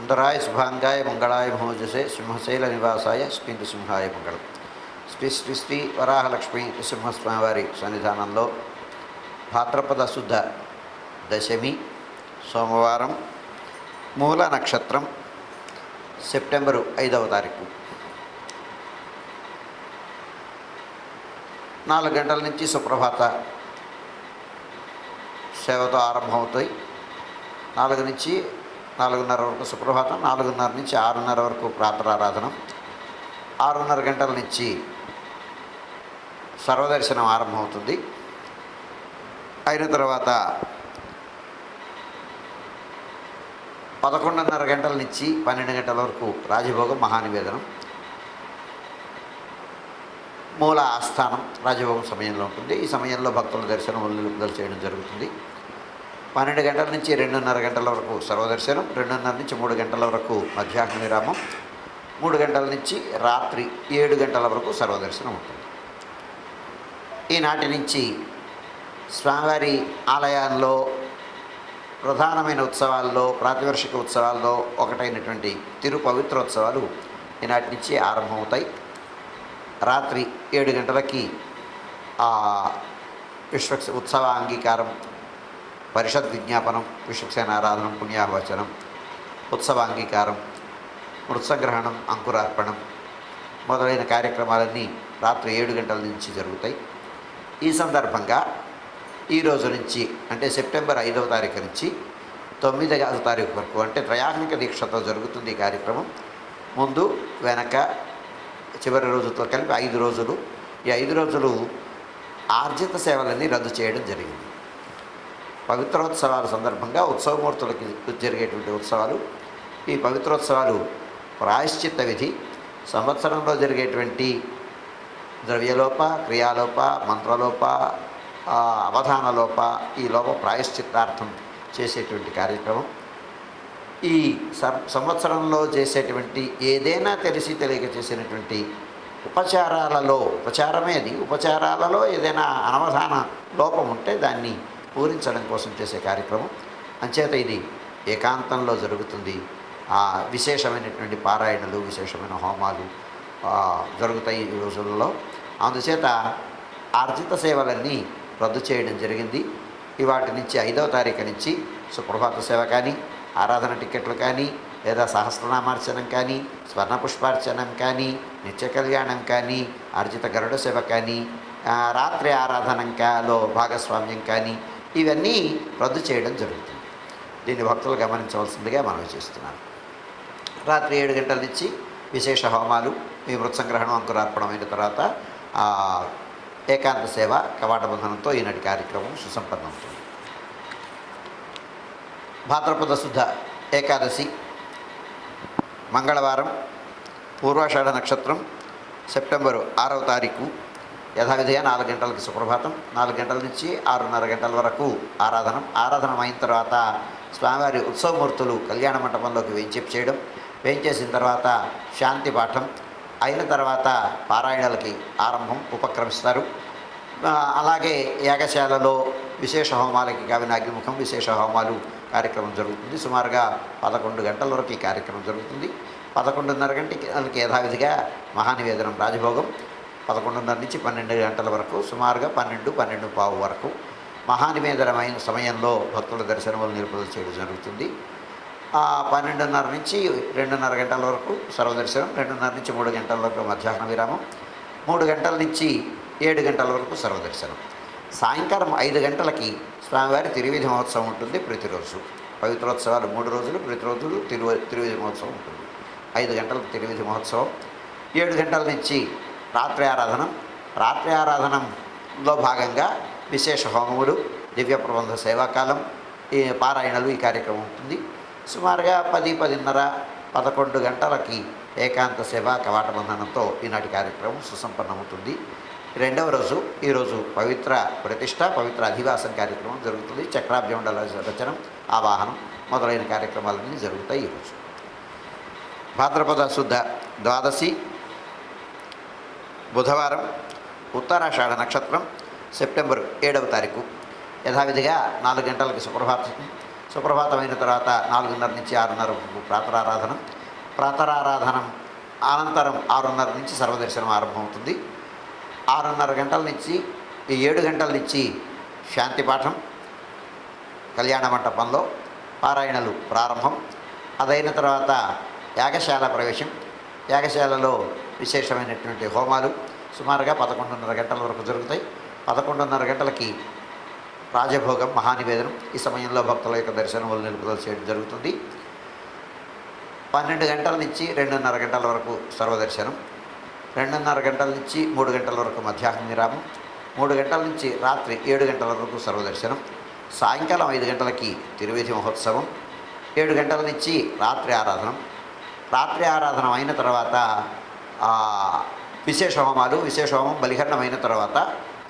సుందరాయ శుభాంగాయ మంగళాయ భోజసే సింహశైల నివాసాయ శ్రీ నృసింహాయ మంగళం. శ్రీ శ్రీ శ్రీ వరాహలక్ష్మీ నృసింహస్వామి వారి సన్నిధానంలో భాద్రపద శుద్ధ దశమి సోమవారం, మూల నక్షత్రం, సెప్టెంబరు 5వ తారీఖు 4 గంటల నుంచి సుప్రభాత సేవతో ఆరంభమవుతాయి. 4 నుంచి 4:30 వరకు సుప్రభాతం, 4:30 నుంచి 6:30 వరకు ప్రాతరారాధన, 6:30 గంటల నుంచి సర్వదర్శనం ఆరంభమవుతుంది. అయిన తర్వాత 11:30 గంటల నుంచి 12 గంటల వరకు రాజభోగం మహానివేదనం. మూల ఆస్థానం రాజభోగం సమయంలో ఉంటుంది. ఈ సమయంలో భక్తుల దర్శనం నిలుపుదల చేయడం జరుగుతుంది. 12 గంటల నుంచి 2:30 గంటల వరకు సర్వదర్శనం, 2:30 నుంచి 3 గంటల వరకు మధ్యాహ్న విరామం, 3 గంటల నుంచి రాత్రి 7 గంటల వరకు సర్వదర్శనం ఉంటుంది. ఈనాటి నుంచి స్వామివారి ఆలయాల్లో ప్రధానమైన ఉత్సవాల్లో, ప్రాతివర్షిక ఉత్సవాల్లో ఒకటైనటువంటి తిరు పవిత్రోత్సవాలు ఈనాటి నుంచి ఆరంభమవుతాయి. రాత్రి 7 గంటలకి ఉత్సవ అంగీకారం, పరిషత్ విజ్ఞాపనం, విశ్వక్సేనారాధనం, పుణ్యాహవచనం, ఉత్సవ అంగీకారం, మృత్సంగ్రహణం, అంకురార్పణం మొదలైన కార్యక్రమాలన్నీ రాత్రి 7 గంటల నుంచి జరుగుతాయి. ఈ సందర్భంగా ఈరోజు నుంచి అంటే సెప్టెంబర్ 5వ తారీఖు నుంచి 9వ తారీఖు వరకు అంటే త్రయాహ్నిక దీక్షతో జరుగుతుంది ఈ కార్యక్రమం. ముందు వెనక చివరి రోజుతో కలిపి 5 రోజులు. ఈ 5 రోజులు ఆర్జిత సేవలన్నీ రద్దు చేయడం జరిగింది. పవిత్రోత్సవాల సందర్భంగా ఉత్సవమూర్తులకి జరిగేటువంటి ఉత్సవాలు, ఈ పవిత్రోత్సవాలు ప్రాయశ్చిత్త విధి, సంవత్సరంలో జరిగేటువంటి ద్రవ్యలోప, క్రియాలోప, మంత్రలోప, అవధానలోప, ఈ లోప ప్రాయశ్చిత్తార్థం చేసేటువంటి కార్యక్రమం. ఈ సంవత్సరంలో చేసేటువంటి ఏదైనా తెలిసి తెలియక చేసినటువంటి ఉపచారమే అది, ఉపచారాలలో ఏదైనా అనవధాన లోపం ఉంటే దాన్ని పూరించడం కోసం చేసే కార్యక్రమం. అంచేత ఇది ఏకాంతంలో జరుగుతుంది. విశేషమైనటువంటి పారాయణలు, విశేషమైన హోమాలు జరుగుతాయి ఈ రోజులలో. అందుచేత ఆర్జిత సేవలన్నీ రద్దు చేయడం జరిగింది. వాటి నుంచి 5వ తారీఖు నుంచి సుప్రభాత సేవ కానీ, ఆరాధన టికెట్లు కానీ, లేదా సహస్రనామార్చనం కానీ, స్వర్ణ పుష్పార్చనం కానీ, నిత్య కళ్యాణం కానీ, ఆర్జిత గరుడ సేవ కానీ, రాత్రి ఆరాధనలో భాగస్వామ్యం కానీ ఇవన్నీ రద్దు చేయడం జరుగుతుంది. దీన్ని భక్తులు గమనించవలసిందిగా మనవి చేస్తున్నాను. రాత్రి 7 గంటల నుంచి విశేష హోమాలు, ఈ మృత్సంగ్రహణం, అంకురార్పణం అయిన తర్వాత ఏకాంత సేవ, కవాట బంధనంతో ఈనాటి కార్యక్రమం సుసంపన్నమవుతుంది. భాద్రపద శుద్ధ ఏకాదశి మంగళవారం, పూర్వాషాఢ నక్షత్రం, సెప్టెంబరు 6వ తారీఖు యథావిధిగా 4 గంటలకి సుప్రభాతం, 4 గంటల నుంచి 6:30 గంటల వరకు ఆరాధన అయిన తర్వాత స్వామివారి ఉత్సవమూర్తులు కళ్యాణ మంటపంలోకి వేంచేయడం, వేంచేసిన తర్వాత శాంతి పాఠం అయిన తర్వాత పారాయణలకి ఆరంభం ఉపక్రమిస్తారు. అలాగే యాగశాలలో విశేష హోమాలకి కావిన అగ్నిముఖం, విశేష హోమాలు కార్యక్రమం జరుగుతుంది. సుమారుగా 11 గంటల వరకు ఈ కార్యక్రమం జరుగుతుంది. 11:30 గంటలకి యథావిధిగా మహానివేదనం, రాజభోగం. 11:30 నుంచి 12 గంటల వరకు, సుమారుగా 12:15 వరకు మహానివేదనమైన సమయంలో భక్తుల దర్శనములు నిలుపుదల చేయడం జరుగుతుంది. 12:30 నుంచి 2:30 గంటల వరకు సర్వదర్శనం, 2:30 నుంచి 3 గంటల వరకు మధ్యాహ్న విరామం, 3 గంటల నుంచి 7 గంటల వరకు సర్వదర్శనం. సాయంకాలం 5 గంటలకి స్వామివారి తిరువిధి మహోత్సవం ఉంటుంది. ప్రతిరోజు పవిత్రోత్సవాలు 3 రోజులు, ప్రతిరోజు తిరువిధి మహోత్సవం ఉంటుంది. 5 గంటలకు తిరువిధి మహోత్సవం, 7 గంటల నుంచి రాత్రి ఆరాధనం. రాత్రి ఆరాధనలో భాగంగా విశేష హోమములు, దివ్య ప్రబంధ సేవాకాలం, ఈ పారాయణలు, ఈ కార్యక్రమం ఉంటుంది. సుమారుగా 10, 10:30, 11 గంటలకి ఏకాంత సేవ, కవాట బంధనంతో ఈనాటి కార్యక్రమం సుసంపన్నమవుతుంది. 2వ రోజు ఈరోజు పవిత్ర ప్రతిష్ట, పవిత్ర అధివాసం కార్యక్రమం జరుగుతుంది. చక్రాభ్యమండల రచనం, ఆవాహనం మొదలైన కార్యక్రమాలన్నీ జరుగుతాయి ఈరోజు. భాద్రపద శుద్ధ ద్వాదశి బుధవారం, ఉత్తరాషాఢ నక్షత్రం, సెప్టెంబర్ 7వ తారీఖు యథావిధిగా 4 గంటలకి సుప్రభాతం, సుప్రభాతం అయిన తర్వాత 4:30 నుంచి 6:30 వరకు ప్రాతరారాధనం. ప్రాతరారాధనం అనంతరం 6:30 నుంచి సర్వదర్శనం ఆరంభమవుతుంది. 6:30 గంటల నుంచి 7 గంటల నుంచి శాంతిపాఠం కళ్యాణ మంటపంలో పారాయణలు ప్రారంభం. అదైన తర్వాత యాగశాల ప్రవేశం. యాగశాలలో విశేషమైనటువంటి హోమాలు సుమారుగా 11:30 గంటల వరకు జరుగుతాయి. 11:30 గంటలకి రాజభోగం మహానివేదనం. ఈ సమయంలో భక్తుల యొక్క దర్శనములు నిలుపుదల చేయడం జరుగుతుంది. 12 గంటల నుంచి 2:30 గంటల వరకు సర్వదర్శనం. 2:30 గంటల నుంచి 3 గంటల వరకు మధ్యాహ్న విరామం. 3 గంటల నుంచి రాత్రి 7 గంటల వరకు సర్వదర్శనం. సాయంకాలం 5 గంటలకి తిరువీధి మహోత్సవం. 7 గంటల నుంచి రాత్రి ఆరాధనం. రాత్రి ఆరాధన అయిన తర్వాత విశేష హోమాలు. విశేష హోమం బలిహరణం అయిన తర్వాత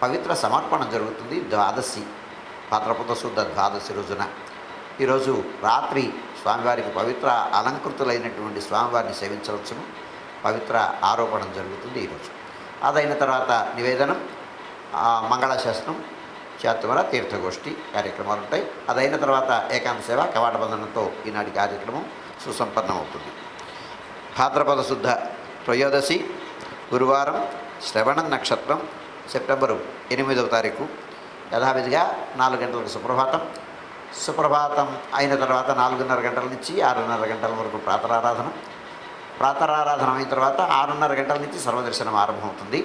పవిత్ర సమర్పణ జరుగుతుంది. ద్వాదశి భాద్రపద శుద్ధ ద్వాదశి రోజున. ఈరోజు రాత్రి స్వామివారికి పవిత్ర అలంకృతులైనటువంటి స్వామివారిని సేవించవచ్చును. పవిత్ర ఆరోపణం జరుగుతుంది ఈరోజు. అదైన తర్వాత నివేదనం, మంగళాశాసనం, చేతుమల తీర్థగోష్ఠి కార్యక్రమాలు ఉంటాయి. అదైన తర్వాత ఏకాంత సేవ కవాట బంధనంతో ఈనాటి కార్యక్రమం సుసంపన్నమవుతుంది. భాద్రపద శుద్ధ త్రయోదశి గురువారం, శ్రవణం నక్షత్రం, సెప్టెంబరు 8వ తారీఖు. యథావిధిగా 4 గంటలకు సుప్రభాతం. సుప్రభాతం అయిన తర్వాత 4:30 గంటల నుంచి 6:30 గంటల వరకు ప్రాతరారాధన. ప్రాతరారాధన అయిన తర్వాత 6:30 గంటల నుంచి సర్వదర్శనం ఆరంభమవుతుంది.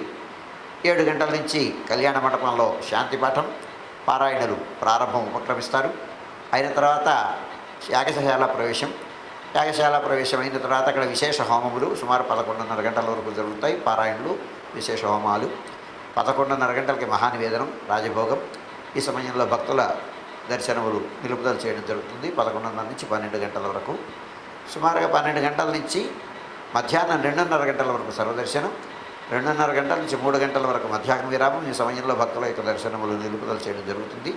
7 గంటల నుంచి కళ్యాణ మండపంలో శాంతిపాఠం పారాయణలు ప్రారంభం ఉపక్రమిస్తారు. అయిన తర్వాత యాగశాల ప్రవేశం. యాగశాల ప్రవేశం అయిన తర్వాత అక్కడ విశేష హోమములు సుమారు 11:30 గంటల వరకు జరుగుతాయి. పారాయణలు, విశేష హోమాలు. 11:30 గంటలకి మహానివేదనం, రాజభోగం. ఈ సమయంలో భక్తుల దర్శనములు నిలుపుదల చేయడం జరుగుతుంది. 11:30 నుంచి 12 గంటల వరకు. సుమారుగా 12 గంటల నుంచి మధ్యాహ్నం 2:30 గంటల వరకు సర్వదర్శనం. 2:30 గంటల నుంచి 3 గంటల వరకు మధ్యాహ్న విరామం. ఈ సమయంలో భక్తుల యొక్క దర్శనములు నిలుపుదల చేయడం జరుగుతుంది.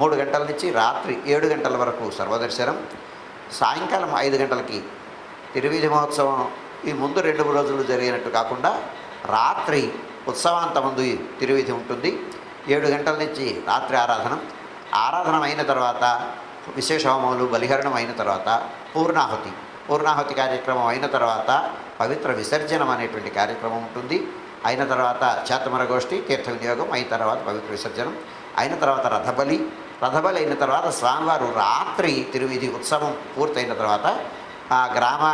3 గంటల నుంచి రాత్రి 7 గంటల వరకు సర్వదర్శనం. సాయంకాలం 5 గంటలకి తిరువీధి మహోత్సవం. ఈ ముందు 2 రోజులు జరిగినట్టు కాకుండా రాత్రి ఉత్సవాంతమందు తిరువీధి ఉంటుంది. 7 గంటల నుంచి రాత్రి ఆరాధనం. ఆరాధన అయిన తర్వాత విశేష హోమములు, బలిహరణం అయిన తర్వాత పూర్ణాహుతి. పూర్ణాహుతి కార్యక్రమం అయిన తర్వాత పవిత్ర విసర్జనం అనేటువంటి కార్యక్రమం ఉంటుంది. అయిన తర్వాత చేతమర గోష్ఠి, తీర్థ వినియోగం అయిన తర్వాత పవిత్ర విసర్జనం. అయిన తర్వాత రథబలి. రథబలి అయిన తర్వాత స్వామివారు రాత్రి తిరువీధి ఉత్సవం పూర్తయిన తర్వాత గ్రామ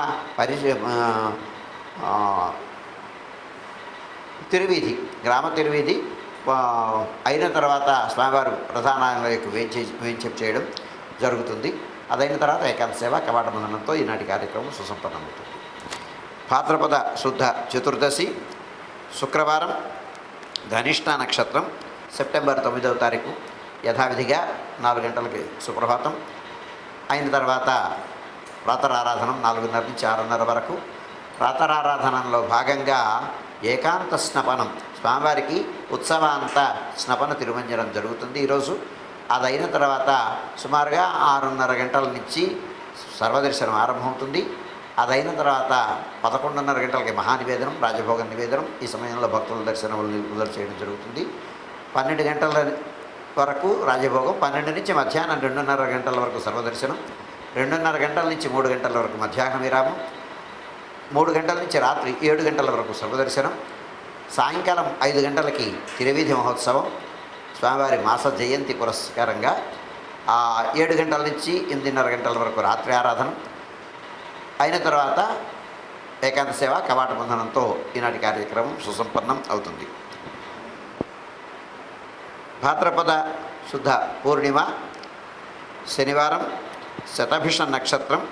తిరువీధి, గ్రామ తిరువీధి అయిన తర్వాత స్వామివారు ప్రధానంలోకి వేంచేపు చేయడం జరుగుతుంది. అదైన తర్వాత ఏకాంత సేవ కవాట బంధనంతో ఈనాటి కార్యక్రమం సుసంపన్నమవుతుంది. భాద్రపద శుద్ధ చతుర్దశి శుక్రవారం, ధనిష్ట నక్షత్రం, సెప్టెంబర్ 9వ తారీఖు. యథావిధిగా 4 గంటలకి సుప్రభాతం. అయిన తర్వాత ప్రాతరారాధనం 4:30 నుంచి 6:30 వరకు. ప్రాతరారాధనలో భాగంగా ఏకాంత స్నపనం, స్వామివారికి ఉత్సవాంత స్నపన తిరుమంజనం జరుగుతుంది ఈరోజు. అదైన తర్వాత సుమారుగా 6:30 గంటల నుంచి సర్వదర్శనం ఆరంభమవుతుంది. అదైన తర్వాత 11:30 గంటలకి మహానివేదనం, రాజభోగ నివేదనం. ఈ సమయంలో భక్తుల దర్శనములు నిలుపుదల చేయడం జరుగుతుంది. 12 గంటల వరకు రాజభోగం. 12 నుంచి మధ్యాహ్నం 2:30 గంటల వరకు సర్వదర్శనం. 2:30 గంటల నుంచి 3 గంటల వరకు మధ్యాహ్న విరామం. 3 గంటల నుంచి రాత్రి 7 గంటల వరకు సర్వదర్శనం. సాయంకాలం 5 గంటలకి తిరువీధి మహోత్సవం, స్వామివారి మాస జయంతి పురస్కారంగా 7 గంటల నుంచి 8:30 గంటల వరకు రాత్రి ఆరాధన. అయిన తర్వాత ఏకాంత సేవ కవాట బంధనంతో ఈనాటి కార్యక్రమం సుసంపన్నం అవుతుంది. భాద్రపద శుద్ధ పూర్ణిమ శనివారం, శతభిష నక్షత్రం,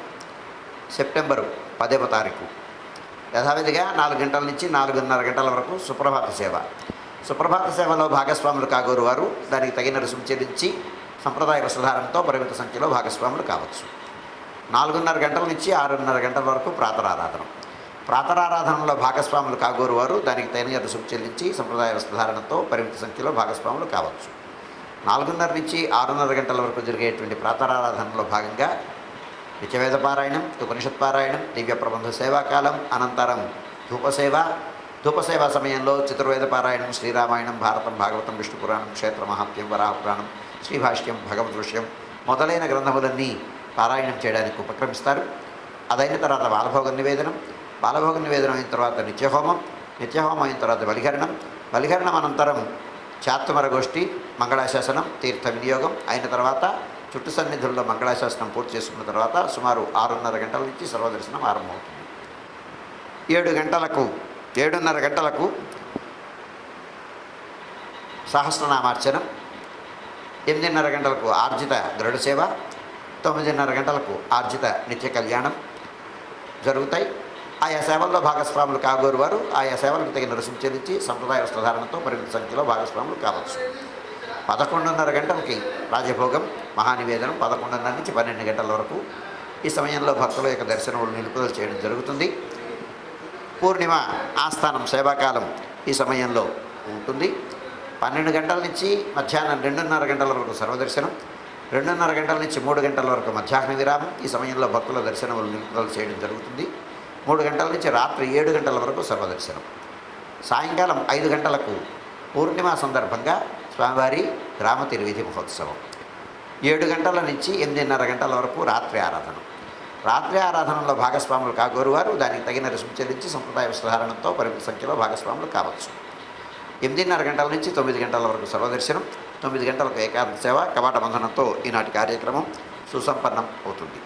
సెప్టెంబరు 10వ తారీఖు. యథావిధిగా 4 గంటల నుంచి 4:30 గంటల వరకు సుప్రభాత సేవ. సుప్రభాత సేవలో భాగస్వాములు కాగోరు వారు దానికి తగిన రుసుము చెల్లించి సంప్రదాయ వస్త్రధారణతో పరిమిత సంఖ్యలో భాగస్వాములు కావచ్చు. 4:30 గంటల నుంచి 6:30 గంటల వరకు ప్రాతరారాధన. ప్రాతరారాధనలో భాగస్వాములు కాగోరు వారు దానికి తగిన రుసుము చెల్లించి సంప్రదాయ వస్త్రధారణతో పరిమిత సంఖ్యలో భాగస్వాములు కావచ్చు. 4:30 నుంచి 6:30 గంటల వరకు జరిగేటువంటి ప్రాతరారాధనలో భాగంగా నిత్యవేద పారాయణం, ఉపనిషత్ పారాయణం, దివ్య ప్రబంధ సేవాకాలం, అనంతరం ధూపసేవ. ధూపసేవా సమయంలో చతుర్వేద పారాయణం, శ్రీరామాయణం, భారతం, భాగవతం, విష్ణు పురాణం, క్షేత్ర మహాత్మ్యం, వరాహ పురాణం, శ్రీభాష్యం, భగవదృశ్యం, మొదలైన గ్రంథములన్నీ పారాయణం చేయడానికి ఉపక్రమిస్తారు. అదైన తర్వాత బాలభోగ నివేదనం అయిన తర్వాత నిత్యహోమం అయిన తర్వాత బలిహరణం అనంతరం చాతుమర గోష్ఠి, మంగళాశాసనం, తీర్థ వినియోగం అయిన తర్వాత చుట్టు సన్నిధుల్లో మంగళాశాసనం పూర్తి చేసుకున్న తర్వాత సుమారు 6:30 గంటల నుంచి సర్వదర్శనం ఆరంభమవుతుంది. 7:30 గంటలకు సహస్రనామార్చనం, 8:30 గంటలకు ఆర్జిత గరుడ సేవ, 9:30 గంటలకు ఆర్జిత నిత్య కళ్యాణం జరుగుతాయి. ఆయా సేవల్లో భాగస్వాములు కాగోరు వారు ఆయా సేవలకు తగిన రుసుము చెల్లించి సంప్రదాయ వస్త్రధారణతో పరిమిత సంఖ్యలో భాగస్వాములు కావచ్చు. 11:30 గంటలకి రాజభోగం, మహానివేదనం 11:30 నుంచి 12 గంటల వరకు. ఈ సమయంలో భక్తుల యొక్క దర్శనములు నిలుపుదల చేయడం జరుగుతుంది. పూర్ణిమ ఆస్థానం సేవాకాలం ఈ సమయంలో ఉంటుంది. 12 గంటల నుంచి మధ్యాహ్నం 2:30 గంటల వరకు సర్వదర్శనం, 2:30 గంటల నుంచి 3 గంటల వరకు మధ్యాహ్న విరామం. ఈ సమయంలో భక్తుల దర్శనములు నిలుపుదల చేయడం జరుగుతుంది. 3 గంటల నుంచి రాత్రి 7 గంటల వరకు సర్వదర్శనం. సాయంకాలం 5 గంటలకు పూర్ణిమ సందర్భంగా స్వామివారి గ్రామ తిరువిధి మహోత్సవం. 7 గంటల నుంచి 8:30 గంటల వరకు రాత్రి ఆరాధనలో భాగస్వాములు కాగోరు వారు దానికి తగిన రుసుము చెల్లించి సంప్రదాయ వస్త్రధారణతో పరిమిత సంఖ్యలో భాగస్వాములు కావచ్చు. 8:30 గంటల నుంచి 9 గంటల వరకు సర్వదర్శనం, 9 గంటలకు ఏకాంత సేవ, కవాట బంధనంతో ఈనాటి కార్యక్రమం సుసంపన్నం అవుతుంది.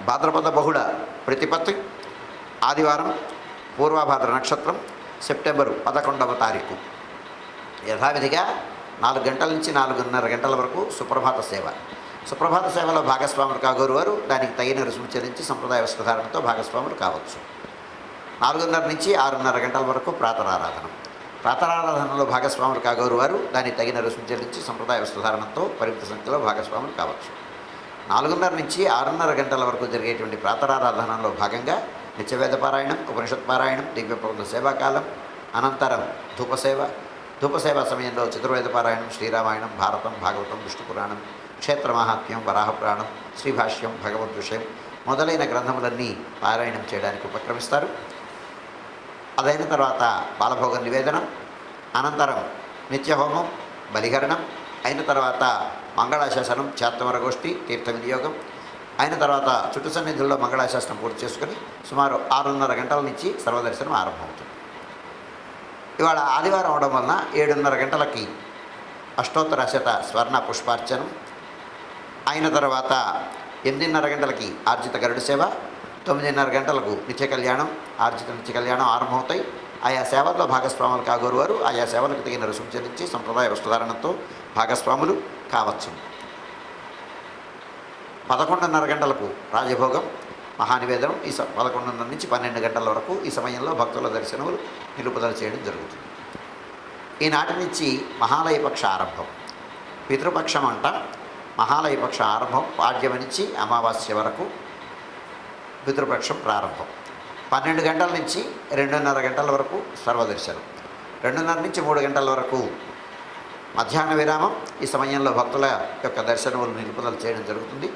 భాద్రపద బహుళ ప్రతిపత్తి ఆదివారం, పూర్వభాద్ర నక్షత్రం, సెప్టెంబరు 11వ తారీఖు. యథావిధిగా 4 గంటల నుంచి 4:30 గంటల వరకు సుప్రభాత సేవలో భాగస్వాములు కాగోరు వారు దానికి తగిన రుసుము చెల్లించి సంప్రదాయ వస్త్రధారణతో భాగస్వాములు కావచ్చు. 4:30 నుంచి 6:30 గంటల వరకు ప్రాతరారాధనలో భాగస్వాములు కాగోరు వారు దానికి తగిన రుసుము చెల్లించి సంప్రదాయ వస్త్రధారణతో పరిమిత సంఖ్యలో భాగస్వాములు కావచ్చు. 4:30 నుంచి 6:30 గంటల వరకు జరిగేటువంటి ప్రాతరారాధనలో భాగంగా నిత్యవేద పారాయణం, ఉపనిషత్ పారాయణం, దివ్య ప్రబంధ సేవాకాలం, అనంతరం ధూపసేవ సమయంలో చతుర్వేద పారాయణం, శ్రీరామాయణం, భారతం, భాగవతం, విష్ణు పురాణం, క్షేత్ర మహాత్మ్యం, వరాహపురాణం, శ్రీభాష్యం, భగవద్ విషయం మొదలైన గ్రంథములన్నీ పారాయణం చేయడానికి ఉపక్రమిస్తారు. అదైన తర్వాత బాలభోగ నివేదనం, అనంతరం నిత్యహోమం, బలిహరణం అయిన తర్వాత మంగళాశాసనం, చాత్మర గోష్ఠి, తీర్థ వినియోగం అయిన తర్వాత చుట్టు సన్నిధుల్లో మంగళాశాసనం పూర్తి చేసుకుని సుమారు 6:30 గంటల నుంచి సర్వదర్శనం ఆరంభమవుతుంది. ఇవాళ ఆదివారం అవడం వలన 7:30 గంటలకి అష్టోత్తరశత స్వర్ణ పుష్పార్చనం అయిన తర్వాత 8:30 గంటలకి ఆర్జిత గరుడ సేవ, 9:30 గంటలకు నిత్య కళ్యాణం, ఆర్జిత నిత్య కళ్యాణం ఆరంభమవుతాయి. ఆయా సేవల్లో భాగస్వాములు కాగోరు వారు ఆయా సేవలకు తగిన రుసుము చెల్లించి సంప్రదాయ వస్త్రధారణతో భాగస్వాములు కావచ్చు. 11:30 గంటలకు రాజభోగం, మహానివేదనం. ఈ 11:30 నుంచి 12 గంటల వరకు ఈ సమయంలో భక్తుల దర్శనములు నిలుపుదల చేయడం జరుగుతుంది. ఈనాటి నుంచి మహాలయపక్ష ఆరంభం. పితృపక్షం అంట మహాలయపక్ష ఆరంభం. పాడ్యమి నుంచి అమావాస్య వరకు పితృపక్షం ప్రారంభం. 12 గంటల నుంచి 2:30 గంటల వరకు సర్వదర్శనం, 2:30 నుంచి 3 గంటల వరకు మధ్యాహ్న విరామం. ఈ సమయంలో భక్తుల యొక్క దర్శనములు నిలుపుదల చేయడం జరుగుతుంది.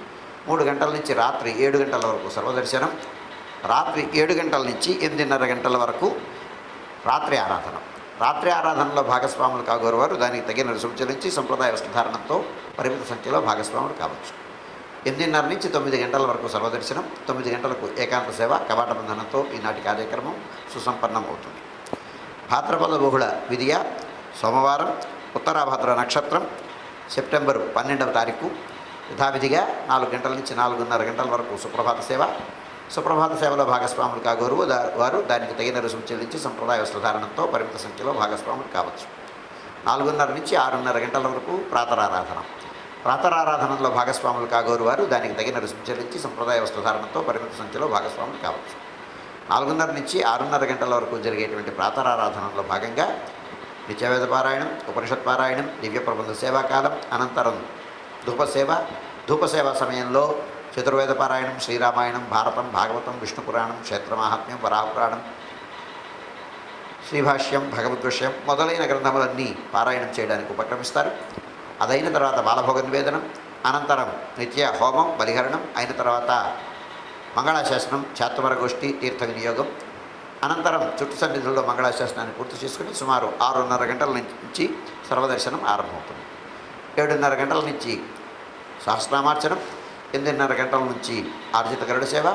3 గంటల నుంచి రాత్రి 7 గంటల వరకు సర్వదర్శనం, రాత్రి 7 గంటల నుంచి 8:30 గంటల వరకు రాత్రి ఆరాధనలో భాగస్వాములు కాగోరు వారు దానికి తగిన రుసుము చెల్లించి సంప్రదాయ వస్త్రధారణతో పరిమిత సంఖ్యలో భాగస్వాములు కావచ్చు. 8:30 నుంచి 9 గంటల వరకు సర్వదర్శనం, 9 గంటలకు ఏకాంత సేవ, కవాట బంధనంతో ఈనాటి కార్యక్రమం సుసంపన్నం అవుతుంది. భాద్రపద బహుళ విధియ సోమవారం, ఉత్తరాభాద్ర నక్షత్రం, సెప్టెంబరు 12వ తారీఖు. యథావిధిగా 4 గంటల నుంచి 4:30 గంటల వరకు సుప్రభాత సేవలో భాగస్వాములు కాగోరు వారు దానికి తగిన రుసుము చెల్లించి సంప్రదాయ వస్త్రధారణతో పరిమిత సంఖ్యలో భాగస్వాములు కావచ్చు. 4:30 నుంచి 6:30 గంటల వరకు ప్రాతరారాధనలో భాగస్వాములు కాగోరు వారు దానికి తగిన రుసుము చెల్లించి సంప్రదాయ వస్త్రధారణతో పరిమిత సంఖ్యలో భాగస్వాములు కావచ్చు. 4:30 నుంచి 6:30 గంటల వరకు జరిగేటువంటి ప్రాతరారాధనలో భాగంగా నిత్యవేద పారాయణం, ఉపనిషత్ పారాయణం, దివ్య ప్రబంధ సేవాకాలం, అనంతరం ధూపసేవ సమయంలో చతుర్వేద పారాయణం, శ్రీరామాయణం, భారతం, భాగవతం, విష్ణు పురాణం, క్షేత్ర మహాత్మ్యం, వరాహపురాణం, శ్రీభాష్యం, భగవద్ విషయం మొదలైన గ్రంథములన్నీ పారాయణం చేయడానికి ఉపక్రమిస్తారు. అదైన తర్వాత బాలభోగ నివేదనం, అనంతరం నిత్య హోమం, బలిహరణం అయిన తర్వాత మంగళాశాసనం, చాతుమర గోష్ఠి, తీర్థ వినియోగం అనంతరం చుట్టు సన్నిధుల్లో మంగళాశాసనాన్ని పూర్తి చేసుకుని సుమారు 6:30 గంటల నుంచి సర్వదర్శనం ఆరంభమవుతుంది. 7:30 గంటల నుంచి సహస్రనామార్చనం, 8:30 గంటల నుంచి ఆర్జిత గరుడ సేవ,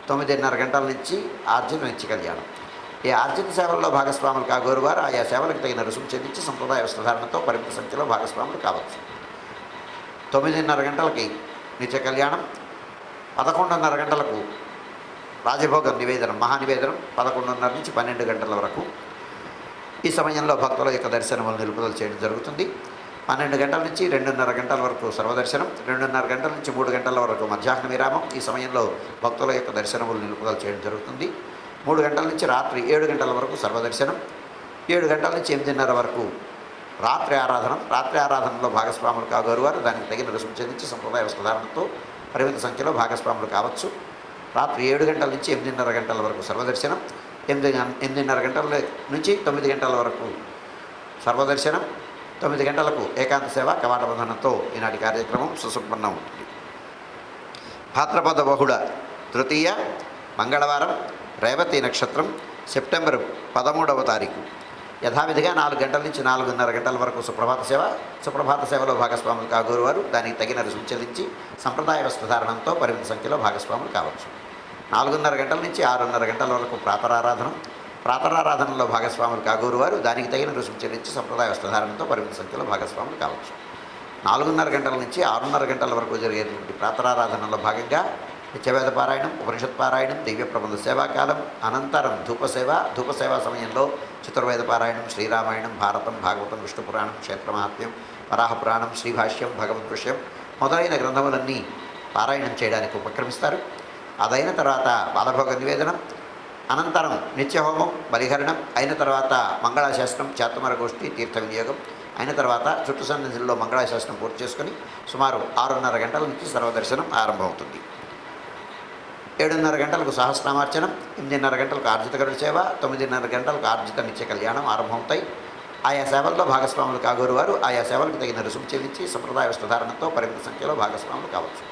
9:30 గంటల నుంచి ఆర్జిత నిత్య కళ్యాణం. ఈ ఆర్జిత సేవల్లో భాగస్వాములు కాగోరు వారు ఆయా సేవలకు తగిన రుసుము చెల్లించి సంప్రదాయ వస్త్రధారణతో పరిమిత సంఖ్యలో భాగస్వాములు కావచ్చు. 9:30 గంటలకి నిత్య కళ్యాణం, 11:30 గంటలకు రాజభోగం నివేదనం మహానివేదనం, 11:30 నుంచి 12 గంటల వరకు ఈ సమయంలో భక్తుల యొక్క దర్శనములు నిలుపుదల చేయడం జరుగుతుంది. 12 గంటల నుంచి 2:30 గంటల వరకు సర్వదర్శనం, 2:30 గంటల నుంచి 3 గంటల వరకు మధ్యాహ్న విరామం. ఈ సమయంలో భక్తుల యొక్క దర్శనములు నిలుపుదల చేయడం జరుగుతుంది. 3 గంటల నుంచి రాత్రి 7 గంటల వరకు సర్వదర్శనం, 7 గంటల నుంచి 8:30 వరకు రాత్రి ఆరాధన. రాత్రి ఆరాధనలో భాగస్వాములు కాగోరు వారు దానికి తగిన రుసుము చెల్లించి సంప్రదాయ వస్త్రధారణతో పరిమిత సంఖ్యలో భాగస్వాములు కావచ్చు. రాత్రి 7 గంటల నుంచి 8:30 గంటల వరకు సర్వదర్శనం, 8:30 గంటల నుంచి 9 గంటల వరకు సర్వదర్శనం, 9 గంటలకు ఏకాంత సేవ కవాట బంధనంతో ఈనాటి కార్యక్రమం సుసంపన్నం అవుతుంది. భాద్రపద బహుళ తృతీయ మంగళవారం, రేవతి నక్షత్రం, సెప్టెంబర్ 13వ తారీఖు. యథావిధిగా 4 గంటల నుంచి 4:30 గంటల వరకు సుప్రభాత సేవ. సుప్రభాత సేవలో భాగస్వాములు కాగోరు వారు దానికి తగిన రుసుము చెల్లించి సంప్రదాయ వస్త్రధారణంతో పరిమిత సంఖ్యలో భాగస్వాములు కావచ్చు. 4:30 గంటల నుంచి 6:30 గంటల వరకు ప్రాతరారాధనం. ప్రాతరారాధనలో భాగస్వాములు కాగోరు వారు దానికి తగిన రుసుము చెల్లించి సంప్రదాయ వస్త్రధారణతో పరిమిత సంఖ్యలో భాగస్వాములు కావచ్చు. 4:30 గంటల నుంచి 6:30 గంటల వరకు జరిగేటువంటి ప్రాతరారాధనలో భాగంగా నిత్యవేద పారాయణం, ఉపనిషత్ పారాయణం, దివ్య ప్రబంధ సేవాకాలం, అనంతరం ధూపసేవ. ధూపసేవా సమయంలో చతుర్వేద పారాయణం, శ్రీరామాయణం, భారతం, భాగవతం, విష్ణు పురాణం, క్షేత్రమహాత్మ్యం, వరాహపురాణం, శ్రీభాష్యం, భగవద్విషయం మొదలైన గ్రంథములన్నీ పారాయణం చేయడానికి ఉపక్రమిస్తారు. అదైన తర్వాత బాలభోగ నివేదనం, అనంతరం నిత్యహోమం, బలిహరణం అయిన తర్వాత మంగళాశాసనం, చాతుమర గోష్ఠి, తీర్థ వినియోగం అయిన తర్వాత చుట్టు సన్నిధిలో మంగళాశాసనం పూర్తి చేసుకుని సుమారు 6:30 గంటల నుంచి సర్వదర్శనం ఆరంభమవుతుంది. 7:30 గంటలకు సహస్రనామార్చనం, 8:30 గంటలకు ఆర్జిత గరుడ సేవ, 9:30 గంటలకు ఆర్జిత నిత్య కళ్యాణం ఆరంభమవుతాయి. ఆయా సేవల్లో భాగస్వాములు కాగోరు వారు ఆయా సేవలకు తగిన రుసుము చెల్లించి సంప్రదాయ వస్త్రధారణతో పరిమిత సంఖ్యలో భాగస్వాములు కావచ్చు.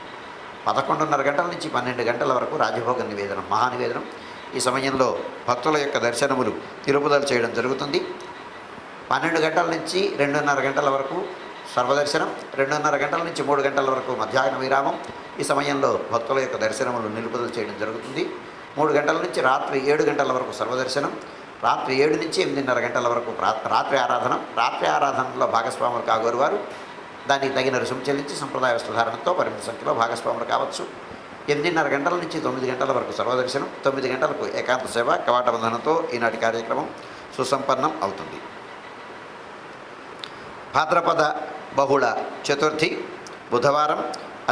11:30 గంటల నుంచి 12 గంటల వరకు రాజభోగ నివేదనం మహానివేదనం. ఈ సమయంలో భక్తుల యొక్క దర్శనములు నిలుపుదల చేయడం జరుగుతుంది. 12 గంటల నుంచి 2:30 గంటల వరకు సర్వదర్శనం, 2:30 గంటల నుంచి 3 గంటల వరకు మధ్యాహ్న విరామం. ఈ సమయంలో భక్తుల యొక్క దర్శనములు నిలుపుదల చేయడం జరుగుతుంది. 3 గంటల నుంచి రాత్రి 7 గంటల వరకు సర్వదర్శనం, రాత్రి 7 నుంచి 8:30 గంటల వరకు రాత్రి ఆరాధన. రాత్రి ఆరాధనలో భాగస్వాములు కాగోరు వారు దానికి తగిన రుసుము చెల్లించి సంప్రదాయ వస్త్రధారణతో పరిమిత సంఖ్యలో భాగస్వాములు కావచ్చు. 8:30 గంటల నుంచి 9 గంటల వరకు సర్వదర్శనం, 9 గంటలకు ఏకాంత సేవ కవాట బంధనంతో ఈనాటి కార్యక్రమం సుసంపన్నం అవుతుంది. భాద్రపద బహుళ చతుర్థి బుధవారం,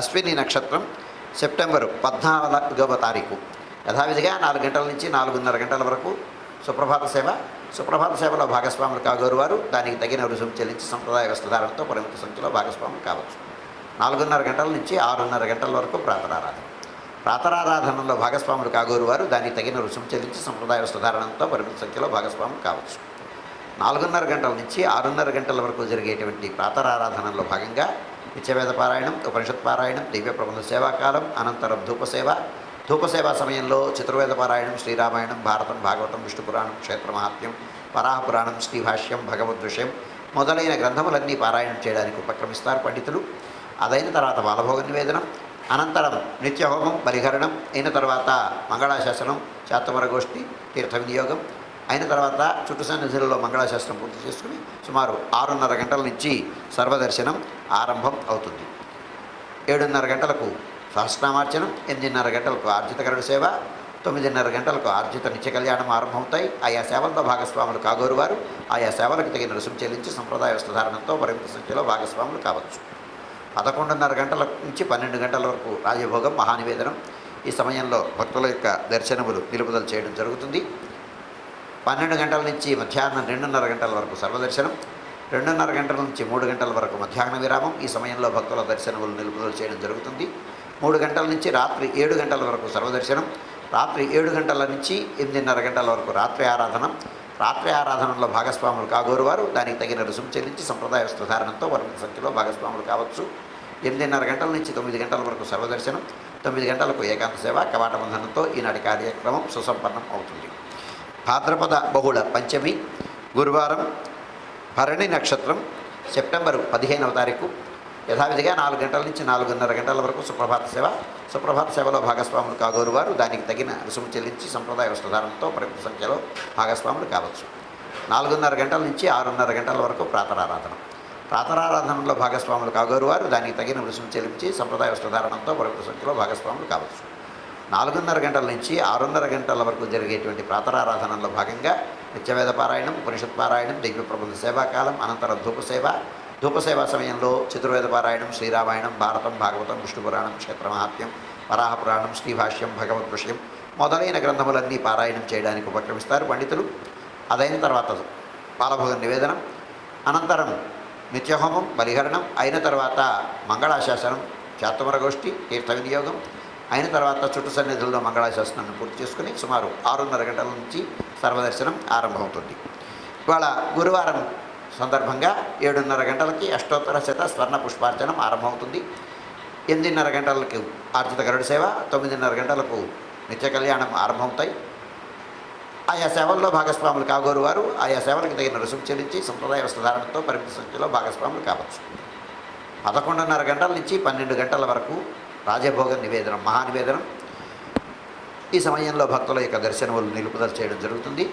అశ్విని నక్షత్రం, సెప్టెంబర్ 14వ తారీఖు. యథావిధిగా 4 గంటల నుంచి 4:30 గంటల వరకు సుప్రభాత సేవ. సుప్రభాత సేవలో భాగస్వాములు కాగోరు వారు దానికి తగిన రుసుము చెల్లించి సంప్రదాయ వస్త్రధారణతో పరిమిత సంఖ్యలో భాగస్వాములు కావచ్చు. 4:30 గంటల నుంచి 6:30 గంటల వరకు ప్రాతరారాధన. ప్రాతరారాధనలో భాగస్వాములు కాగోరు వారు దానికి తగిన రుసుము చెల్లించి సంప్రదాయ వస్త్రధారణతో పరిమిత సంఖ్యలో భాగస్వాములు కావచ్చు. 4:30 గంటల నుంచి 6:30 గంటల వరకు జరిగేటువంటి ప్రాతరారాధనలో భాగంగా నిత్యవేద పారాయణం, ఉపనిషత్ పారాయణం, దివ్య ప్రబంధ సేవాకాలం, అనంతరం ధూపసేవ. ధూపసేవా సమయంలో చతుర్వేద పారాయణం, శ్రీరామాయణం, భారతం, భాగవతం, విష్ణు పురాణం, క్షేత్రమహాత్మ్యం, వరాహపురాణం, శ్రీభాష్యం, భగవద్విషయం మొదలైన గ్రంథములన్నీ పారాయణం చేయడానికి ఉపక్రమిస్తారు పండితులు. అదైన తర్వాత బాలభోగ నివేదనం, అనంతరం నిత్యహోమం, బలిహరణం అయిన తర్వాత మంగళాశాసనం, చాతుమర గోష్ఠి, తీర్థ వినియోగం అయిన తర్వాత చుట్టు సన్నిధులలో మంగళాశాస్త్రం పూర్తి చేసుకుని సుమారు 6:30 గంటల నుంచి సర్వదర్శనం ఆరంభం అవుతుంది. 7:30 గంటలకు సహస్రనామార్చనం, 8:30 గంటలకు ఆర్జిత గరుడ సేవ, 9:30 గంటలకు ఆర్జిత నిత్య కళ్యాణం ఆరంభమవుతాయి. ఆయా సేవల్లో భాగస్వాములు కాగోరు వారు ఆయా సేవలకు తగిన రుసుము చెల్లించి సంప్రదాయ వస్త్రధారణతో పరిమిత సంఖ్యలో భాగస్వాములు కావచ్చు. 11:30 గంటల నుంచి 12 గంటల వరకు రాజభోగం మహానివేదనం. ఈ సమయంలో భక్తుల యొక్క దర్శనములు నిలుపుదల చేయడం జరుగుతుంది. 12 గంటల నుంచి మధ్యాహ్నం 2:30 గంటల వరకు సర్వదర్శనం, 2:30 గంటల నుంచి 3 గంటల వరకు మధ్యాహ్న విరామం. ఈ సమయంలో భక్తుల దర్శనములు నిలుపుదల చేయడం జరుగుతుంది. 3 గంటల నుంచి రాత్రి 7 గంటల వరకు సర్వదర్శనం, రాత్రి 7 గంటల నుంచి 8:30 గంటల వరకు రాత్రి ఆరాధన. రాత్రి ఆరాధనలో భాగస్వాములు కాగోరు వారు దానికి తగిన రుసుము చెల్లించి సంప్రదాయ వస్త్రధారణతో పరిమిత సంఖ్యలో భాగస్వాములు కావచ్చు. 8:30 గంటల నుంచి 9 గంటల వరకు సర్వదర్శనం, 9 గంటలకు ఏకాంత సేవ కవాట బంధనంతో ఈనాటి కార్యక్రమం సుసంపన్నం అవుతుంది. భాద్రపద బహుళ పంచమి గురువారం, భరణి నక్షత్రం, సెప్టెంబర్ 15వ తారీఖు. యథావిధిగా 4 గంటల నుంచి 4:30 గంటల వరకు సుప్రభాత సేవ. సుప్రభాత సేవలో భాగస్వాములు కాగోరు వారు దానికి తగిన రుసుము చెల్లించి సంప్రదాయ వస్త్రధారణతో పరిమిత సంఖ్యలో భాగస్వాములు కావచ్చు. 4:30 గంటల నుంచి 6:30 గంటల వరకు ప్రాతరారాధన. ప్రాతరారాధనలో భాగస్వాములు కాగోరు వారు దానికి తగిన రుసుము చెల్లించి సంప్రదాయ వస్త్రధారణంతో పరిమిత సంఖ్యలో భాగస్వాములు కావచ్చు. 4:30 గంటల నుంచి 6:30 గంటల వరకు జరిగేటువంటి ప్రాతరారాధనలో భాగంగా నిత్యవేద పారాయణం, ఉపనిషత్ పారాయణం, దివ్య ప్రబంధ సేవాకాలం, అనంతరం ధూపసేవ. ధూపసేవా సమయంలో చతుర్వేద పారాయణం, శ్రీరామాయణం, భారతం, భాగవతం, విష్ణు పురాణం, క్షేత్రమహాత్మ్యం, వరాహపురాణం, శ్రీభాష్యం, భగవద్ విషయం మొదలైన గ్రంథములన్నీ పారాయణం చేయడానికి ఉపక్రమిస్తారు పండితులు. అదైన తర్వాత పాలభోగ నివేదనం, అనంతరం నిత్యహోమం, బలిహరణం అయిన తర్వాత మంగళాశాసనం, చాతుమరగోష్ఠి, తీర్థ వినియోగం అయిన తర్వాత చుట్టు సన్నిధుల్లో మంగళాశాసనాన్ని పూర్తి చేసుకుని సుమారు 6:30 గంటల నుంచి సర్వదర్శనం ఆరంభమవుతుంది. ఇవాళ గురువారం సందర్భంగా 7:30 గంటలకి అష్టోత్తర శత స్వర్ణ పుష్పార్చనం ఆరంభమవుతుంది. 8:30 గంటలకు ఆర్జిత గరుడ సేవ, 9:30 గంటలకు నిత్య కళ్యాణం ఆరంభమవుతాయి. ఆయా సేవల్లో భాగస్వాములు కాగోరు వారు ఆయా సేవలకు తగిన రుసుము చెల్లించి సంప్రదాయ వస్త్రధారణతో పరిమిత సంఖ్యలో భాగస్వాములు కావచ్చు. 11:30 గంటల నుంచి 12 గంటల వరకు రాజభోగ నివేదనం, మహానివేదనం. ఈ సమయంలో భక్తుల యొక్క దర్శనములు నిలుపుదల చేయడం జరుగుతుంది.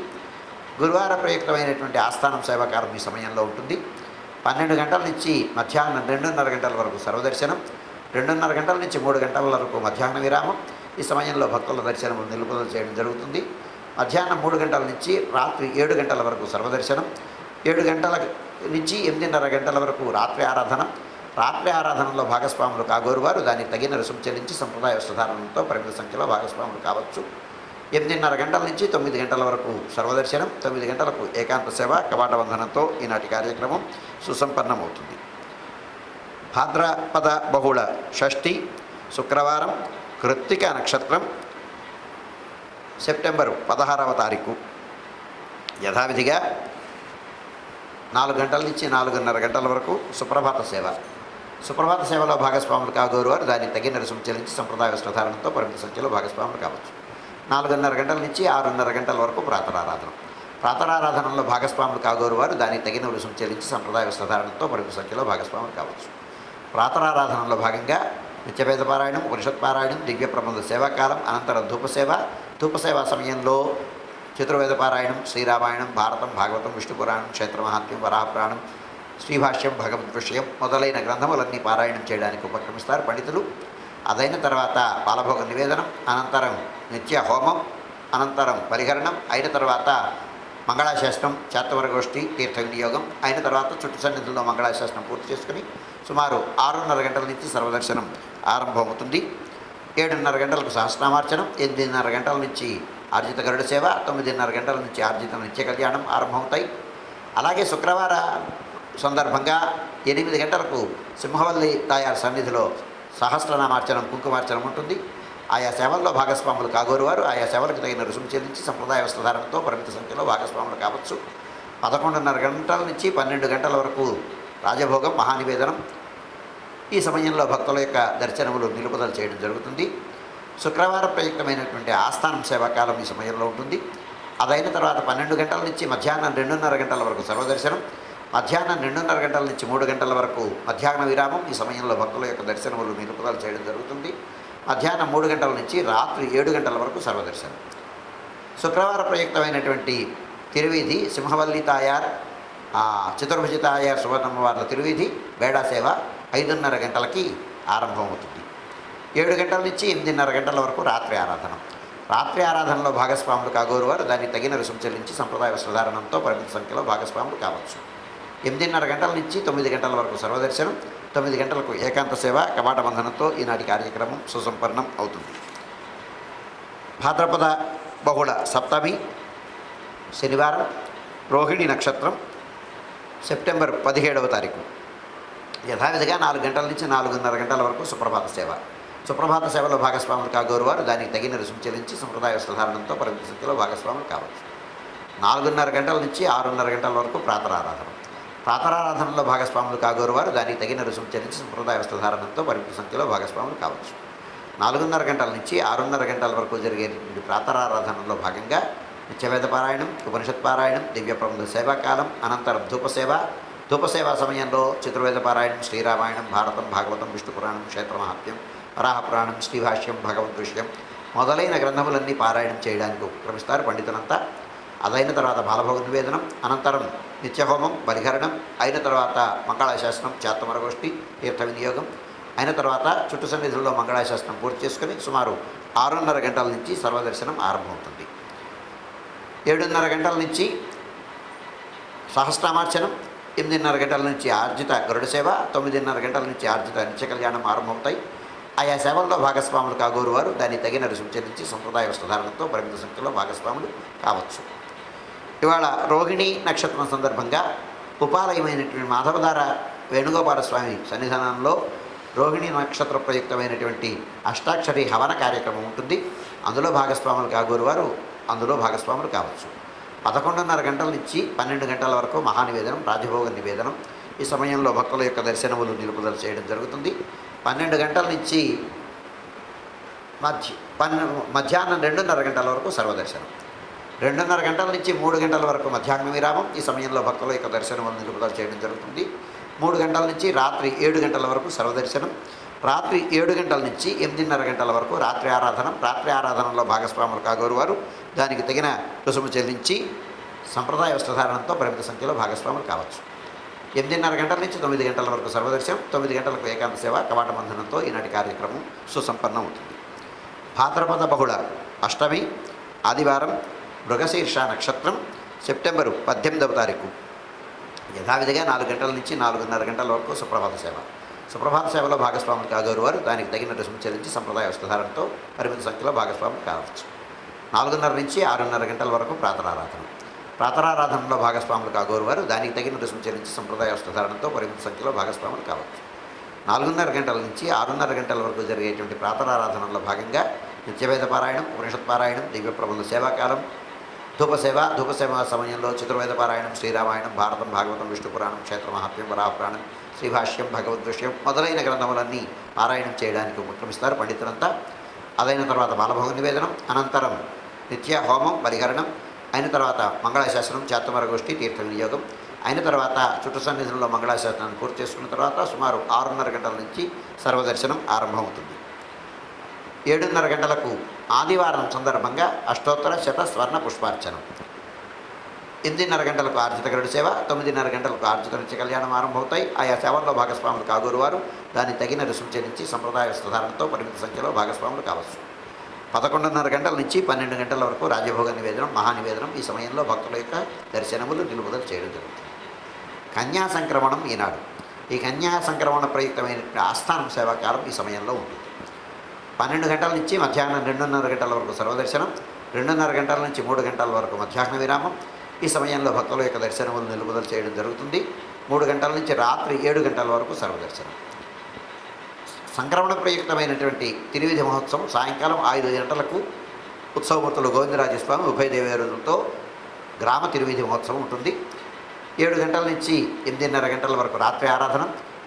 గురువార ప్రయుక్తమైనటువంటి ఆస్థానం సేవాకారం ఈ సమయంలో ఉంటుంది. 12 గంటల నుంచి మధ్యాహ్నం 2:30 గంటల వరకు సర్వదర్శనం, 2:30 గంటల నుంచి 3 గంటల వరకు మధ్యాహ్న విరామం. ఈ సమయంలో భక్తుల దర్శనములు నిలుపుదల చేయడం జరుగుతుంది. మధ్యాహ్నం 3 గంటల నుంచి రాత్రి 7 గంటల వరకు సర్వదర్శనం, 7 గంటల నుంచి 8:30 గంటల వరకు రాత్రి ఆరాధన. రాత్రి ఆరాధనలో భాగస్వాములు కాగోరు వారు దానికి తగిన రుసుము చెల్లించి సంప్రదాయ వస్త్రధారణతో పరిమిత సంఖ్యలో భాగస్వాములు కావచ్చు. 8:30 గంటల నుంచి 9 గంటల వరకు సర్వదర్శనం, 9 గంటలకు ఏకాంత సేవ కవాట వందనంతో ఈనాటి కార్యక్రమం సుసంపన్నమవుతుంది. భాద్రపద బహుళ షష్ఠి శుక్రవారం, కృత్తిక నక్షత్రం, సెప్టెంబరు 16వ తారీఖు. యథావిధిగా 4 గంటల నుంచి 4:30 గంటల వరకు సుప్రభాత సేవ. సుప్రభాత సేవలో భాగస్వాములు కాగోరు వారు దానికి తగిన రుసుము చెల్లించి సంప్రదాయ వస్త్రధారణతో పరిమిత సంఖ్యలో భాగస్వాములు కావచ్చు. 4:30 గంటల నుంచి 6:30 గంటల వరకు ప్రాతరారాధన. ప్రాతరారాధనలో భాగస్వాములు కాగోరు వారు దానికి తగిన రుసుము చెల్లించి సంప్రదాయ వస్త్రధారణతో పరిమిత సంఖ్యలో భాగస్వాములు కావచ్చు. ప్రాతరారాధనలో భాగంగా నిత్యవేద పారాయణం, ఉపనిషత్ పారాయణం, దివ్య ప్రబంధ సేవాకాలం, అనంతరం ధూపసేవ. ధూపసేవా సమయంలో చతుర్వేద పారాయణం, శ్రీరామాయణం, భారతం, భాగవతం, విష్ణు పురాణం, క్షేత్రమహాత్మ్యం, వరాహపురాణం, శ్రీభాష్యం, భగవద్ విషయం మొదలైన గ్రంథములన్నీ పారాయణం చేయడానికి ఉపక్రమిస్తారు పండితులు. అదైన తర్వాత పాలభోగ నివేదనం, అనంతరం నిత్య హోమం, అనంతరం పరిహరణం అయిన తర్వాత మంగళాశాసనం, చాతుర్వర్గోష్ఠి, తీర్థ వినియోగం అయిన తర్వాత చుట్టు సన్నిధుల్లో మంగళాశాసనం పూర్తి చేసుకుని సుమారు 6:30 గంటల నుంచి సర్వదర్శనం ఆరంభమవుతుంది. 7:30 గంటలకు సహస్రనామార్చనం, 8:30 గంటల నుంచి ఆర్జిత గరుడ సేవ, 9:30 గంటల నుంచి ఆర్జిత నిత్య కళ్యాణం ఆరంభమవుతాయి. అలాగే శుక్రవార సందర్భంగా 8 గంటలకు సింహవల్లి తాయారు సన్నిధిలో సహస్రనామార్చనం, కుంకుమార్చనం ఉంటుంది. ఆయా సేవల్లో భాగస్వాములు కాగోరు వారు ఆయా సేవలకు తగిన రుసుము చెల్లించి సంప్రదాయ వస్త్రధారణతో పరిమిత సంఖ్యలో భాగస్వాములు కావచ్చు. 11:30 గంటల నుంచి 12 గంటల వరకు రాజభోగం, మహానివేదనం. ఈ సమయంలో భక్తుల యొక్క దర్శనములు నిలుపుదల చేయడం జరుగుతుంది. శుక్రవారం ప్రయుక్తమైనటువంటి ఆస్థానం సేవాకాలం ఈ సమయంలో ఉంటుంది. అదైన తర్వాత 12 గంటల నుంచి మధ్యాహ్నం 2:30 గంటల వరకు సర్వదర్శనం, మధ్యాహ్నం 2:30 గంటల నుంచి 3 గంటల వరకు మధ్యాహ్న విరామం. ఈ సమయంలో భక్తుల యొక్క దర్శనములు నిలుపుదల చేయడం జరుగుతుంది. మధ్యాహ్నం 3 గంటల నుంచి రాత్రి 7 గంటల వరకు సర్వదర్శనం. శుక్రవార ప్రయుక్తమైనటువంటి తిరువీధి సింహవల్లి తాయార్, చతుర్భుజి తాయార్ సువర్ణమ్మవార్ల తిరువీధి బేడా సేవ 5:30 గంటలకి ఆరంభమవుతుంది. 7 గంటల నుంచి 8:30 గంటల వరకు రాత్రి ఆరాధన. రాత్రి ఆరాధనలో భాగస్వాములు కాగోరు వారు దానికి తగిన రుసుము చెల్లించి సంప్రదాయ వస్త్రధారణంతో పరిమిత సంఖ్యలో భాగస్వాములు కావచ్చు. 8:30 గంటల నుంచి 9 గంటల వరకు సర్వదర్శనం, 9 గంటలకు ఏకాంత సేవ కవాట బంధనంతో ఈనాటి కార్యక్రమం సుసంపన్నం అవుతుంది. భాద్రపద బహుళ సప్తమి శనివారం, రోహిణి నక్షత్రం, సెప్టెంబర్ 17వ తారీఖు. యథావిధిగా 4 గంటల నుంచి 4:30 గంటల వరకు సుప్రభాత సేవ. సుప్రభాత సేవలో భాగస్వాములు కాగోరు వారు దానికి తగిన రుసుము చెల్లించి సంప్రదాయ వస్త్రధారణంతో పరిమిత సంఖ్యలో భాగస్వాములు కావచ్చు. 4:30 గంటల నుంచి 6:30 గంటల వరకు ప్రాతరారాధన. ప్రాతరారాధనలో భాగస్వాములు కాగోరు వారు దానికి తగిన రుసుము చెల్లించి సంప్రదాయ వస్త్రధారణంతో పరిమిత సంఖ్యలో భాగస్వాములు కావచ్చు. 4:30 గంటల నుంచి 6:30 గంటల వరకు జరిగేటువంటి ప్రాతరారాధనలో భాగంగా నిత్యవేద పారాయణం, ఉపనిషత్ పారాయణం, దివ్య ప్రబంధ సేవాకాలం, అనంతరం ధూపసేవ. ధూపసేవా సమయంలో చతుర్వేద పారాయణం, శ్రీరామాయణం, భారతం, భాగవతం, విష్ణు పురాణం, క్షేత్రమహాత్మ్యం, వరాహపురాణం, శ్రీభాష్యం, భగవద్విషయం మొదలైన గ్రంథములన్నీ పారాయణం చేయడానికి ఉపక్రమిస్తారు పండితులంతా. అదైన తర్వాత బాలభోగ నివేదనం, అనంతరం నిత్యహోమం, బలిహరణం, అయిన తర్వాత మంగళాశాసనం, చాత్తమరగోష్ఠి, తీర్థ వినియోగం అయిన తర్వాత చుట్టు సన్నిధుల్లో మంగళాశాసనం పూర్తి చేసుకుని సుమారు 6:30 గంటల నుంచి సర్వదర్శనం ఆరంభమవుతుంది. 7:30 గంటల నుంచి సహస్రామార్చనం, 8:30 గంటల నుంచి ఆర్జిత గరుడ సేవ, 9:30 గంటల నుంచి ఆర్జిత నిత్య కళ్యాణం ఆరంభమవుతాయి. ఆయా సేవల్లో భాగస్వాములు కాగోరు వారు దాన్ని తగిన రుసుము చెల్లించి సంప్రదాయ వస్త్రధారణతో పరిమిత సంఖ్యలో భాగస్వాములు కావచ్చు. ఇవాళ రోహిణి నక్షత్రం సందర్భంగా ఉపాలయమైనటువంటి మాధవధార వేణుగోపాల స్వామి సన్నిధానంలో రోహిణి నక్షత్ర ప్రయుక్తమైనటువంటి అష్టాక్షరి హవన కార్యక్రమం ఉంటుంది. అందులో భాగస్వాములు కాగోరు వారు అందులో భాగస్వాములు కావచ్చు. 11:30 గంటల నుంచి 12 గంటల వరకు మహానివేదనం, రాజభోగ నివేదనం. ఈ సమయంలో భక్తుల యొక్క దర్శనములు నిలుపుదల చేయడం జరుగుతుంది. 12 గంటల నుంచి మధ్యాహ్నం 2:30 గంటల వరకు సర్వదర్శనం. 2:30 గంటల నుంచి 3 గంటల వరకు మధ్యాహ్న విరామం. ఈ సమయంలో భక్తుల యొక్క దర్శనములు నిలుపుదల చేయడం జరుగుతుంది. 3 గంటల నుంచి రాత్రి 7 గంటల వరకు సర్వదర్శనం. రాత్రి 7 గంటల నుంచి 8:30 గంటల వరకు రాత్రి ఆరాధన. రాత్రి ఆరాధనలో భాగస్వాములు కాగోరు వారు దానికి తగిన రుసుము చెల్లించి సంప్రదాయ వస్త్రధారణంతో పరిమిత సంఖ్యలో భాగస్వాములు కావచ్చు. 8:30 గంటల నుంచి 9 గంటల వరకు సర్వదర్శనం. 9 గంటలకు ఏకాంత సేవ, కవాట బంధనంతో ఈనాటి కార్యక్రమం సుసంపన్నం అవుతుంది. భాద్రపద బహుళ అష్టమి ఆదివారం, మృగశీర్ష నక్షత్రం, సెప్టెంబరు 18వ తారీఖు. యథావిధిగా 4 గంటల నుంచి 4:30 గంటల వరకు సుప్రభాత సేవ. సుప్రభాత సేవలో భాగస్వాములు కాగోరు వారు దానికి తగిన రుసుము చెల్లించి సంప్రదాయ వస్త్రధారణతో పరిమిత సంఖ్యలో భాగస్వాములు కావచ్చు. 4:30 నుంచి 6:30 గంటల వరకు ప్రాతరారాధన. ప్రాతరారాధనలో భాగస్వాములు కాగోరు వారు దానికి తగిన రుసుము చెల్లించి సంప్రదాయ వస్త్రధారణతో పరిమిత సంఖ్యలో భాగస్వాములు కావచ్చు. 4:30 గంటల నుంచి 6:30 గంటల వరకు జరిగేటువంటి ప్రాతరారాధనలో భాగంగా నిత్యవేద పారాయణం, ఉపనిషత్ పారాయణం, దివ్య ప్రబంధ సేవాకాలం, ధూపసేవ సమయంలో చతుర్వేద పారాయణం, శ్రీరామాయణం, భారతం, భాగవతం, విష్ణు పురాణం, క్షేత్రమహాత్మ్యం, వరాహపురాణం, శ్రీభాష్యం, భగవద్విషయం మొదలైన గ్రంథములన్నీ పారాయణం చేయడానికి ఉపక్రమిస్తారు పండితులంతా. అదైన తర్వాత బాలభోగ నివేదనం, అనంతరం నిత్య హోమం, బలిహరణం అయిన తర్వాత మంగళాశాసనం, చాత్తమరగోష్ఠి, తీర్థ వినియోగం అయిన తర్వాత చుట్టు సన్నిధుల్లో మంగళాశాసనాన్ని పూర్తి చేసుకున్న తర్వాత సుమారు 6:30 గంటల నుంచి సర్వదర్శనం ఆరంభమవుతుంది. 7:30 గంటలకు ఆదివారం సందర్భంగా అష్టోత్తర శత స్వర్ణ పుష్పార్చనం. 8:30 గంటలకు ఆర్జిత గరుడ సేవ, 9:30 గంటలకు ఆర్జిత నిత్య కళ్యాణం ఆరంభమవుతాయి. ఆయా సేవల్లో భాగస్వాములు కాగోరు వారు దాన్ని తగిన రుసుము చెల్లించి సంప్రదాయ వస్త్రధారణతో పరిమిత సంఖ్యలో భాగస్వాములు కావచ్చు. 11:30 గంటల నుంచి 12 గంటల వరకు రాజభోగ నివేదనం, మహానివేదనం. ఈ సమయంలో భక్తుల యొక్క దర్శనములు నిలుపుదల చేయడం జరుగుతుంది. కన్యా సంక్రమణం ఈనాడు. ఈ కన్యా సంక్రమణ ప్రయుక్తమైన ఆస్థానం సేవాకాలం ఈ సమయంలో ఉంటుంది. 12 గంటల నుంచి మధ్యాహ్నం 2:30 గంటల వరకు సర్వదర్శనం, 2:30 గంటల నుంచి 3 గంటల వరకు మధ్యాహ్న విరామం. ఈ సమయంలో భక్తుల యొక్క దర్శనములు నిలుపుదల చేయడం జరుగుతుంది. 3 గంటల నుంచి రాత్రి 7 గంటల వరకు సర్వదర్శనం. సంక్రమణ ప్రయుక్తమైనటువంటి తిరువిధి మహోత్సవం సాయంకాలం 5 గంటలకు ఉత్సవమూర్తులు గోవిందరాజస్వామి ఉభయ దేవేరులతో గ్రామ తిరువిధి మహోత్సవం ఉంటుంది. 7 గంటల నుంచి 8:30 గంటల వరకు రాత్రి ఆరాధన.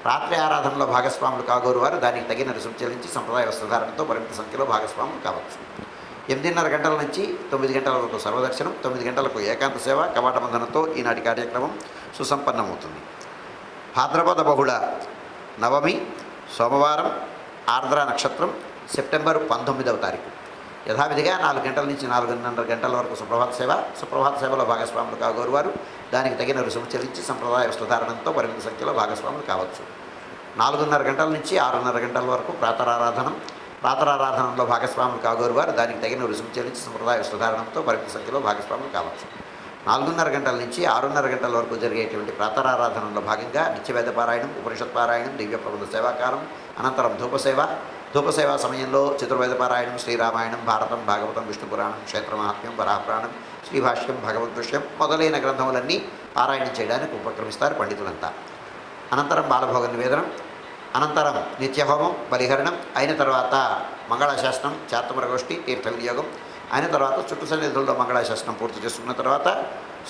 రాత్రి ఆరాధనలో భాగస్వాములు కాగోరు వారు దానికి తగిన రుసుము చెల్లించి సంప్రదాయ వస్త్రధారణతో పరిమిత సంఖ్యలో భాగస్వాములు కావచ్చు. 8:30 గంటల నుంచి 9 గంటల వరకు సర్వదర్శనం, 9 గంటలకు ఏకాంత సేవ, కవాట బంధనంతో ఈనాటి కార్యక్రమం సుసంపన్నమవుతుంది. భాద్రపద బహుళ నవమి సోమవారం, ఆర్ద్ర నక్షత్రం, సెప్టెంబరు 19వ తారీఖు. యథావిధిగా 4 గంటల నుంచి 4:30 గంటల వరకు సుప్రభాత సేవ. సుప్రభాత సేవలో భాగస్వాములు కాగోరు వారు దానికి తగిన రుసుము చెల్లించి సంప్రదాయ వస్త్రధారణంతో పరిమిత సంఖ్యలో భాగస్వాములు కావచ్చు. 4:30 గంటల నుంచి 6:30 గంటల వరకు ప్రాతరారాధనం. ప్రాతరారాధనలో భాగస్వాములు కాగోరు వారు దానికి తగిన రుసుము చెల్లించి సంప్రదాయ వస్త్రధారణంతో పరిమిత సంఖ్యలో భాగస్వాములు కావచ్చు. 4:30 గంటల నుంచి 6:30 గంటల వరకు జరిగేటువంటి ప్రాతరారాధనలో భాగంగా నిత్యవేద పారాయణం, ఉపనిషత్ పారాయణం, దివ్య ప్రబంధ సేవాకారం, అనంతరం ధూపసేవ సమయంలో చతుర్వేద పారాయణం, శ్రీరామాయణం, భారతం, భాగవతం, విష్ణు పురాణం, క్షేత్రమహాత్మ్యం, వరాహపురాణం, శ్రీభాష్యం, భగవద్విషయం మొదలైన గ్రంథములన్నీ పారాయణం చేయడానికి ఉపక్రమిస్తారు పండితులంతా. అనంతరం బాలభోగ నివేదనం, అనంతరం నిత్యహోమం, బలిహరణం అయిన తర్వాత మంగళాశాసనం, చాత్తమరగోష్ఠి, తీర్థ వినియోగం అయిన తర్వాత చుట్టు సన్నిధుల్లో మంగళాశాసనం పూర్తి చేసుకున్న తర్వాత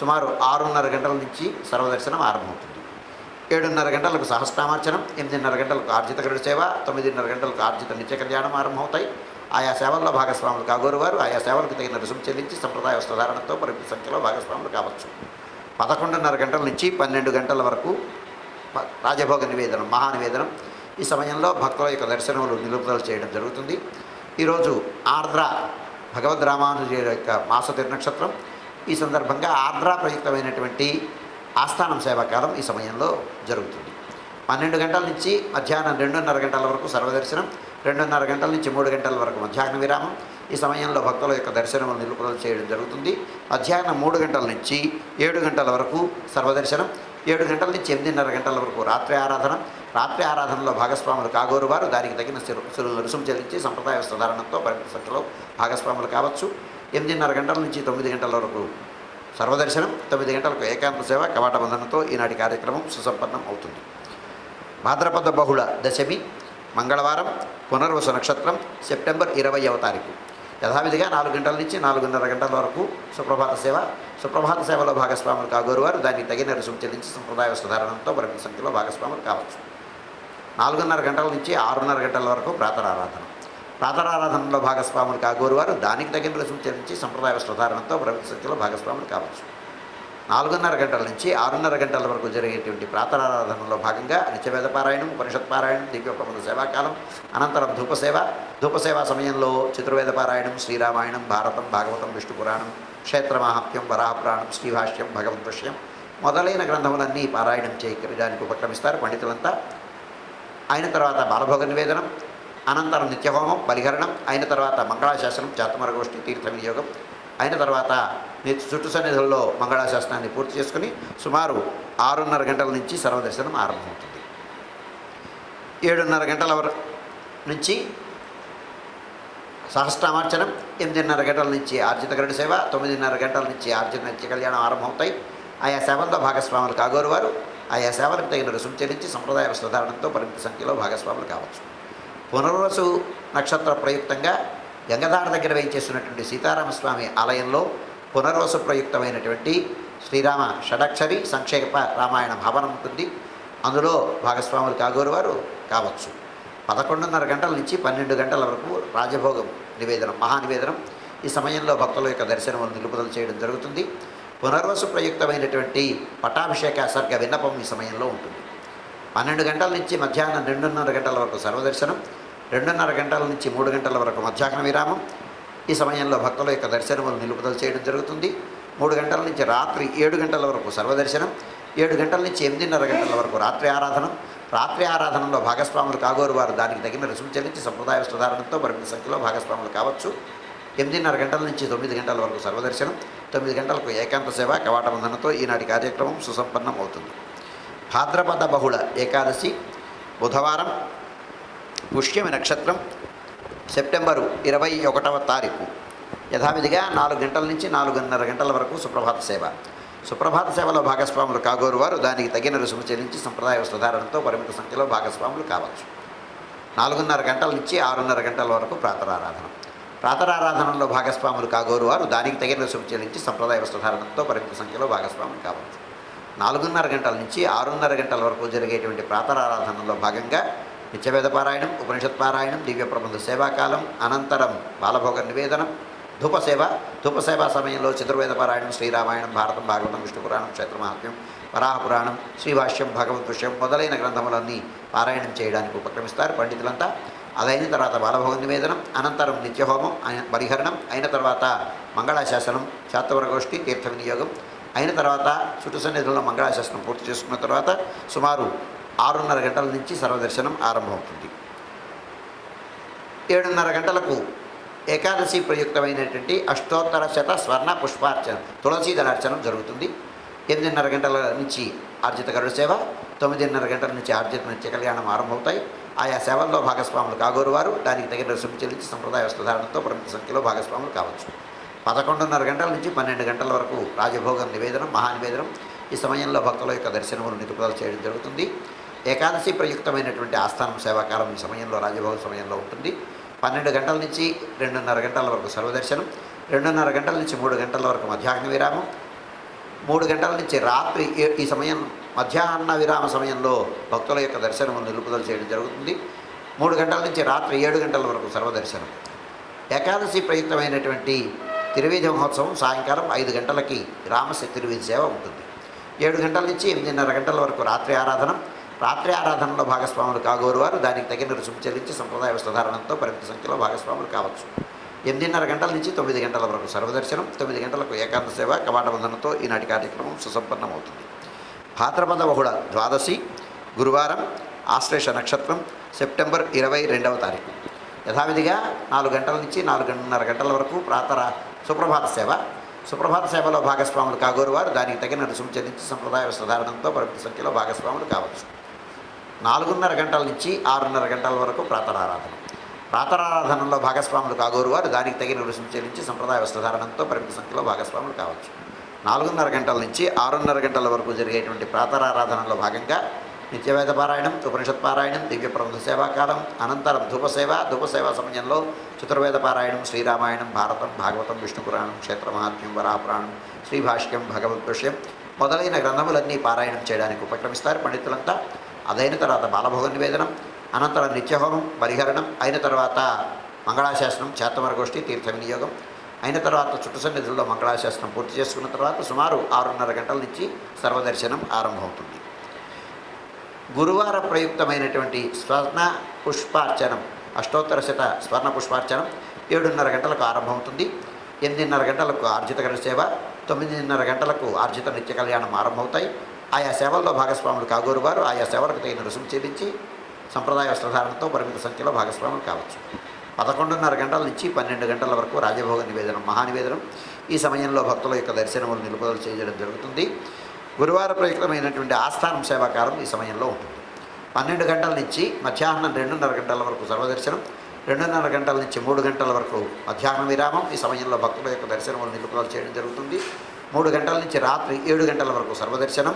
సుమారు 6:30 గంటల నుంచి సర్వదర్శనం ఆరంభమవుతుంది. 7:30 గంటలకు సహస్రామార్చనం, 8:30 గంటలకు ఆర్జిత గరుడ సేవ, 9:30 గంటలకు ఆర్జిత నిత్య కళ్యాణం ఆరంభమవుతాయి. ఆయా సేవల్లో భాగస్వాములు కాగోరు వారు ఆయా సేవలకు తగిన రుసుము చెల్లించి సంప్రదాయ వస్త్రధారణతో పరిమిత సంఖ్యలో భాగస్వాములు కావచ్చు. 11:30 గంటల నుంచి 12 గంటల వరకు రాజభోగ నివేదనం, మహానివేదనం. ఈ సమయంలో భక్తుల యొక్క దర్శనములు నిలుపుదల చేయడం జరుగుతుంది. ఈరోజు ఆర్ద్ర భగవద్ రామానుజుల యొక్క మాస తిరునక్షత్రం. ఈ సందర్భంగా ఆర్ద్ర ప్రయుక్తమైనటువంటి ఆస్థానం సేవాకాలం ఈ సమయంలో జరుగుతుంది. 12 గంటల నుంచి మధ్యాహ్నం 2:30 గంటల వరకు సర్వదర్శనం, 2:30 గంటల నుంచి 3 గంటల వరకు మధ్యాహ్న విరామం. ఈ సమయంలో భక్తుల యొక్క దర్శనములు నిలుపుదల చేయడం జరుగుతుంది. మధ్యాహ్నం 3 గంటల నుంచి 7 గంటల వరకు సర్వదర్శనం, 7 గంటల నుంచి 8:30 గంటల వరకు రాత్రి ఆరాధన. రాత్రి ఆరాధనలో భాగస్వాములు కాగోరు వారు దానికి తగిన రుసుము చెల్లించి సంప్రదాయ వస్త్రధారణంతో పరిమిత సంఖ్యలో భాగస్వాములు కావచ్చు. 8:30 గంటల నుంచి 9 గంటల వరకు సర్వదర్శనం, 9 గంటలకు ఏకాంత సేవ కవాట బంధనంతో ఈనాటి కార్యక్రమం సుసంపన్నం అవుతుంది. భాద్రపద బహుళ దశమి మంగళవారం, పునర్వసు నక్షత్రం, సెప్టెంబర్ 20వ తారీఖు. యథావిధిగా 4 గంటల నుంచి 4:30 గంటల వరకు సుప్రభాత సేవ. సుప్రభాత సేవలో భాగస్వాములు కాగోరు వారు దానికి తగిన రుసుము చెల్లించి సంప్రదాయ వస్త్రధారణంతో పరిమిత సంఖ్యలో భాగస్వాములు కావచ్చు. 4:30 గంటల నుంచి 6:30 గంటల వరకు ప్రాతరారాధన. ప్రాతరారాధనలో భాగస్వాములు కాగోరు వారు దానికి తగిన రుసుము చెల్లించి సంప్రదాయ వస్త్రధారణంతో పరిమిత సంఖ్యలో భాగస్వాములు కావచ్చు. 4:30 గంటల నుంచి 6:30 గంటల వరకు జరిగేటువంటి ప్రాతరారాధనలో భాగంగా నిత్యవేద పారాయణం, ఉపనిషత్ పారాయణం, దివ్య ప్రబంధ సేవాకాలం, అనంతరం ధూపసేవ. ధూపసేవా సమయంలో చతుర్వేద పారాయణం, శ్రీరామాయణం, భారతం, భాగవతం, విష్ణు పురాణం, క్షేత్రమాహాత్మ్యం, వరాహపురాణం, శ్రీభాష్యం, భగవద్విషయం మొదలైన గ్రంథములన్నీ పారాయణం చేయడానికి ఉపక్రమిస్తారు పండితులంతా. అయిన తర్వాత బాలభోగ నివేదనం, అనంతరం నిత్యహోమం, బలిహరణం, అయిన తర్వాత మంగళాశాసనం, జాతమరగోష్ఠి, తీర్థ వినియోగం, అయిన తర్వాత చుట్టు సన్నిధుల్లో మంగళాశాసనాన్ని పూర్తి చేసుకుని సుమారు 6:30 గంటల నుంచి సర్వదర్శనం ఆరంభమవుతుంది. 7:30 గంటల నుంచి సహస్రామార్చనం, 8:30 గంటల నుంచి ఆర్జిత గరుడ సేవ, 9:30 గంటల నుంచి ఆర్జిత నిత్య కళ్యాణం ఆరంభమవుతాయి. ఆయా సేవల్లో భాగస్వాములు కాగోరు వారు ఆయా సేవలకు తగిన రుసుము చెల్లించి సంప్రదాయ వస్త్రధారణంతో పరిమిత సంఖ్యలో భాగస్వాములు కావచ్చు. పునర్వసు నక్షత్ర ప్రయుక్తంగా గంగధార దగ్గర వేయించేస్తున్నటువంటి సీతారామస్వామి ఆలయంలో పునర్వసు ప్రయుక్తమైనటువంటి శ్రీరామ షడక్షరి సంక్షేప రామాయణ భవనం ఉంటుంది. అందులో భాగస్వాములు కాగోరు వారు కావచ్చు. 11:30 గంటల నుంచి 12 గంటల వరకు రాజభోగం నివేదనం, మహానివేదనం. ఈ సమయంలో భక్తుల యొక్క దర్శనములు నిలుపుదల చేయడం జరుగుతుంది. పునర్వసు ప్రయుక్తమైనటువంటి పట్టాభిషేక సర్గ విన్నపం ఈ సమయంలో ఉంటుంది. 12 గంటల నుంచి మధ్యాహ్నం 2:30 గంటల వరకు సర్వదర్శనం, 2:30 గంటల నుంచి 3 గంటల వరకు మధ్యాహ్న విరామం. ఈ సమయంలో భక్తుల యొక్క దర్శనములు నిలుపుదల చేయడం జరుగుతుంది. 3 గంటల నుంచి రాత్రి 7 గంటల వరకు సర్వదర్శనం, 7 గంటల నుంచి 8:30 గంటల వరకు రాత్రి ఆరాధనం. రాత్రి ఆరాధనలో భాగస్వాములు కాగోరు వారు దానికి తగిన రుసుము చెల్లించి సంప్రదాయ వస్త్రధారణంతో పరిమిత సంఖ్యలో భాగస్వాములు కావచ్చు. 8:30 గంటల నుంచి 9 గంటల వరకు సర్వదర్శనం, 9 గంటలకు ఏకాంత సేవ కవాట బంధనతో ఈనాటి కార్యక్రమం సుసంపన్నం అవుతుంది. భాద్రపద బహుళ ఏకాదశి బుధవారం, పుష్యమి నక్షత్రం, సెప్టెంబరు 21వ తారీఖు. యథావిధిగా 4 గంటల నుంచి 4:30 గంటల వరకు సుప్రభాత సేవ. సుప్రభాత సేవలో భాగస్వాములు కాగోరు వారు దానికి తగిన రుసుము చెల్లించి సంప్రదాయ వస్త్రధారణతో పరిమిత సంఖ్యలో భాగస్వాములు కావచ్చు. 4:30 గంటల నుంచి 6:30 గంటల వరకు ప్రాతరారాధన. ప్రాతరారాధనలో భాగస్వాములు కాగోరు వారు దానికి తగిన రుసుము చెల్లించి సంప్రదాయ వస్త్రధారణతో పరిమిత సంఖ్యలో భాగస్వాములు కావచ్చు. 4:30 గంటల నుంచి 6:30 గంటల వరకు జరిగేటువంటి ప్రాతరారాధనలో భాగంగా నిత్యవేద పారాయణం, ఉపనిషత్ పారాయణం, దివ్య ప్రబంధ సేవాకాలం, అనంతరం బాలభోగ నివేదనం, ధూపసేవ. ధూపసేవా సమయంలో చతుర్వేద పారాయణం, శ్రీరామాయణం, భారతం, భాగవతం, విష్ణు పురాణం, క్షేత్రమహాత్మ్యం, వరాహపురాణం, శ్రీభాష్యం, భగవద్విషయం మొదలైన గ్రంథములన్నీ పారాయణం చేయడానికి ఉపక్రమిస్తారు పండితులంతా. అదైన తర్వాత బాలభోగ నివేదనం, అనంతరం నిత్యహోమం, బలిహరణం, అయిన తర్వాత మంగళాశాసనం, శాతవరగోష్ఠి, తీర్థ వినియోగం, అయిన తర్వాత చుట్టు సన్నిధుల్లో మంగళాశాసనం పూర్తి చేసుకున్న తర్వాత సుమారు 6:30 గంటల నుంచి సర్వదర్శనం ఆరంభమవుతుంది. 7:30 గంటలకు ఏకాదశి ప్రయుక్తమైనటువంటి అష్టోత్తర శత స్వర్ణ పుష్పార్చన తులసీదళార్చనం జరుగుతుంది. 8:30 గంటల నుంచి ఆర్జిత గరుడ సేవ, 9:30 గంటల నుంచి ఆర్జిత నిత్య కళ్యాణం ఆరంభమవుతాయి. ఆయా సేవల్లో భాగస్వాములు కాగోరు వారు దానికి తగిన రుసుము చెల్లించి సంప్రదాయ వస్త్రధారణతో పరిమిత సంఖ్యలో భాగస్వాములు కావచ్చు. 11:30 గంటల నుంచి 12 గంటల వరకు రాజభోగం నివేదనం, మహానివేదనం. ఈ సమయంలో భక్తుల యొక్క దర్శనములు నిలుపుదల చేయడం జరుగుతుంది. ఏకాదశి ప్రయుక్తమైనటువంటి ఆస్థానం సేవాకాలం ఈ సమయంలో రాజభోగ సమయంలో ఉంటుంది. 12 గంటల నుంచి 2:30 గంటల వరకు సర్వదర్శనం, 2:30 గంటల నుంచి 3 గంటల వరకు మధ్యాహ్న విరామం, 3 గంటల నుంచి రాత్రి ఈ సమయం మధ్యాహ్న విరామ సమయంలో భక్తుల యొక్క దర్శనములు నిలుపుదల చేయడం జరుగుతుంది. 3 గంటల నుంచి రాత్రి 7 గంటల వరకు సర్వదర్శనం. ఏకాదశి ప్రయుక్తమైనటువంటి తిరువీధి మహోత్సవం సాయంకాలం 5 గంటలకి రామశ తిరువీధి సేవ ఉంటుంది. 7 గంటల నుంచి 8:30 గంటల వరకు రాత్రి ఆరాధన, రాత్రి ఆరాధనలో భాగస్వాములు కాగోరు వారు దానికి తగిన రుసుము చెల్లించి సంప్రదాయ వస్త్రధారణంతో పరిమిత సంఖ్యలో భాగస్వాములు కావచ్చు. 8:30 గంటల నుంచి 9 గంటల వరకు సర్వదర్శనం, 9 గంటలకు ఏకాంత సేవ కవాట బంధనంతో ఈనాటి కార్యక్రమం సుసంపన్నమవుతుంది. భాద్రపద బహుళ ద్వాదశి గురువారం, ఆశ్లేష నక్షత్రం, సెప్టెంబర్ 22వ తారీఖు. యథావిధిగా 4 గంటల నుంచి 4:30 గంటల వరకు సుప్రభాత సేవ. సుప్రభాత సేవలో భాగస్వాములు కాగోరు వారు దానికి తగిన రుసుము చెల్లించి సంప్రదాయ వస్త్రధారణంతో పరిమిత సంఖ్యలో భాగస్వాములు కావచ్చు. 4:30 గంటల నుంచి 6:30 గంటల వరకు ప్రాతరారాధన. ప్రాతరారాధనలో భాగస్వాములు కాగోరు వారు దానికి తగిన రుసుము చెల్లించి సంప్రదాయ వస్త్రధారణంతో పరిమిత సంఖ్యలో భాగస్వాములు కావచ్చు. 4:30 గంటల నుంచి 6:30 గంటల వరకు జరిగేటువంటి ప్రాతరారాధనలో భాగంగా నిత్యవేద పారాయణం, ఉపనిషత్ పారాయణం, దివ్య ప్రబంధ సేవాకాలం, అనంతరం ధూపసేవ సమయంలో చతుర్వేద పారాయణం, శ్రీరామాయణం, భారతం, భాగవతం, విష్ణు పురాణం, క్షేత్ర మహాత్మ్యం, వరాపురాణం, శ్రీభాష్యం, భగవద్విషయం మొదలైన గ్రంథములన్నీ పారాయణం చేయడానికి ఉపక్రమిస్తారు పండితులంతా. అదైన తర్వాత బాలభోగ నివేదనం, అనంతరం నిత్యహోమం, బలిహరణం అయిన తర్వాత మంగళాశాసనం, చేతమరగోష్ఠి, తీర్థ వినియోగం అయిన తర్వాత చుట్టు సన్నిధుల్లో మంగళాశాసనం పూర్తి చేసుకున్న తర్వాత సుమారు 6:30 గంటల నుంచి సర్వదర్శనం ఆరంభమవుతుంది. గురువార ప్రయుక్తమైనటువంటి స్వర్ణ పుష్పార్చనం, అష్టోత్తర శత స్వర్ణ పుష్పార్చనం 7:30 గంటలకు ఆరంభమవుతుంది. 8:30 గంటలకు ఆర్జిత గణ సేవ, 9:30 గంటలకు ఆర్జిత నిత్య కళ్యాణం ఆరంభమవుతాయి. ఆయా సేవల్లో భాగస్వాములు కాగోరు వారు ఆయా సేవలకు తగిన రుసుము చెల్లించి సంప్రదాయ వస్త్రధారణతో పరిమిత సంఖ్యలో భాగస్వాములు కావచ్చు. 11:30 గంటల నుంచి 12 గంటల వరకు రాజభోగ నివేదనం, మహానివేదనం. ఈ సమయంలో భక్తుల యొక్క దర్శనములు నిలుపుదల చేయడం జరుగుతుంది. గురువార ప్రయుక్తమైనటువంటి ఆస్థానం సేవాకాలం ఈ సమయంలో ఉంటుంది. 12 గంటల నుంచి మధ్యాహ్నం 2:30 గంటల వరకు సర్వదర్శనం, 2:30 గంటల నుంచి 3 గంటల వరకు మధ్యాహ్న విరామం. ఈ సమయంలో భక్తుల యొక్క దర్శనములు నిలుపుదల చేయడం జరుగుతుంది. 3 గంటల నుంచి రాత్రి 7 గంటల వరకు సర్వదర్శనం,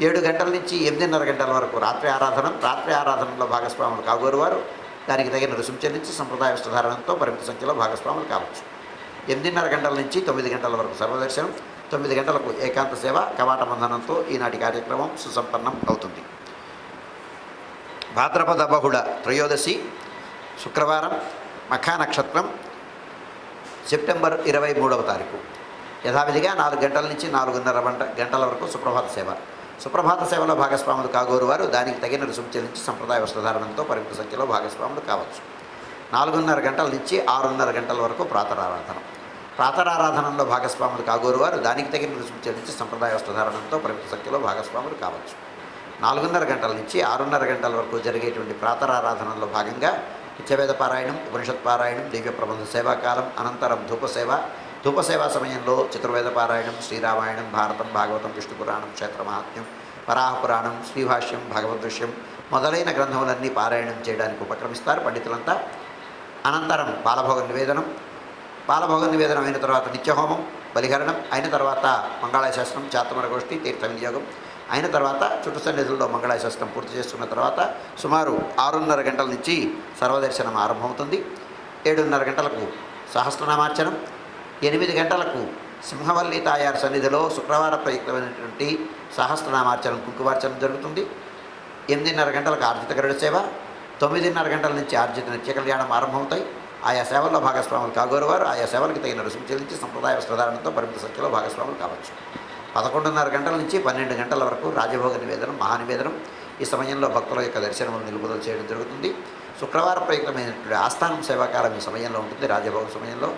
7 గంటల నుంచి 8:30 గంటల వరకు రాత్రి ఆరాధనం. రాత్రి ఆరాధనలో భాగస్వాములు కాగోరు వారు దానికి తగిన రుసుము చెల్లించి సంప్రదాయ వస్త్రధారణతో పరిమిత సంఖ్యలో భాగస్వాములు కావచ్చు. 8:30 గంటల నుంచి 9 గంటల వరకు సర్వదర్శనం, 9 గంటలకు ఏకాంత సేవ కవాట బంధనంతో ఈనాటి కార్యక్రమం సుసంపన్నం అవుతుంది. భాద్రపద బహుళ త్రయోదశి శుక్రవారం, మఖా నక్షత్రం, సెప్టెంబర్ 23వ తారీఖు. యథావిధిగా 4 గంటల నుంచి 4:30 గంటల వరకు సుప్రభాత సేవ. సుప్రభాత సేవలో భాగస్వాములు కాగోరు వారు దానికి తగిన రుసుము చెల్లించి సంప్రదాయ వస్త్రధారణంతో పరిమిత సంఖ్యలో భాగస్వాములు కావచ్చు. 4:30 గంటల నుంచి 6:30 గంటల వరకు ప్రాతరారాధన. ప్రాతరారాధనలో భాగస్వాములు కాగోరు వారు దానికి తగిన రుసుము చెల్లించి సంప్రదాయ వస్త్రధారణంతో పరిమిత సంఖ్యలో భాగస్వాములు కావచ్చు. 4:30 గంటల నుంచి 6:30 గంటల వరకు జరిగేటువంటి ప్రాతరారాధనలో భాగంగా నిత్యవేద పారాయణం, ఉపనిషత్ పారాయణం, దివ్య ప్రబంధ సేవాకాలం, అనంతరం ధూపసేవ సమయంలో చతుర్వేద పారాయణం, శ్రీరామాయణం, భారతం, భాగవతం, విష్ణు పురాణం, క్షేత్ర మహాత్మ్యం, వరాహపురాణం, శ్రీభాష్యం, భగవద్విషయం మొదలైన గ్రంథములన్నీ పారాయణం చేయడానికి ఉపక్రమిస్తారు పండితులంతా. అనంతరం బాలభోగ నివేదనం అయిన తర్వాత నిత్యహోమం, బలిహరణం అయిన తర్వాత మంగళాశాసనం, చాతమరగోష్ఠి, తీర్థ వినియోగం అయిన తర్వాత చుట్టు సన్నిధుల్లో మంగళాశాసనం పూర్తి చేసుకున్న తర్వాత సుమారు 6:30 గంటల నుంచి సర్వదర్శనం ఆరంభమవుతుంది. 7:30 గంటలకు సహస్రనామార్చనం, 8 గంటలకు సింహవల్లి తాయారు సన్నిధిలో శుక్రవార ప్రయుక్తమైనటువంటి సహస్రనామార్చనం, కుంకుమార్చనం జరుగుతుంది. 8:30 గంటలకు ఆర్జిత గరుడ సేవ, 9:30 గంటల నుంచి ఆర్జిత నిత్య కళ్యాణం ఆరంభమవుతాయి. ఆయా సేవల్లో భాగస్వాములు కాగోరు వారు ఆయా సేవలకు తగిన రుసుము చెల్లించి సంప్రదాయ వస్త్రధారణతో పరిమిత సంఖ్యలో భాగస్వాములు కావచ్చు. 11:30 గంటల నుంచి 12 గంటల వరకు రాజభోగ నివేదనం, మహానివేదనం. ఈ సమయంలో భక్తుల యొక్క దర్శనములు నిలుపుదల చేయడం జరుగుతుంది. శుక్రవార ప్రయుక్తమైనటువంటి ఆస్థానం సేవాకాలం ఈ సమయంలో ఉంటుంది. రాజభోగ సమయంలో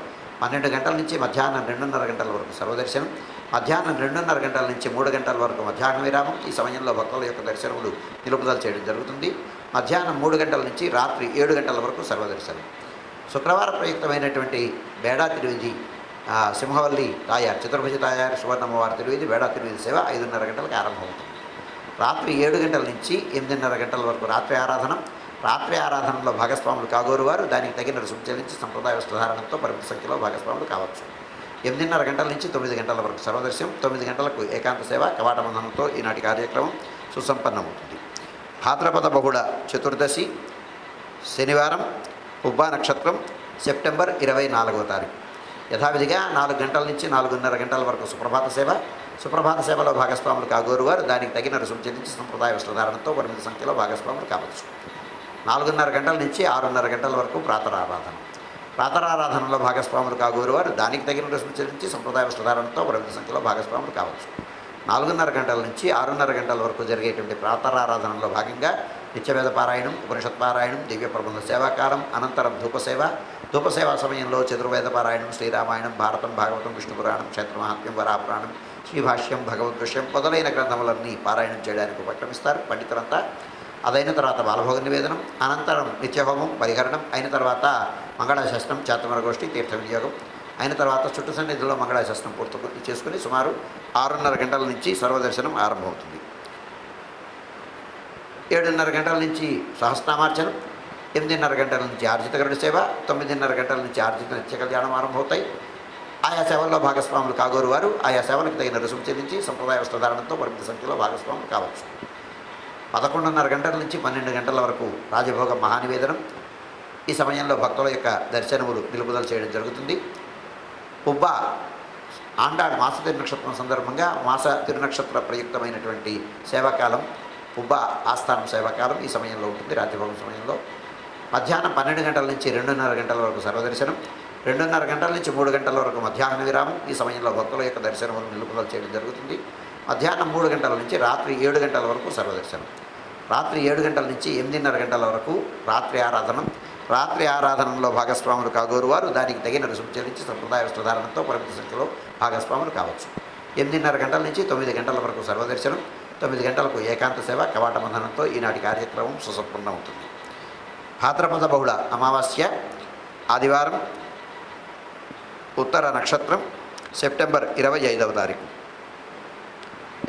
12 గంటల నుంచి మధ్యాహ్నం 2:30 గంటల వరకు సర్వదర్శనం, మధ్యాహ్నం 2:30 గంటల నుంచి 3 గంటల వరకు మధ్యాహ్న విరామం. ఈ సమయంలో భక్తుల యొక్క దర్శనములు నిలుపుదల చేయడం జరుగుతుంది. మధ్యాహ్నం 3 గంటల నుంచి రాత్రి 7 గంటల వరకు సర్వదర్శనం. శుక్రవార ప్రయుక్తమైనటువంటి బేడా తిరువిధి, సింహవల్లి తాయారు, చతుర్భుజ తాయారు, సువర్ణమ్మవారి తిరువిధి, బేడా తిరువిధి సేవ 5:30 గంటలకు ఆరంభమవుతుంది. రాత్రి 7 గంటల నుంచి 8:30 గంటల వరకు రాత్రి ఆరాధన. రాత్రి ఆరాధనలో భాగస్వాములు కాగోరు వారు దానికి తగిన రుసుము చెల్లించి సంప్రదాయ వస్త్రధారణతో పరిమిత సంఖ్యలో భాగస్వాములు కావచ్చు. 8:30 గంటల నుంచి 9 గంటల వరకు సర్వదర్శనం, 9 గంటలకు ఏకాంత సేవ కవాట బంధనంతో ఈనాటి కార్యక్రమం సుసంపన్నమవుతుంది. భాద్రపద బహుళ చతుర్దశి శనివారం, ఉబ్బా నక్షత్రం, సెప్టెంబర్ 24వ తారీఖు. యథావిధిగా 4 గంటల నుంచి 4:30 గంటల వరకు సుప్రభాత సేవ. సుప్రభాత సేవలో భాగస్వాములు కాగోరు వారు దానికి తగిన రుసుము చెల్లించి సంప్రదాయ వస్త్రధారణతో పరిమిత సంఖ్యలో భాగస్వాములు కావచ్చు. 4:30 గంటల నుంచి 6:30 గంటల వరకు ప్రాతరారాధన. ప్రాతరారాధనలో భాగస్వాములు కాగోరు వారు దానికి తగిన రుసుము చెల్లించి సంప్రదాయ వస్త్రధారణతో పరిమిత సంఖ్యలో భాగస్వాములు కావచ్చు. 4:30 గంటల నుంచి 6:30 గంటల వరకు జరిగేటువంటి ప్రాతరారాధనలో భాగంగా నిత్యవేద పారాయణం, ఉపనిషత్ పారాయణం, దివ్య ప్రబంధ సేవాకాలం, అనంతరం ధూపసేవా సమయంలో చతుర్వేద పారాయణం, శ్రీరామాయణం, భారతం, భాగవతం, విష్ణు పురాణం, క్షేత్రమహాత్మ్యం, వరాపురాణం, శ్రీభాష్యం, భగవద్గృష్యం మొదలైన గ్రంథములన్నీ పారాయణం చేయడానికి ఉపక్రమిస్తారు పండితులంతా. అదైన తర్వాత బాలభోగ నివేదనం, అనంతరం నిత్యహోమం, పరిహరణం అయిన తర్వాత మంగళాశాసనం, చాతుర్మార్గోష్ఠి, తీర్థ వినియోగం అయిన తర్వాత చుట్టు సన్నిధిలో మంగళాశాసనం పూర్తి చేసుకుని సుమారు 6:30 గంటల నుంచి సర్వదర్శనం ఆరంభమవుతుంది. 7:30 గంటల నుంచి సహస్రనామార్చనం, 8:30 గంటల నుంచి ఆర్జిత గరుడ సేవ, 9:30 గంటల నుంచి ఆర్జిత నిత్య కళ్యాణం ఆరంభమవుతాయి. ఆయా సేవల్లో భాగస్వాములు కాగోరు వారు ఆయా సేవలకు తగిన రుసుము చెల్లించి సంప్రదాయ వస్త్రధారణతో పరిమిత సంఖ్యలో భాగస్వాములు కావచ్చు. 11:30 గంటల నుంచి 12 గంటల వరకు రాజభోగం మహానివేదనం. ఈ సమయంలో భక్తుల యొక్క దర్శనములు నిలుపుదల చేయడం జరుగుతుంది. ఉబ్బ ఆండాళ్ మాస తిరునక్షత్రం సందర్భంగా మాస తిరునక్షత్ర ప్రయుక్తమైనటువంటి సేవాకాలం, ఉబ్బ ఆస్థానం సేవాకాలం ఈ సమయంలో ఉంటుంది. రాజభోగం సమయంలో మధ్యాహ్నం 12 గంటల నుంచి 2:30 గంటల వరకు సర్వదర్శనం, 2:30 గంటల నుంచి 3 గంటల వరకు మధ్యాహ్న విరామం. ఈ సమయంలో భక్తుల యొక్క దర్శనములు నిలుపుదల చేయడం జరుగుతుంది. మధ్యాహ్నం 3 గంటల నుంచి రాత్రి 7 గంటల వరకు సర్వదర్శనం, రాత్రి 7 గంటల నుంచి 8:30 గంటల వరకు రాత్రి ఆరాధనం. రాత్రి ఆరాధనలో భాగస్వాములు కాగోరు వారు దానికి తగిన రుసుము చెల్లించి సంప్రదాయ వస్త్రధారణతో పరిమిత సంఖ్యలో భాగస్వాములు కావచ్చు. 8:30 గంటల నుంచి 9 గంటల వరకు సర్వదర్శనం, 9 గంటలకు ఏకాంత సేవ కవాట బంధనంతో ఈనాటి కార్యక్రమం సుసంపన్నమవుతుంది. భాద్రపద బహుళ అమావాస్య ఆదివారం, ఉత్తర నక్షత్రం, సెప్టెంబర్ 25వ తారీఖు.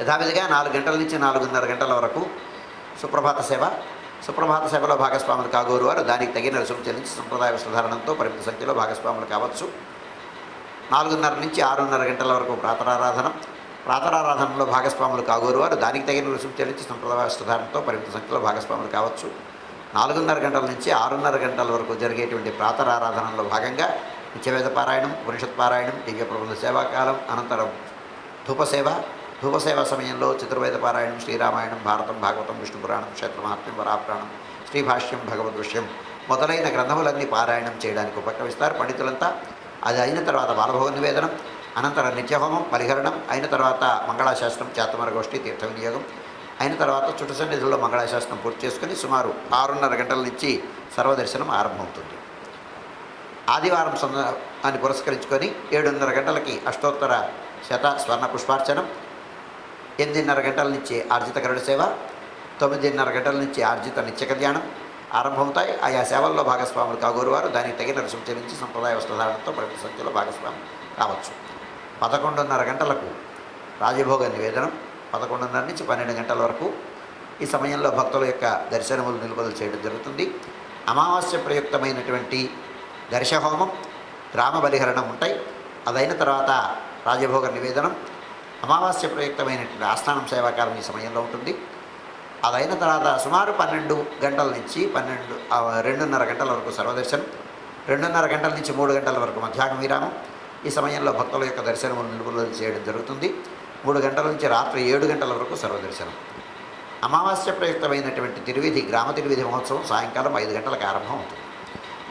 యథావిధిగా 4 గంటల నుంచి 4:30 గంటల వరకు సుప్రభాత సేవ. సుప్రభాత సేవలో భాగస్వాములు కాగోరు వారు దానికి తగిన రుసుము చెల్లించి సంప్రదాయ వస్త్రధారణంతో పరిమిత సంఖ్యలో భాగస్వాములు కావచ్చు. 4:30 నుంచి 6:30 గంటల వరకు ప్రాతరారాధనం. ప్రాతరారాధనలో భాగస్వాములు కాగోరు వారు దానికి తగిన రుసుము చెల్లించి సంప్రదాయ వస్త్రధారణతో పరిమిత సంఖ్యలో భాగస్వాములు కావచ్చు. 4:30 గంటల నుంచి 6:30 గంటల వరకు జరిగేటువంటి ప్రాతరారాధనలో భాగంగా నిత్యవేద పారాయణం, ఉపనిషత్ పారాయణం, దివ్య ప్రబంధ సేవాకాలం, అనంతరం ధూపసేవ సమయంలో చతుర్వేద పారాయణం, శ్రీరామాయణం, భారతం, భాగవతం, విష్ణు పురాణం, క్షేత్రమహాత్మ్యం, వరాపురాణం, శ్రీభాష్యం, భగవద్గృష్యం మొదలైన గ్రంథములన్నీ పారాయణం చేయడానికి ఉపక్రమిస్తారు పండితులంతా. అది అయిన తర్వాత బాలభోగ నివేదనం, అనంతరం నిత్యహోమం, పరిహరణం అయిన తర్వాత మంగళాశాసనం, చాతుర్మార్గోష్ఠి, తీర్థ వినియోగం అయిన తర్వాత చుట్టు సన్నిధుల్లో మంగళాశాసనం పూర్తి చేసుకుని సుమారు 6:30 గంటల నుంచి సర్వదర్శనం ఆరంభమవుతుంది. ఆదివారం అని పురస్కరించుకొని 7:30 గంటలకి అష్టోత్తర శత స్వర్ణ పుష్పార్చనం, 8:30 గంటల నుంచి ఆర్జిత గరుడ సేవ, 9:30 గంటల నుంచి ఆర్జిత నిత్య కళ్యాణం ఆరంభమవుతాయి. ఆయా సేవల్లో భాగస్వాములు కాగోరు వారు దానికి తగిన రుసుము చెల్లించి సంప్రదాయ వస్త్రధారణతో పరిమిత సంఖ్యలో భాగస్వాములు కావచ్చు. 11:30 గంటలకు రాజభోగ నివేదనం, 11:30 నుంచి 12 గంటల వరకు ఈ సమయంలో భక్తుల యొక్క దర్శనములు నిలుపుదల చేయడం జరుగుతుంది. అమావాస్య ప్రయుక్తమైనటువంటి దర్శహోమం, గ్రామ బలిహరణం ఉంటాయి. అదైన తర్వాత రాజభోగ నివేదనం, అమావాస్య ప్రయుక్తమైనటువంటి ఆస్థానం సేవాకాలం ఈ సమయంలో ఉంటుంది. అదైన తర్వాత సుమారు 12 గంటల నుంచి 2:30 గంటల వరకు సర్వదర్శనం, 2:30 గంటల నుంచి 3 గంటల వరకు మధ్యాహ్న విరామం. ఈ సమయంలో భక్తుల యొక్క దర్శనములు నిలుపుదల చేయడం జరుగుతుంది. 3 గంటల నుంచి రాత్రి 7 గంటల వరకు సర్వదర్శనం. అమావాస్య ప్రయుక్తమైనటువంటి తిరువిధి, గ్రామ తిరువిధి మహోత్సవం సాయంకాలం 5 గంటలకు ఆరంభం అవుతుంది.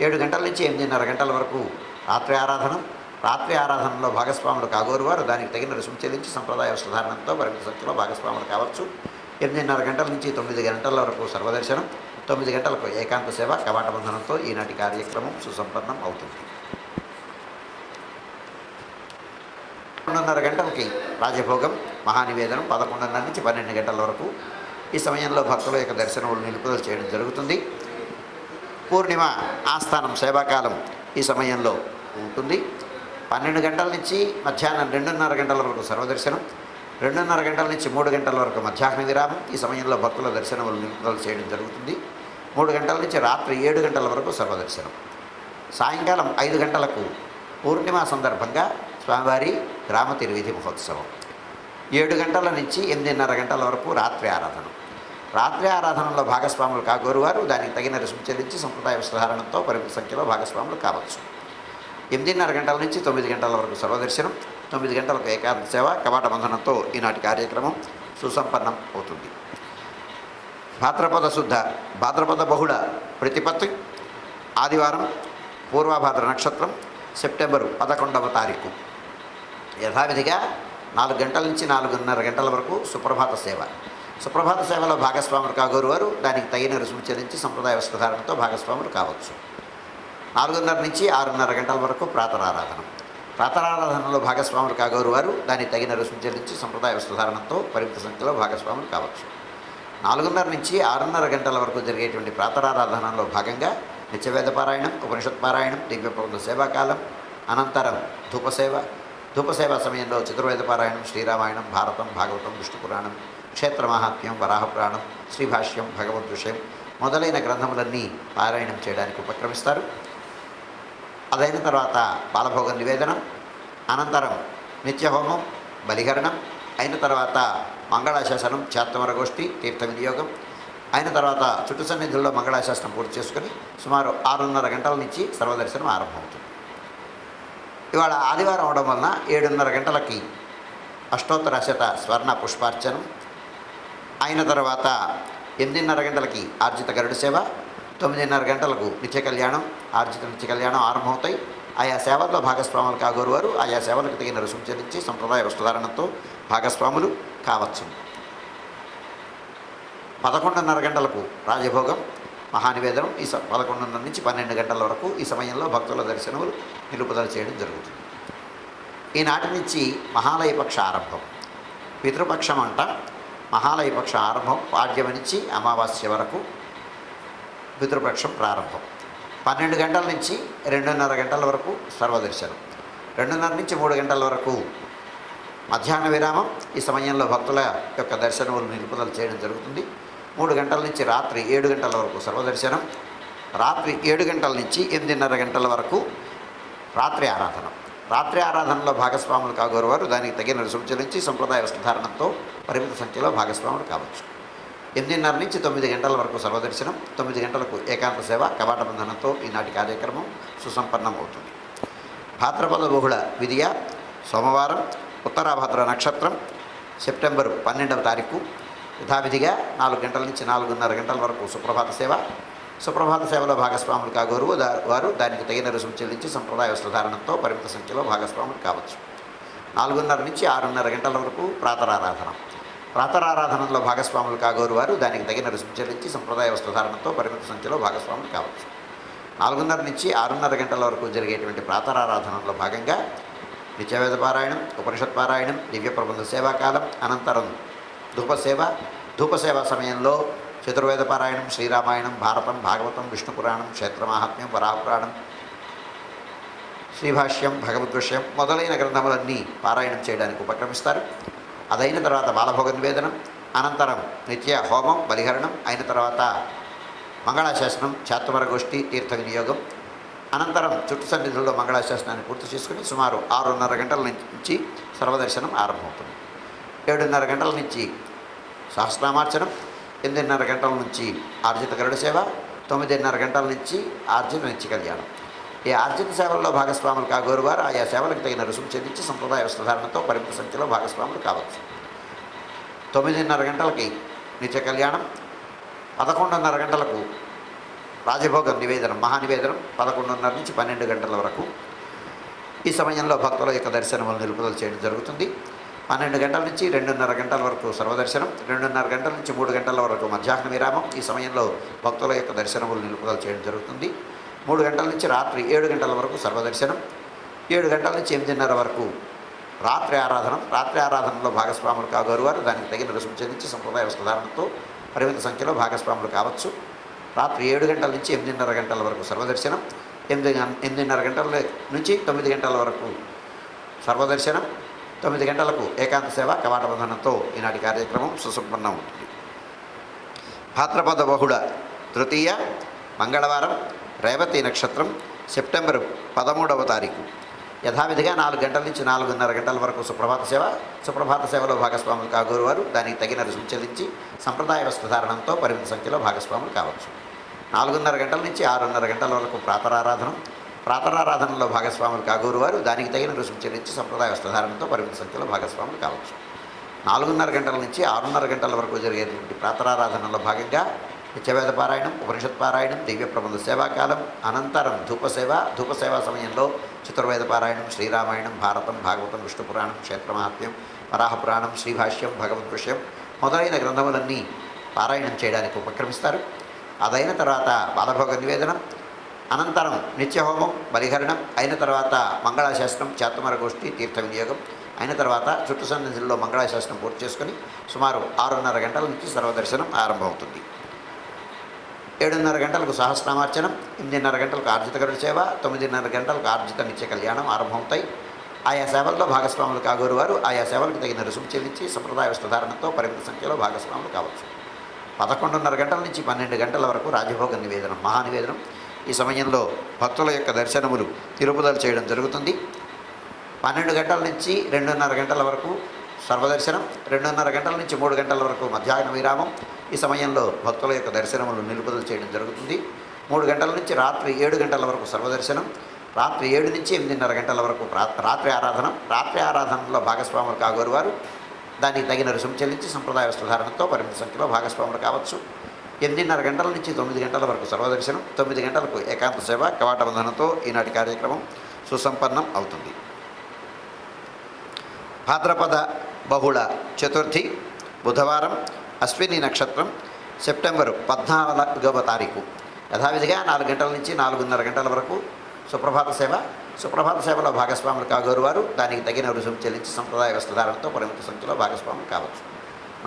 7 గంటల నుంచి 8:30 గంటల వరకు రాత్రి ఆరాధనం. రాత్రి ఆరాధనలో భాగస్వాములు కాగోరు వారు దానికి తగిన రుసుము చెల్లించి సంప్రదాయ వస్త్రధారణంతో పరిమిత సంఖ్యలో భాగస్వాములు కావచ్చు. 8:30 గంటల నుంచి 9 గంటల వరకు సర్వదర్శనం, 9 గంటలకు ఏకాంత సేవ కవాట బంధనంతో ఈనాటి కార్యక్రమం సుసంపన్నం అవుతుంది. 11:30 గంటలకి రాజభోగం మహానివేదనం, 11:30 నుంచి 12 గంటల వరకు ఈ సమయంలో భక్తుల యొక్క దర్శనములు నిలుపుదల చేయడం జరుగుతుంది. పూర్ణిమ ఆస్థానం సేవాకాలం ఈ సమయంలో ఉంటుంది. 12 గంటల నుంచి మధ్యాహ్నం 2:30 గంటల వరకు సర్వదర్శనం, 2:30 గంటల నుంచి 3 గంటల వరకు మధ్యాహ్న విరామం. ఈ సమయంలో భక్తుల దర్శనములు నిలుపుదల చేయడం జరుగుతుంది. 3 గంటల నుంచి రాత్రి 7 గంటల వరకు సర్వదర్శనం. సాయంకాలం 5 గంటలకు పూర్ణిమ సందర్భంగా స్వామివారి గ్రామ తిరువిధి మహోత్సవం. 7 గంటల నుంచి 8:30 గంటల వరకు రాత్రి ఆరాధన. రాత్రి ఆరాధనలో భాగస్వాములు కాగోరు వారు దానికి తగిన రుసుము చెల్లించి సంప్రదాయ వస్త్రధారణంతో పరిమిత సంఖ్యలో భాగస్వాములు కావచ్చు. 8:30 గంటల నుంచి 9 గంటల వరకు సర్వదర్శనం, 9 గంటలకు ఏకాంత సేవ కవాట బంధనంతో ఈనాటి కార్యక్రమం సుసంపన్నం అవుతుంది. భాద్రపద బహుళ ప్రతిపత్తి ఆదివారం, పూర్వభాద్ర నక్షత్రం, సెప్టెంబరు 11వ తారీఖు. యథావిధిగా 4 గంటల నుంచి 4:30 గంటల వరకు సుప్రభాత సేవ. సుప్రభాత సేవలో భాగస్వాములు కాగోరు వారు దానికి తగిన రుసుము చెల్లించి సంప్రదాయ వస్త్రధారణతో భాగస్వాములు కావచ్చు. 4:30 నుంచి 6:30 గంటల వరకు ప్రాతరారాధన. ప్రాతరారాధనలో భాగస్వాములు కాగోరు వారు దానికి తగిన రుసుము చెల్లించి సంప్రదాయ వస్త్రధారణతో పరిమిత సంఖ్యలో భాగస్వాములు కావచ్చు. 4:30 నుంచి 6:30 గంటల వరకు జరిగేటువంటి ప్రాతరారాధనలో భాగంగా నిత్యవేద పారాయణం, ఉపనిషత్ పారాయణం, దివ్య ప్రబంధ సేవాకాలం, అనంతరం ధూపసేవ. ధూపసేవ సమయంలో చతుర్వేద పారాయణం, శ్రీరామాయణం, భారతం, భాగవతం, విష్ణు పురాణం, క్షేత్ర మహాత్మ్యం, వరాహపురాణం, శ్రీభాష్యం, భగవద్విషయం మొదలైన గ్రంథములన్నీ పారాయణం చేయడానికి ఉపక్రమిస్తారు. అదైన తర్వాత బాలభోగ నివేదనం, అనంతరం నిత్యహోమం, బలిహరణం అయిన తర్వాత మంగళాశాసనం, చాత్తమర గోష్ఠి, తీర్థ వినియోగం అయిన తర్వాత చుట్టు సన్నిధుల్లో మంగళాశాసనం పూర్తి చేసుకుని సుమారు 6:30 గంటల నుంచి సర్వదర్శనం ఆరంభమవుతుంది. ఇవాళ ఆదివారం అవడం వలన 7:30 గంటలకి అష్టోత్తరాశత స్వర్ణ పుష్పార్చనం అయిన తర్వాత 8:30 గంటలకి ఆర్జిత గరుడ సేవ, 9:30 గంటలకు నిత్య కళ్యాణం, ఆర్జిత నిత్య కళ్యాణం ఆరంభమవుతాయి. ఆయా సేవల్లో భాగస్వాములు కాగోరు వారు ఆయా సేవలకు తగిన రుసుము చెల్లించి సంప్రదాయ వస్త్రధారణతో భాగస్వాములు కావచ్చు. 11:30 గంటలకు రాజభోగం, మహానివేదనం. ఈ 11:30 నుంచి 12 గంటల వరకు ఈ సమయంలో భక్తుల దర్శనములు నిలుపుదల చేయడం జరుగుతుంది. ఈనాటి నుంచి మహాలయపక్ష ఆరంభం. పితృపక్షం అంట మహాలయపక్ష ఆరంభం. పాడ్యమ నుంచి అమావాస్య వరకు పితృపక్షం ప్రారంభం. 12 గంటల నుంచి 2:30 గంటల వరకు సర్వదర్శనం. 2:30 నుంచి 3 గంటల వరకు మధ్యాహ్న విరామం. ఈ సమయంలో భక్తుల యొక్క దర్శనములు నిలుపుదల చేయడం జరుగుతుంది. 3 గంటల నుంచి రాత్రి 7 గంటల వరకు సర్వదర్శనం. రాత్రి 7 గంటల నుంచి 8:30 గంటల వరకు రాత్రి ఆరాధన. రాత్రి ఆరాధనలో భాగస్వాములు కాగోరు వారు దానికి తగిన రుసుము చెల్లించి సంప్రదాయ వస్త్రధారణతో పరిమిత సంఖ్యలో భాగస్వాములు కావచ్చు. 8:30 నుంచి 9 గంటల వరకు సర్వదర్శనం. 9 గంటలకు ఏకాంత సేవ, కవాట బంధనంతో ఈనాటి కార్యక్రమం సుసంపన్నం అవుతుంది. భాద్రపద బహుళ విధియ సోమవారం, ఉత్తరాభాద్ర నక్షత్రం, సెప్టెంబర్ 12వ తారీఖు యథావిధిగా 4 గంటల నుంచి 4:30 గంటల వరకు సుప్రభాత సేవ. సుప్రభాత సేవలో భాగస్వాములు కాగోరు వారు దానికి తగిన రుసుము చెల్లించి సంప్రదాయ వస్త్రధారణతో పరిమిత సంఖ్యలో భాగస్వాములు కావచ్చు. 4:30 నుంచి 6:30 గంటల వరకు ప్రాతరారాధన. ప్రాతరారాధనలో భాగస్వాములు కాగోరు వారు దానికి తగిన రుసుము చెల్లించి సంప్రదాయ వస్త్రధారణతో పరిమిత సంఖ్యలో భాగస్వాములు కావచ్చు. 4:30 నుంచి 6:30 గంటల వరకు జరిగేటువంటి ప్రాతరారాధనలో భాగంగా నిత్యవేద పారాయణం, ఉపనిషత్ పారాయణం, దివ్య ప్రబంధ సేవాకాలం, అనంతరం ధూపసేవ. ధూపసేవ సమయంలో చతుర్వేద పారాయణం, శ్రీరామాయణం, భారతం, భాగవతం, విష్ణు పురాణం, క్షేత్ర మహాత్మ్యం, వరాహపురాణం, శ్రీభాష్యం, భగవద్విషయం మొదలైన గ్రంథములన్నీ పారాయణం చేయడానికి ఉపక్రమిస్తారు. అదైన తర్వాత బాలభోగ నివేదనం, అనంతరం నిత్య హోమం, బలిహరణం అయిన తర్వాత మంగళాశాసనం, చాత్తమర గోష్ఠి, తీర్థ వినియోగం అనంతరం చుట్టు సన్నిధుల్లో మంగళాశాసనాన్ని పూర్తి చేసుకుని సుమారు 6:30 గంటల నుంచి సర్వదర్శనం ఆరంభమవుతుంది. 7:30 గంటల నుంచి సహస్రనామార్చనం, 8:30 గంటల నుంచి ఆర్జిత గరుడ సేవ, 9:30 గంటల నుంచి ఆర్జిత నిత్య కళ్యాణం. ఈ ఆర్జిత సేవల్లో భాగస్వాములు కాగోరు వారు ఆయా సేవలకు తగిన రుసుము చెల్లించి సంప్రదాయ వస్త్రధారణతో పరిమిత సంఖ్యలో భాగస్వాములు కావచ్చు. 9:30 గంటలకి నిత్య కళ్యాణం, 11:30 గంటలకు రాజభోగం నివేదనం, మహానివేదనం. 11:30 నుంచి 12 గంటల వరకు ఈ సమయంలో భక్తుల యొక్క దర్శనములు నిలుపుదల చేయడం జరుగుతుంది. 12 గంటల నుంచి 2:30 గంటల వరకు సర్వదర్శనం. 2:30 గంటల నుంచి 3 గంటల వరకు మధ్యాహ్న విరామం. ఈ సమయంలో భక్తుల యొక్క దర్శనములు నిలుపుదల చేయడం జరుగుతుంది. 3 గంటల నుంచి రాత్రి 7 గంటల వరకు సర్వదర్శనం. 7 గంటల నుంచి 8:30 వరకు రాత్రి ఆరాధన. రాత్రి ఆరాధనలో భాగస్వాములు కాగోరు వారు దానికి తగిన రుసుము చెల్లించి సంప్రదాయ వస్త్రధారణతో పరిమిత సంఖ్యలో భాగస్వాములు కావచ్చు. రాత్రి 7 గంటల నుంచి 8:30 గంటల వరకు సర్వదర్శనం. 8:30 గంటల నుంచి 9 గంటల వరకు సర్వదర్శనం. 9 గంటలకు ఏకాంత సేవ, కవాట బంధనంతో ఈనాటి కార్యక్రమం సుసంపన్నం ఉంటుంది. భాద్రపద బహుళ తృతీయ మంగళవారం, రేవతి నక్షత్రం, సెప్టెంబర్ 13వ తారీఖు యథావిధిగా 4 గంటల నుంచి 4:30 గంటల వరకు సుప్రభాత సేవ. సుప్రభాత సేవలో భాగస్వాములు కాగోరు వారు దానికి తగిన రుసుము చెల్లించి సంప్రదాయ వస్త్రధారణంతో పరిమిత సంఖ్యలో భాగస్వాములు కావచ్చు. 4:30 గంటల నుంచి 6:30 గంటల వరకు ప్రాతరారాధనం. ప్రాతరారాధనలో భాగస్వాములు కాగోరు వారు దానికి తగిన రుసుము చెల్లించి సంప్రదాయ వస్త్రధారణతో పరిమిత సంఖ్యలో భాగస్వాములు కావచ్చు. 4:30 గంటల నుంచి 6:30 గంటల వరకు జరిగేటువంటి ప్రాతరారాధనలో భాగంగా నిత్యవేద పారాయణం, ఉపనిషత్ పారాయణం, దివ్య ప్రబంధ సేవాకాలం, అనంతరం ధూపసేవ. ధూపసేవ సమయంలో చతుర్వేద పారాయణం, శ్రీరామాయణం, భారతం, భాగవతం, విష్ణు పురాణం, క్షేత్రమహాత్మ్యం, వరాహ పురాణం, శ్రీభాష్యం, భగవద్విషయం మొదలైన గ్రంథములన్నీ పారాయణం చేయడానికి ఉపక్రమిస్తారు. అదైన తర్వాత బాలభోగ నివేదనం, అనంతరం నిత్యహోమం, బలిహరణం అయిన తర్వాత మంగళాశాసనం, చాతుమర గోష్ఠి, తీర్థ వినియోగం అయిన తర్వాత చుట్టు సన్నిధిలో మంగళాశాసనం పూర్తి చేసుకుని సుమారు 6:30 గంటల నుంచి సర్వదర్శనం ఆరంభమవుతుంది. 7:30 గంటలకు సహస్రనామార్చనం, 8:30 గంటలకు ఆర్జిత గరుడ సేవ, 9:30 గంటలకు ఆర్జిత నిత్య కళ్యాణం ఆరంభమవుతాయి. ఆయా సేవల్లో భాగస్వాములు కాగోరు వారు ఆయా సేవలకు తగిన రుసుము చెల్లించి సంప్రదాయ వస్త్రధారణతో పరిమిత సంఖ్యలో భాగస్వాములు కావచ్చు. 11:30 గంటల నుంచి 12 గంటల వరకు రాజభోగ నివేదనం, మహానివేదనం. ఈ సమయంలో భక్తుల యొక్క దర్శనములు తిరుపదలు చేయడం జరుగుతుంది. 12 గంటల నుంచి 2:30 గంటల వరకు సర్వదర్శనం, 2:30 గంటల నుంచి 3 గంటల వరకు మధ్యాహ్న విరామం. ఈ సమయంలో భక్తుల యొక్క దర్శనములు నిలుపుదల చేయడం జరుగుతుంది. 3 గంటల నుంచి రాత్రి 7 గంటల వరకు సర్వదర్శనం, రాత్రి 7 నుంచి 8:30 గంటల వరకు రాత్రి ఆరాధన. రాత్రి ఆరాధనలో భాగస్వాములు కాగోరు వారు దానికి తగిన రుసుము చెల్లించి సంప్రదాయ వస్త్రధారణతో పరిమిత సంఖ్యలో భాగస్వాములు కావచ్చు. 8:30 గంటల నుంచి 9 గంటల వరకు సర్వదర్శనం, 9 గంటలకు ఏకాంత సేవ, కవాట బంధనంతో ఈనాటి కార్యక్రమం సుసంపన్నం అవుతుంది. భాద్రపద బహుళ చతుర్థి బుధవారం, అశ్విని నక్షత్రం, సెప్టెంబరు 14వ తారీఖు. యథావిధిగా 4 గంటల నుంచి 4:30 గంటల వరకు సుప్రభాత సేవ. సుప్రభాత సేవలో భాగస్వాములు కాగోరు వారు దానికి తగిన రుసుము చెల్లించి సంప్రదాయ వస్త్రధారణతో పరిమిత సంఖ్యలో భాగస్వాములు కావచ్చు.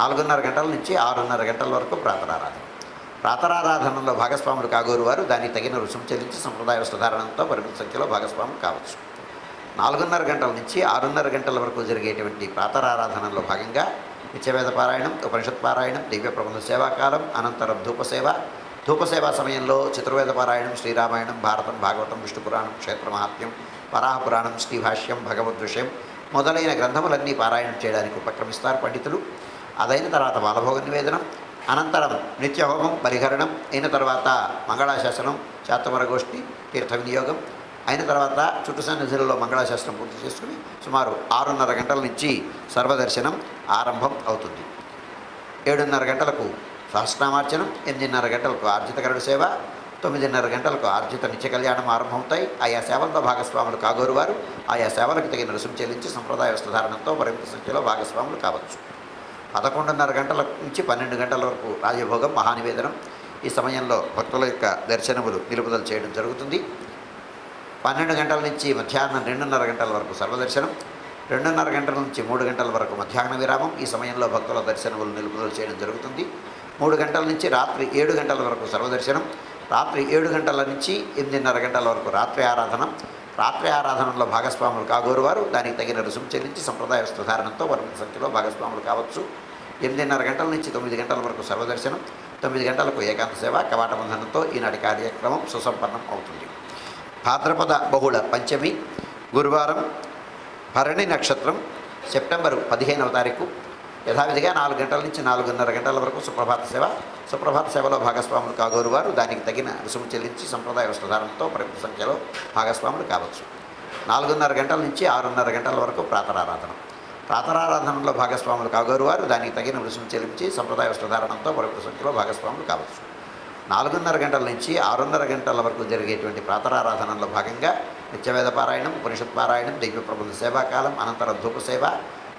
4:30 గంటల నుంచి 6:30 గంటల వరకు ప్రాతరారాధన. ప్రాతరారాధనలో భాగస్వాములు కాగోరు వారు దానికి తగిన రుసుము చెల్లించి సంప్రదాయ వస్త్రధారణతో పరిమిత సంఖ్యలో భాగస్వాములు కావచ్చు. 4:30 గంటల నుంచి 6:30 గంటల వరకు జరిగేటువంటి ప్రాతరారాధనలో భాగంగా నిత్యవేద పారాయణం, ఉపనిషత్ పారాయణం, దివ్య ప్రబంధ సేవాకాలం, అనంతరం ధూపసేవ. ధూపసేవా సమయంలో చతుర్వేద పారాయణం, శ్రీరామాయణం, భారతం, భాగవతం, విష్ణు పురాణం, క్షేత్రమహాత్మ్యం, వరాహ పురాణం, శ్రీభాష్యం, భగవద్విషయం మొదలైన గ్రంథములన్నీ పారాయణం చేయడానికి ఉపక్రమిస్తారు పండితులు. అదైన తర్వాత బాలభోగ నివేదనం, అనంతరం నిత్యహోమం, బలిహరణం అయిన తర్వాత మంగళాశాసనం, చాతుమర గోష్ఠి, తీర్థ వినియోగం అయిన తర్వాత చుట్టు సన్నిధిలో మంగళాశాస్త్రం పూర్తి చేసుకుని సుమారు 6:30 గంటల నుంచి సర్వదర్శనం ఆరంభం అవుతుంది. 7:30 గంటలకు సహస్రనామార్చనం, 8:30 గంటలకు ఆర్జిత గరుడ సేవ, 9:30 గంటలకు ఆర్జిత నిత్య కళ్యాణం ఆరంభమవుతాయి. ఆయా సేవల్లో భాగస్వాములు కాగోరు వారు ఆయా సేవలకు తగిన రుసుము చెల్లించి సంప్రదాయ వస్త్రధారణతో పరిమిత సంఖ్యలో భాగస్వాములు కావచ్చు. 11:30 గంటల నుంచి 12 గంటల వరకు రాజభోగం, మహానివేదనం. ఈ సమయంలో భక్తుల యొక్క దర్శనములు నిలుపుదల చేయడం జరుగుతుంది. 12 గంటల నుంచి మధ్యాహ్నం 2:30 గంటల వరకు సర్వదర్శనం, 2:30 గంటల నుంచి 3 గంటల వరకు మధ్యాహ్న విరామం. ఈ సమయంలో భక్తుల దర్శనములు నిలుపుదల చేయడం జరుగుతుంది. 3 గంటల నుంచి రాత్రి 7 గంటల వరకు సర్వదర్శనం, రాత్రి 7 గంటల నుంచి 8:30 గంటల వరకు రాత్రి ఆరాధన. రాత్రి ఆరాధనలో భాగస్వాములు కాగోరు వారు దానికి తగిన రుసుము చెల్లించి సంప్రదాయ వస్త్రధారణతో పరిమిత సంఖ్యలో భాగస్వాములు కావచ్చు. 8:30 గంటల నుంచి 9 గంటల వరకు సర్వదర్శనం, 9 గంటలకు ఏకాంత సేవ, కవాట బంధనంతో ఈనాటి కార్యక్రమం సుసంపన్నం అవుతుంది. భాద్రపద బహుళ పంచమి గురువారం, భరణి నక్షత్రం, సెప్టెంబరు 15వ తారీఖు. యథావిధిగా 4 గంటల నుంచి 4:30 గంటల వరకు సుప్రభాత సేవ. సుప్రభాత సేవలో భాగస్వాములు కాగోరు వారు దానికి తగిన రుసుము చెల్లించి సంప్రదాయ వస్త్రధారణతో పరిమిత సంఖ్యలో భాగస్వాములు కావచ్చు. 4:30 గంటల నుంచి 6:30 గంటల వరకు ప్రాతరారాధన. ప్రాతరారాధనలో భాగస్వాములు కాగోరు వారు దానికి తగిన రుసుము చెల్లించి సంప్రదాయ వస్త్రధారణంతో పరిమిత సంఖ్యలో భాగస్వాములు కావచ్చు. 4:30 గంటల నుంచి 6:30 గంటల వరకు జరిగేటువంటి ప్రాతరారాధనలో భాగంగా నిత్యవేద పారాయణం, ఉపనిషత్ పారాయణం, దివ్య ప్రబంధ సేవాకాలం, అనంతరం ధూపసేవ.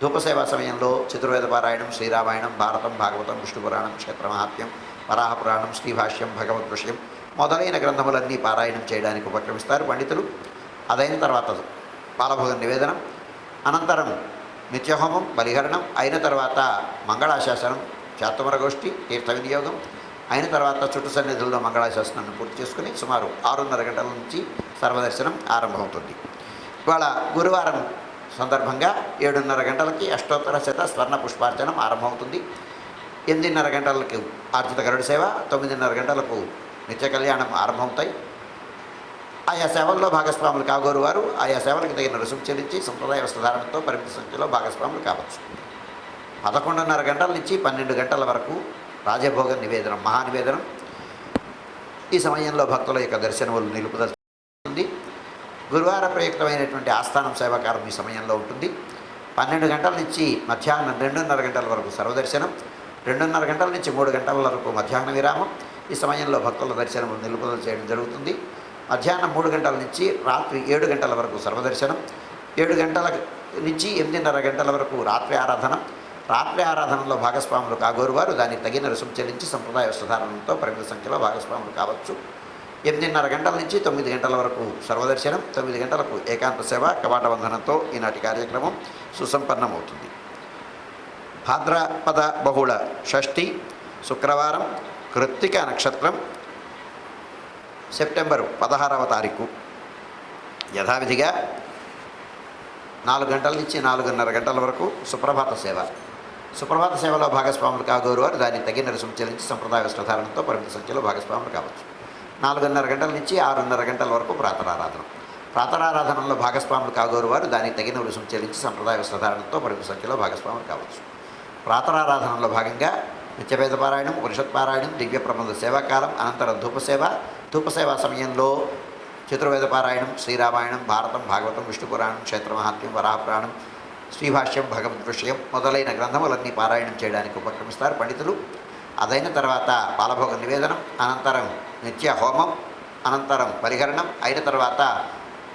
ధూపసేవా సమయంలో చతుర్వేద పారాయణం, శ్రీరామాయణం, భారతం, భాగవతం, విష్ణు పురాణం, క్షేత్రమహాత్మ్యం, వరాహ పురాణం, శ్రీభాష్యం, భగవద్విషయం మొదలైన గ్రంథములన్నీ పారాయణం చేయడానికి ఉపక్రమిస్తారు పండితులు. అదైన తర్వాత బాలభోగ నివేదనం, అనంతరం నిత్యహోమం, బలిహరణం అయిన తర్వాత మంగళాశాసనం, చాతుమర గోష్ఠి, తీర్థ వినియోగం అయిన తర్వాత చుట్టు సన్నిధుల్లో మంగళాశాసనాన్ని పూర్తి చేసుకుని సుమారు 6:30 గంటల నుంచి సర్వదర్శనం ఆరంభమవుతుంది. ఇవాళ గురువారం సందర్భంగా 7:30 గంటలకి అష్టోత్తర శత స్వర్ణ పుష్పార్చనం ఆరంభమవుతుంది. 8:30 గంటలకు ఆర్జిత గరుడ సేవ, 9:30 గంటలకు నిత్య కళ్యాణం ఆరంభమవుతాయి. ఆయా సేవల్లో భాగస్వాములు కాగోరు వారు ఆయా సేవలకు తగిన రుసుము చెల్లించి సంప్రదాయ వస్త్రధారణతో పరిమిత సంఖ్యలో భాగస్వాములు కావచ్చు. 11:30 గంటల నుంచి 12 గంటల వరకు రాజభోగ నివేదనం, మహానివేదనం. ఈ సమయంలో భక్తుల యొక్క దర్శనములు నిలుపుదల ఉంది. గురువార ప్రయుక్తమైనటువంటి ఆస్థానం సేవాకారం ఈ సమయంలో ఉంటుంది. 12 గంటల నుంచి మధ్యాహ్నం 2:30 గంటల వరకు సర్వదర్శనం, 2:30 గంటల నుంచి 3 గంటల వరకు మధ్యాహ్న విరామం. ఈ సమయంలో భక్తుల దర్శనములు నిలుపుదల చేయడం జరుగుతుంది. మధ్యాహ్నం 3 గంటల నుంచి రాత్రి 7 గంటల వరకు సర్వదర్శనం, 7 గంటల నుంచి 8:30 గంటల వరకు రాత్రి ఆరాధన. రాత్రి ఆరాధనలో భాగస్వాములు కాగోరు వారు దానికి తగిన రుసుము చెల్లించి సంప్రదాయ వస్త్రధారణంతో పరిమిత సంఖ్యలో భాగస్వాములు కావచ్చు. 8:30 గంటల నుంచి 9 గంటల వరకు సర్వదర్శనం, 9 గంటలకు ఏకాంత సేవ కవాట బంధనంతో ఈనాటి కార్యక్రమం సుసంపన్నమవుతుంది. భాద్రపద బహుళ షష్ఠి శుక్రవారం, కృత్తిక నక్షత్రం, సెప్టెంబరు 16వ తారీఖు. యథావిధిగా 4 గంటల నుంచి 4:30 గంటల వరకు సుప్రభాత సేవ. సుప్రభాత సేవలో భాగస్వాములు కాగోరు వారు దానికి తగిన రుసుము చెల్లించి సంప్రదాయ వస్త్రధారణతో పరిమిత సంఖ్యలో భాగస్వాములు కావచ్చు. 4:30 గంటల నుంచి 6:30 గంటల వరకు ప్రాతరారాధన. ప్రాతరారాధనలో భాగస్వాములు కాగోరు వారు దానికి తగిన రుసుము చెల్లించి సంప్రదాయ వస్త్రధారణతో పరిమిత సంఖ్యలో భాగస్వాములు కావచ్చు. ప్రాతరారాధనలో భాగంగా నిత్యవేద పారాయణం, ఉపనిషత్పారాయణం, దివ్య ప్రబంధ సేవాకాలం, అనంతరం ధూపసేవా సమయంలో చతుర్వేద పారాయణం, శ్రీరామాయణం, భారతం, భాగవతం, విష్ణు పురాణం, క్షేత్ర మహాత్మ్యం, వరాహపురాణం, శ్రీభాష్యం, భగవద్ విషయం మొదలైన గ్రంథములన్నీ పారాయణం చేయడానికి ఉపక్రమిస్తారు పండితులు. అదైన తర్వాత పాలభోగ నివేదనం, అనంతరం నిత్య హోమం, అనంతరం పరిహరణం, అయిన తర్వాత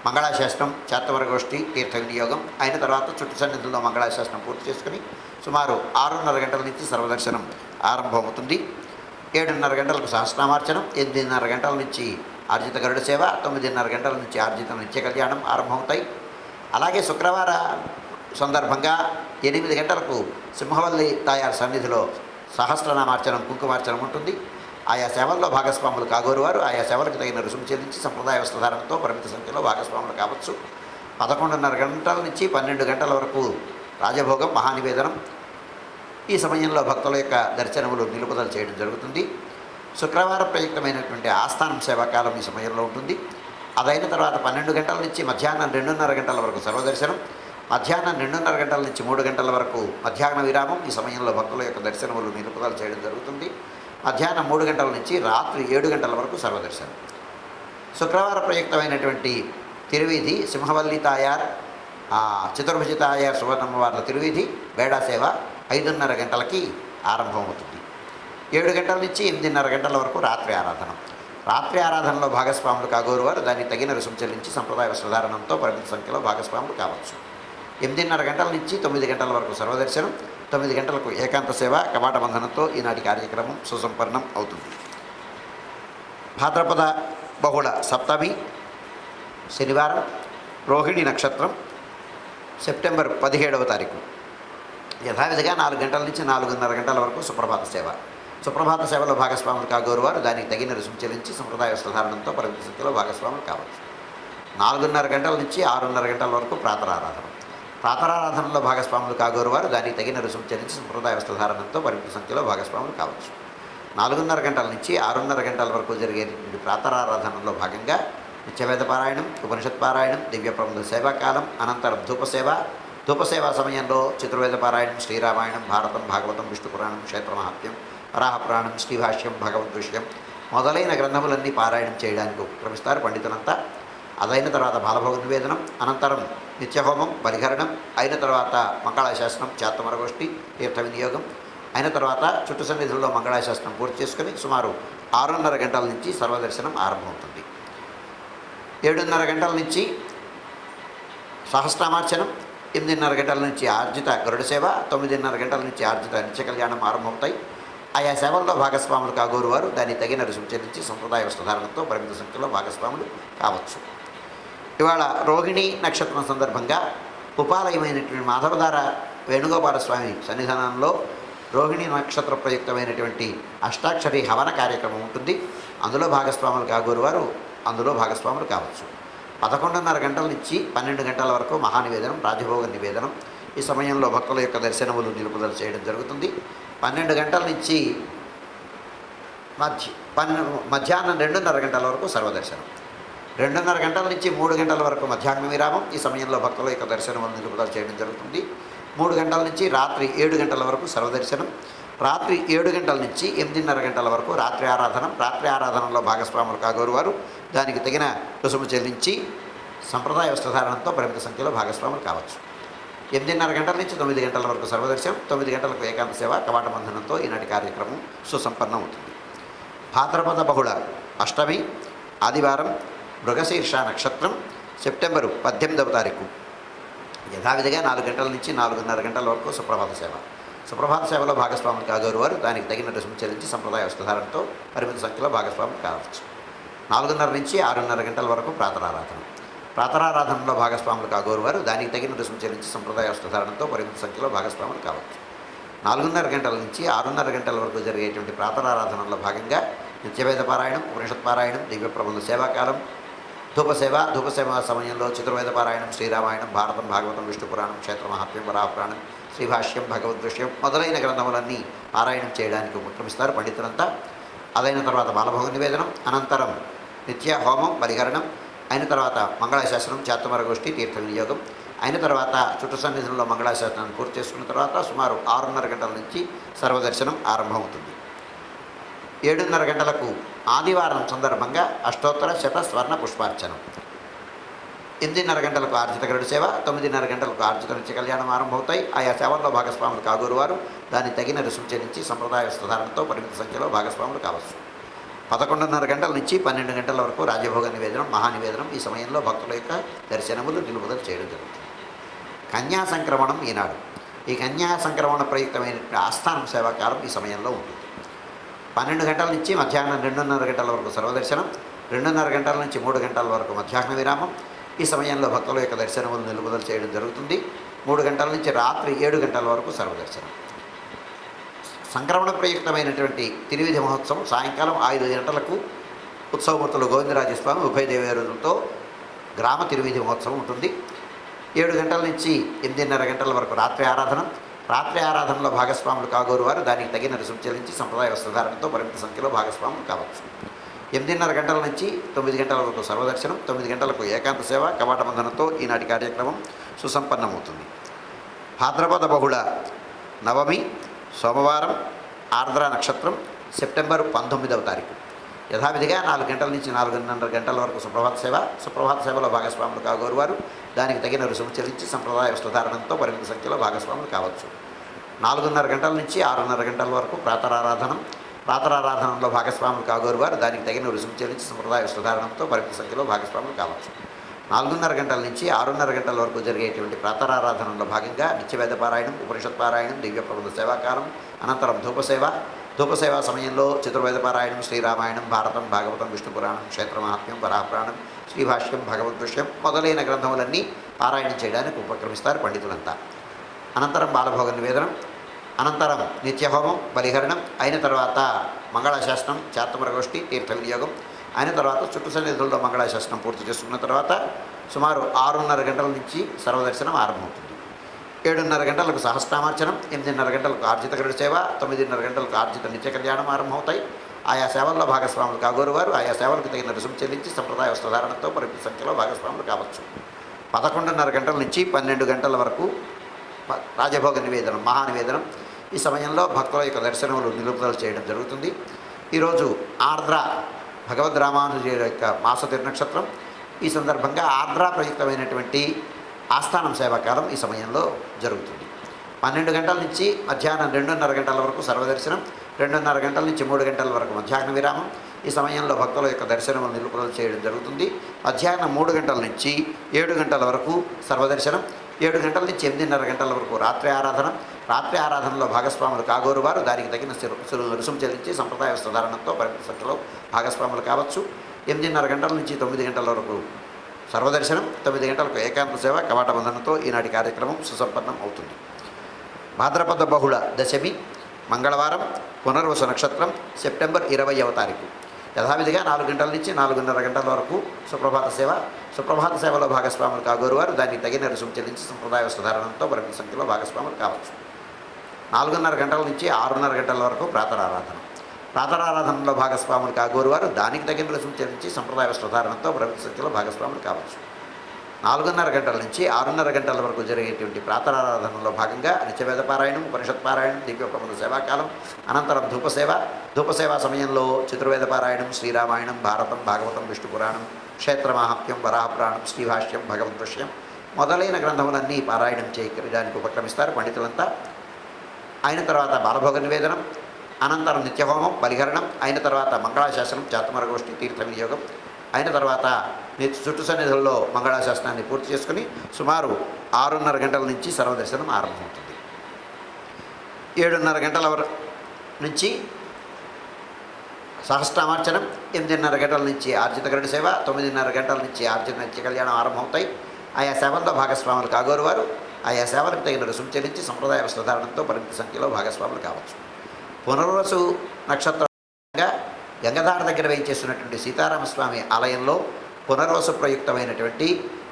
మంగళాశాసనం, చాత్తవరగోష్ఠి, తీర్థ వినియోగం, అయిన తర్వాత చుట్టు సన్నిధుల్లో మంగళాశాసనం పూర్తి చేసుకుని సుమారు 6:30 గంటల నుంచి సర్వదర్శనం ఆరంభమవుతుంది. 7:30 గంటలకు సహస్రనామార్చనం, 8:30 గంటల నుంచి ఆర్జిత గరుడ సేవ, 9:30 గంటల నుంచి ఆర్జిత నిత్య కళ్యాణం ఆరంభమవుతాయి. అలాగే శుక్రవార సందర్భంగా 8 గంటలకు సింహవల్లి తాయారు సన్నిధిలో సహస్రనామార్చనం, కుంకుమార్చనం ఉంటుంది. ఆయా సేవల్లో భాగస్వాములు కాగోరు వారు ఆయా సేవలకు తగిన రుసుము చెల్లించి సంప్రదాయ వస్త్రధారణతో పరిమిత సంఖ్యలో భాగస్వాములు కావచ్చు. 11:30 గంటల నుంచి 12 గంటల వరకు రాజభోగం, మహానివేదనం. ఈ సమయంలో భక్తుల యొక్క దర్శనములు నిలుపుదల చేయడం జరుగుతుంది. శుక్రవారం ప్రయుక్తమైనటువంటి ఆస్థానం సేవాకాలం ఈ సమయంలో ఉంటుంది. అదైన తర్వాత 12 గంటల నుంచి మధ్యాహ్నం 2:30 గంటల వరకు సర్వదర్శనం, మధ్యాహ్నం 2:30 గంటల నుంచి 3 గంటల వరకు మధ్యాహ్న విరామం. ఈ సమయంలో భక్తుల యొక్క దర్శనములు నిలుపుదల చేయడం జరుగుతుంది. మధ్యాహ్నం 3 గంటల నుంచి రాత్రి 7 గంటల వరకు సర్వదర్శనం. శుక్రవారం ప్రయుక్తమైనటువంటి తిరువీధి సింహవల్లి తాయార్, చతుర్భుజ తాయార్ సువర్ణమ్మవార్ల తిరువీధి బేడా సేవ 5:30 గంటలకి ఆరంభమవుతుంది. 7 గంటల నుంచి 8:30 గంటల వరకు రాత్రి ఆరాధన. రాత్రి ఆరాధనలో భాగస్వాములు కాగోరు వారు దానికి తగిన రుసుము చెల్లించి సంప్రదాయ వస్త్రధారణంతో పరిమిత సంఖ్యలో భాగస్వాములు కావచ్చు. 8:30 గంటల నుంచి 9 గంటల వరకు సర్వదర్శనం, 9 గంటలకు ఏకాంత సేవ కవాట బంధనంతో ఈనాటి కార్యక్రమం సుసంపన్నం అవుతుంది. భాద్రపద బహుళ సప్తమి శనివారం, రోహిణి నక్షత్రం, సెప్టెంబర్ 17వ తారీఖు. యథావిధిగా 4 గంటల నుంచి 4:30 గంటల వరకు సుప్రభాత సేవ. సుప్రభాత సేవలో భాగస్వాములు కాగోరు వారు దానికి తగిన రుసుము చెల్లించి సంప్రదాయ వస్త్రధారణంతో పరిమిత సంఖ్యలో భాగస్వాములు కావచ్చు. 4:30 గంటల నుంచి 6:30 గంటల వరకు ప్రాతరారాధన. ప్రాతరారాధనలో భాగస్వాములు కాగోరు వారు దానికి తగిన రుసుము చెల్లించి సంప్రదాయ వస్త్రధారణంతో పరిమిత సంఖ్యలో భాగస్వాములు కావచ్చు. 4:30 గంటల నుంచి 6:30 గంటల వరకు జరిగేటువంటి ప్రాతరారాధనలో భాగంగా నిత్యవేద పారాయణం, ఉపనిషత్ పారాయణం, దివ్య ప్రబంధ సేవాకాలం, అనంతరం ధూపసేవా సమయంలో చతుర్వేద పారాయణం, శ్రీరామాయణం, భారతం, భాగవతం, విష్ణు పురాణం, క్షేత్ర మహాత్మ్యం, వరాహపురాణం, శ్రీభాష్యం, భగవద్ విషయం మొదలైన గ్రంథములన్నీ పారాయణం చేయడానికి ఉపక్రమిస్తారు పండితులంతా. అదైన తర్వాత బాలభోగ నివేదనం, అనంతరం నిత్యహోమం, పరిహరణం, అయిన తర్వాత మంగళాశాసనం, చాత్తమరగోష్ఠి, తీర్థ వినియోగం, అయిన తర్వాత చుట్టు సన్నిధుల్లో మంగళాశాసనం పూర్తి చేసుకుని సుమారు 6:30 గంటల నుంచి సర్వదర్శనం ఆరంభమవుతుంది. 7:30 గంటల నుంచి సహస్రనామార్చనం, 8:30 గంటల నుంచి ఆర్జిత గరుడ సేవ, 9:30 గంటల నుంచి ఆర్జిత నిత్య కళ్యాణం ఆరంభమవుతాయి. ఆయా సేవల్లో భాగస్వాములు కాగోరు వారు దాన్ని తగిన రుసుము చెల్లించి సంప్రదాయ వస్త్రధారణతో పరిమిత సంఖ్యలో భాగస్వాములు కావచ్చు. ఇవాళ రోహిణి నక్షత్రం సందర్భంగా ఉపాలయమైనటువంటి మాధవధార వేణుగోపాలస్వామి సన్నిధానంలో రోహిణి నక్షత్ర ప్రయుక్తమైనటువంటి అష్టాక్షరి హవన కార్యక్రమం ఉంటుంది. అందులో భాగస్వాములు కాగోరు వారు అందులో భాగస్వాములు కావచ్చు. 11:30 గంటల నుంచి 12 గంటల వరకు మహానివేదనం, రాజభోగ నివేదనం. ఈ సమయంలో భక్తుల యొక్క దర్శనములు నిలుపుదల చేయడం జరుగుతుంది. 12 గంటల నుంచి మధ్యాహ్నం 2:30 గంటల వరకు సర్వదర్శనం. 2:30 గంటల నుంచి 3 గంటల వరకు మధ్యాహ్న విరామం. ఈ సమయంలో భక్తుల యొక్క దర్శనములు నిలుపుదల చేయడం జరుగుతుంది. 3 గంటల నుంచి రాత్రి 7 గంటల వరకు సర్వదర్శనం. రాత్రి 7 గంటల నుంచి 8:30 గంటల వరకు రాత్రి ఆరాధనం. రాత్రి ఆరాధనలో భాగస్వాములు కాగోరు వారు దానికి తగిన రుసుము చెల్లించి సంప్రదాయ వస్త్రధారణంతో పరిమిత సంఖ్యలో భాగస్వాములు కావచ్చు. 8:30 గంటల నుంచి 9 గంటల వరకు సర్వదర్శనం, 9 గంటలకు ఏకాంత సేవ కవాట బంధనంతో ఈనాటి కార్యక్రమం సుసంపన్నం అవుతుంది. భాద్రపద బహుళ అష్టమి ఆదివారం, మృగశీర్ష నక్షత్రం సెప్టెంబరు 18వ తారీఖు యథావిధిగా 4 గంటల నుంచి 4:30 గంటల వరకు సుప్రభాత సేవ. సుప్రభాత సేవలో భాగస్వాములు కాగోరు వారు దానికి తగిన రుసుము చెల్లించి సంప్రదాయ వస్త్రధారణతో పరిమిత సంఖ్యలో భాగస్వాములు కావచ్చు. 4:30 నుంచి 6:30 గంటల వరకు ప్రాతరారాధన. ప్రాతరారాధనలో భాగస్వాములు కాగోరు వారు దానికి తగిన రుసుము చెల్లించి సంప్రదాయ వస్త్రధారణతో పరిమిత సంఖ్యలో భాగస్వాములు కావచ్చు. 4:30 గంటల నుంచి 6:30 గంటల వరకు జరిగేటువంటి ప్రాతరారాధనలో భాగంగా నిత్యవేద పారాయణం, ఉపనిషత్ పారాయణం, దివ్య ప్రబంధ సేవాకాలం, ధూపసేవ సమయంలో చతుర్వేద పారాయణం, శ్రీరామాయణం, భారతం, భాగవతం, విష్ణు పురాణం, క్షేత్ర మహాత్మ్యం, వరాహపురాణం, శ్రీభాష్యం, భగవద్విషయం మొదలైన గ్రంథములన్నీ పారాయణం చేయడానికి ఉపక్రమిస్తారు పండితులంతా. అదైన తర్వాత బాలభోగ నివేదనం, అనంతరం నిత్య హోమం, బలిహరణం, అయిన తర్వాత మంగళాశాసనం, చాతుమరగోష్ఠి, తీర్థ వినియోగం, అయిన తర్వాత చుట్టు సన్నిధుల్లో మంగళాశాసనాన్ని పూర్తి చేసుకున్న తర్వాత సుమారు 6:30 గంటల నుంచి సర్వదర్శనం ఆరంభమవుతుంది. 7:30 గంటలకు ఆదివారం సందర్భంగా అష్టోత్తర శత స్వర్ణ పుష్పార్చనం. 8:30 గంటలకు ఆర్జిత గరుడ సేవ, 9:30 గంటలకు ఆర్జిత నిత్య కళ్యాణం ఆరంభమవుతాయి. ఆయా సేవల్లో భాగస్వాములు కాగోరు వారు దాన్ని తగిన రుసుము చెల్లించి సంప్రదాయ వస్త్రధారణతో పరిమిత సంఖ్యలో భాగస్వాములు కావచ్చు. 11:30 గంటల నుంచి 12 గంటల వరకు రాజభోగ నివేదనం, మహానివేదనం. ఈ సమయంలో భక్తుల యొక్క దర్శనములు నిలుపుదల చేయడం జరుగుతుంది. కన్యా సంక్రమణం ఈనాడు. ఈ కన్యా సంక్రమణ ప్రయుక్తమైన ఆస్థానం సేవాకాలం ఈ సమయంలో ఉంటుంది. 12 గంటల నుంచి మధ్యాహ్నం 2:30 గంటల వరకు సర్వదర్శనం, 2:30 గంటల నుంచి 3 గంటల వరకు మధ్యాహ్న విరామం. ఈ సమయంలో భక్తుల యొక్క దర్శనములు నిలుపుదల చేయడం జరుగుతుంది. 3 గంటల నుంచి రాత్రి 7 గంటల వరకు సర్వదర్శనం. సంక్రమణ ప్రయుక్తమైనటువంటి తిరువిధి మహోత్సవం సాయంకాలం 5 గంటలకు ఉత్సవమూర్తులు గోవిందరాజస్వామి ఉభయ దేవేరులతో గ్రామ తిరువిధి మహోత్సవం ఉంటుంది. 7 గంటల నుంచి 8:30 గంటల వరకు రాత్రి ఆరాధన. రాత్రి ఆరాధనలో భాగస్వాములు కాగోరు వారు దానికి తగిన రుసుము చెల్లించి సంప్రదాయ వస్త్రధారణతో పరిమిత సంఖ్యలో భాగస్వాములు కావచ్చు. 8:30 గంటల నుంచి 9 గంటల వరకు సర్వదర్శనం, 9 గంటలకు ఏకాంత సేవ, కవాట బంధనంతో ఈనాటి కార్యక్రమం సుసంపన్నమవుతుంది. భాద్రపద బహుళ నవమి సోమవారం, ఆర్ద్ర నక్షత్రం, సెప్టెంబర్ 19వ తారీఖు యథావిధిగా 4 గంటల నుంచి 4:30 గంటల వరకు సుప్రభాత సేవ. సుప్రభాత సేవలో భాగస్వాములు కాగోరు వారు దానికి తగిన రుసుము చెల్లించి సంప్రదాయ వస్త్రధారణంతో పరిమిత సంఖ్యలో భాగస్వాములు కావచ్చు. 4:30 గంటల నుంచి 6:30 గంటల వరకు ప్రాతరారాధనం. ప్రాతరారాధనలో భాగస్వాములు కాగోరు వారు దానికి తగిన రుసుము చెల్లించి సంప్రదాయ వస్త్రధారణంతో పరిమిత సంఖ్యలో భాగస్వాములు కావచ్చు. 4:30 గంటల నుంచి 6:30 గంటల వరకు జరిగేటువంటి ప్రాతరారాధనలో భాగంగా నిత్యవేద పారాయణం, ఉపనిషత్ పారాయణం, దివ్య ప్రబంధ సేవాకాలం, అనంతరం ధూపసేవ సమయంలో చతుర్వేద పారాయణం, శ్రీరామాయణం, భారతం, భాగవతం, విష్ణు పురాణం, క్షేత్ర మహాత్మ్యం, వరాహపురాణం, శ్రీభాష్యం, భగవద్విషయం మొదలైన గ్రంథములన్నీ పారాయణం చేయడానికి ఉపక్రమిస్తారు పండితులంతా. అనంతరం బాలభోగ నివేదనం, అనంతరం నిత్యహోమం, బలిహరణం, అయిన తర్వాత మంగళాశాసనం, చాతుమరగోష్ఠి, తీర్థ వినియోగం, అయిన తర్వాత చుట్టు సన్నిధుల్లో మంగళాశాసనం పూర్తి చేసుకున్న తర్వాత సుమారు 6:30 గంటల నుంచి సర్వదర్శనం ఆరంభమవుతుంది. 7:30 గంటలకు సహస్రామార్చనం, 8:30 గంటలకు ఆర్జిత గరుడ సేవ, 9:30 గంటలకు ఆర్జిత నిత్య కళ్యాణం ఆరంభమవుతాయి. ఆయా సేవల్లో భాగస్వాములు కాగోరు వారు ఆయా సేవలకు తగిన రుసుము చెల్లించి సంప్రదాయ వస్త్రధారణతో పరిమిత సంఖ్యలో భాగస్వాములు కావచ్చు. 11:30 గంటల నుంచి 12 గంటల వరకు రాజభోగ నివేదనం, మహానివేదనం. ఈ సమయంలో భక్తుల యొక్క దర్శనములు నిలుపుదల చేయడం జరుగుతుంది. ఈరోజు ఆర్ద్ర భగవద్ రామానుజుల యొక్క మాస తిరునక్షత్రం. ఈ సందర్భంగా ఆర్ద్ర ప్రయుక్తమైనటువంటి ఆస్థానం సేవాకాలం ఈ సమయంలో జరుగుతుంది. 12 గంటల నుంచి మధ్యాహ్నం 2:30 గంటల వరకు సర్వదర్శనం, 2:30 గంటల నుంచి 3 గంటల వరకు మధ్యాహ్న విరామం. ఈ సమయంలో భక్తుల యొక్క దర్శనం నిలుపుదల చేయడం జరుగుతుంది. మధ్యాహ్నం 3 గంటల నుంచి 7 గంటల వరకు సర్వదర్శనం, 7 గంటల నుంచి 8:30 గంటల వరకు రాత్రి ఆరాధన. రాత్రి ఆరాధనలో భాగస్వాములు కాగోరు వారు దానికి తగిన రుసుము చెల్లించి సంప్రదాయ వస్త్రధారణతో పరిమిత సంఖ్యలో భాగస్వాములు కావచ్చు. 8:30 గంటల నుంచి 9 గంటల వరకు సర్వదర్శనం, 9 గంటలకు ఏకాంత సేవ, కవాట బంధనంతో ఈనాటి కార్యక్రమం సుసంపన్నం అవుతుంది. భాద్రపద బహుళ దశమి మంగళవారం, పునర్వసు నక్షత్రం, సెప్టెంబర్ 20వ తారీఖు యథావిధిగా 4 గంటల నుంచి 4:30 గంటల వరకు సుప్రభాత సేవ. సుప్రభాత సేవలో భాగస్వాములు కాగోరు వారు దానికి తగిన రుసుము చెల్లించి సంప్రదాయ వస్త్రధారణంతో పరిమిత సంఖ్యలో భాగస్వాములు కావచ్చు. 4:30 గంటల నుంచి 6:30 గంటల వరకు ప్రాతరారాధన. ప్రాతరారాధనలో భాగస్వాములు కాగోరు వారు దానికి తగిన రుసుము చెల్లించి సంప్రదాయ వస్త్రధారణంతో పరిమిత సంఖ్యలో భాగస్వాములు కావచ్చు. 4:30 గంటల నుంచి 6:30 గంటల వరకు జరిగేటువంటి ప్రాతరారాధనలో భాగంగా నిత్యవేద పారాయణం, ఉపనిషత్ పారాయణం, దివ్య ప్రబంధ సేవాకాలం, అనంతరం ధూపసేవ సమయంలో చతుర్వేద పారాయణం, శ్రీరామాయణం, భారతం, భాగవతం, విష్ణు పురాణం, క్షేత్ర మహాత్మ్యం, వరాహపురాణం, శ్రీభాష్యం, భగవద్విషయం మొదలైన గ్రంథములన్నీ పారాయణం చేయడానికి ఉపక్రమిస్తారు పండితులంతా. అయిన తర్వాత బాలభోగ నివేదనం, అనంతరం నిత్యహోమం, బలిహరణం, అయిన తర్వాత మంగళాశాసనం, చాతుమరగోష్ఠి, తీర్థ వినియోగం, అయిన తర్వాత చుట్టు సన్నిధుల్లో మంగళాశాసనాన్ని పూర్తి చేసుకుని సుమారు 6:30 గంటల నుంచి సర్వదర్శనం ఆరంభమవుతుంది. 7:30 గంటల నుంచి సహస్రామార్చనం, 8:30 గంటల నుంచి ఆర్జిత గరుడ సేవ, 9:30 గంటల నుంచి ఆర్జిత నిత్య కళ్యాణం ఆరంభమవుతాయి. ఆయా సేవల్లో భాగస్వాములు కాగోరు వారు ఆయా సేవలకు తగిన రుసుము చెల్లించి సంప్రదాయ వస్త్రధారణంతో పరిమిత సంఖ్యలో భాగస్వాములు కావచ్చు. పునర్వసు నక్షత్రంగా గంగధార దగ్గర వేయించేస్తున్నటువంటి సీతారామస్వామి ఆలయంలో పునర్వసు ప్రయుక్తమైనటువంటి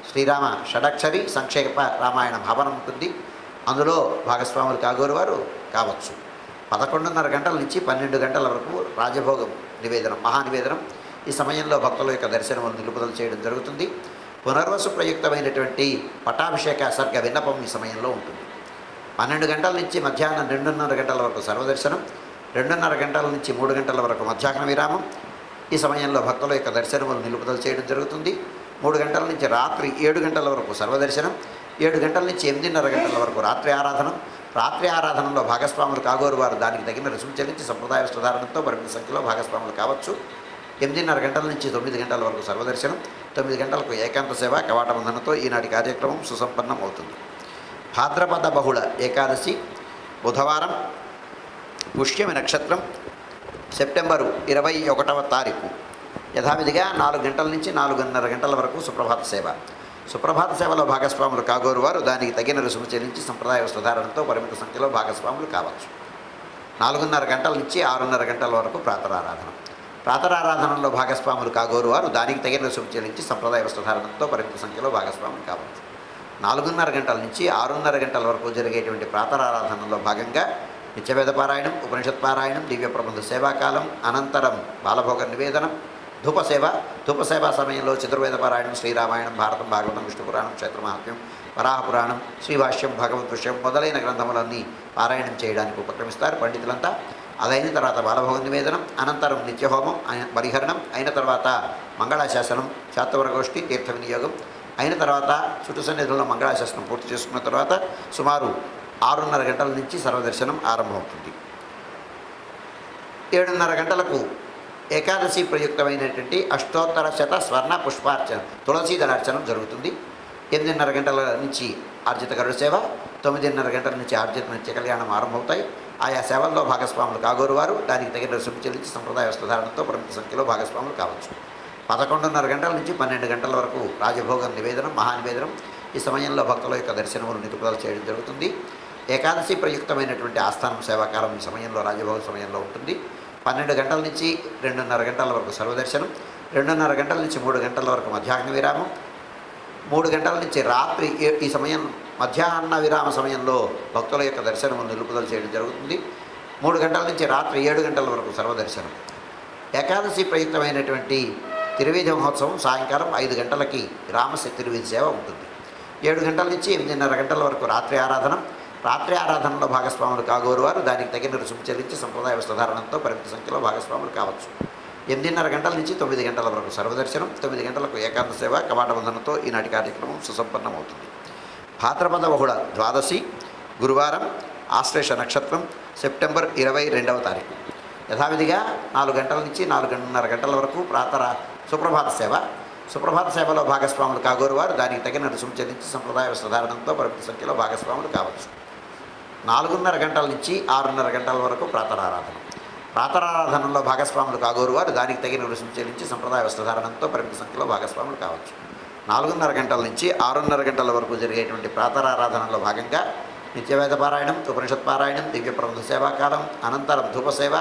శ్రీరామ షడక్షరి సంక్షేప రామాయణ భావన ఉంటుంది. అందులో భాగస్వాములు కాగోరు వారు కావచ్చు. 11:30 గంటల నుంచి 12 గంటల వరకు రాజభోగం నివేదనం, మహానివేదనం. ఈ సమయంలో భక్తుల యొక్క దర్శనములు నిలుపుదల చేయడం జరుగుతుంది. పునర్వసు ప్రయుక్తమైనటువంటి పట్టాభిషేక సర్గ విన్నపం ఈ సమయంలో ఉంటుంది. 12 గంటల నుంచి మధ్యాహ్నం 2:30 గంటల వరకు సర్వదర్శనం, 2:30 గంటల నుంచి 3 గంటల వరకు మధ్యాహ్న విరామం. ఈ సమయంలో భక్తుల యొక్క దర్శనములు నిలుపుదల చేయడం జరుగుతుంది. 3 గంటల నుంచి రాత్రి 7 గంటల వరకు సర్వదర్శనం, 7 గంటల నుంచి 8:30 గంటల వరకు రాత్రి ఆరాధనం. రాత్రి ఆరాధనలో భాగస్వాములు కాగోరు వారు దానికి తగిన రుసుము చెల్లించి సంప్రదాయ వస్త్రధారణంతో పరిమిత సంఖ్యలో భాగస్వాములు కావచ్చు. 8:30 గంటల నుంచి 9 గంటల వరకు సర్వదర్శనం, 9 గంటలకు ఏకాంత సేవ కవాటబంధనతో ఈనాటి కార్యక్రమం సుసంపన్నం అవుతుంది. భాద్రపద బహుళ ఏకాదశి బుధవారం, పుష్యమి నక్షత్రం, సెప్టెంబరు 21వ తారీఖు. యథావిధిగా 4 గంటల నుంచి 4:30 గంటల వరకు సుప్రభాత సేవ. సుప్రభాత సేవలో భాగస్వాములు కాగోరు వారు దానికి తగిన రుసుము చెల్లించి సంప్రదాయ వస్త్రధారణంతో పరిమిత సంఖ్యలో భాగస్వాములు కావచ్చు. 4:30 గంటల నుంచి 6:30 గంటల వరకు ప్రాతరారాధన. ప్రాతరారాధనలో భాగస్వాములు కాగోరు వారు దానికి తగిన రుసుము చెల్లించి సంప్రదాయ వస్త్రధారణంతో పరిమిత సంఖ్యలో భాగస్వాములు కావచ్చు. 4:30 గంటల నుంచి 6:30 గంటల వరకు జరిగేటువంటి ప్రాతరారాధనలో భాగంగా నిత్యవేద పారాయణం, ఉపనిషత్ పారాయణం, దివ్య ప్రబంధ సేవాకాలం, అనంతరం బాలభోగ నివేదనం, ధూపసేవా సమయంలో చతుర్వేద పారాయణం, శ్రీరామాయణం, భారతం, భాగవతం, విష్ణు పురాణం, క్షేత్రమహాత్మ్యం, వరాహపురాణం, శ్రీభాష్యం, భగవద్విషయం మొదలైన గ్రంథములన్నీ పారాయణం చేయడానికి ఉపక్రమిస్తారు పండితులంతా. అదైన తర్వాత బాలభోగ నివేదనం, అనంతరం నిత్యహోమం, పరిహరణం, అయిన తర్వాత మంగళాశాసనం, శాతవరగోష్ఠి, తీర్థ వినియోగం, అయిన తర్వాత చుట్టు సన్నిధుల్లో మంగళాశాసనం పూర్తి చేసుకున్న తర్వాత సుమారు 6:30 గంటల నుంచి సర్వదర్శనం ఆరంభమవుతుంది. 7:30 గంటలకు ఏకాదశి ప్రయుక్తమైనటువంటి అష్టోత్తర శత స్వర్ణ పుష్పార్చన తులసీదళార్చనం జరుగుతుంది. 8:30 గంటల నుంచి ఆర్జిత గరుడ సేవ, 9:30 గంటల నుంచి ఆర్జిత నిత్య కళ్యాణం ఆరంభమవుతాయి. ఆయా సేవల్లో భాగస్వాములు కాగోరు వారు దానికి తగిన రుసుము చెల్లించి సంప్రదాయ వస్త్రధారణతో పరిమిత సంఖ్యలో భాగస్వాములు కావచ్చు. 11:30 గంటల నుంచి 12 గంటల వరకు రాజభోగం నివేదనం, మహానివేదనం. ఈ సమయంలో భక్తుల యొక్క దర్శనములు నిలుపుదల చేయడం జరుగుతుంది. ఏకాదశి ప్రయుక్తమైనటువంటి ఆస్థానం సేవాకాలం ఈ సమయంలో రాజభోగ సమయంలో ఉంటుంది. 12 గంటల నుంచి 2:30 గంటల వరకు సర్వదర్శనం, 2:30 గంటల నుంచి 3 గంటల వరకు మధ్యాహ్న విరామం, 3 గంటల నుంచి రాత్రి ఈ సమయం మధ్యాహ్న విరామ సమయంలో భక్తుల యొక్క దర్శనము నిలుపుదల చేయడం జరుగుతుంది. 3 గంటల నుంచి రాత్రి 7 గంటల వరకు సర్వదర్శనం. ఏకాదశి ప్రయుక్తమైనటువంటి తిరువీధి మహోత్సవం సాయంకాలం 5 గంటలకి రామశ తిరువీధి సేవ ఉంటుంది. 7 గంటల నుంచి 8:30 గంటల వరకు రాత్రి ఆరాధనం. రాత్రి ఆరాధనలో భాగస్వాములు కాగోరు వారు దానికి తగిన రుసుము చెల్లించి సంప్రదాయ వస్త్రధారణంతో పరిమిత సంఖ్యలో భాగస్వాములు కావచ్చు. 8:30 గంటల నుంచి 9 గంటల వరకు సర్వదర్శనం, 9 గంటలకు ఏకాంత సేవ కవాటబంధనతో ఈనాటి కార్యక్రమం సుసంపన్నమవుతుంది. భాద్రపద బహుళ ద్వాదశి గురువారం, ఆశ్లేష నక్షత్రం, సెప్టెంబర్ 22వ తారీఖు. యథావిధిగా 4 గంటల నుంచి 4:30 గంటల వరకు సుప్రభాత సేవ. సుప్రభాత సేవలో భాగస్వాములు కాగోరు వారు దానికి తగిన రుసుము చెల్లించి సంప్రదాయ వస్త్రధారణంతో పరిమిత సంఖ్యలో భాగస్వాములు కావచ్చు. 4:30 గంటల నుంచి 6:30 గంటల వరకు ప్రాతరారాధన. ప్రాతరారాధనలో భాగస్వాములు కాగోరు వారు దానికి తగిన రుసుము చెల్లించి సంప్రదాయ వస్త్రధారణంతో పరిమిత సంఖ్యలో భాగస్వాములు కావచ్చు. 4:30 గంటల నుంచి 6:30 గంటల వరకు జరిగేటువంటి ప్రాతరారాధనలో భాగంగా నిత్యవేద పారాయణం, ఉపనిషత్ పారాయణం, దివ్య ప్రబంధ సేవాకాలం, అనంతరం ధూపసేవ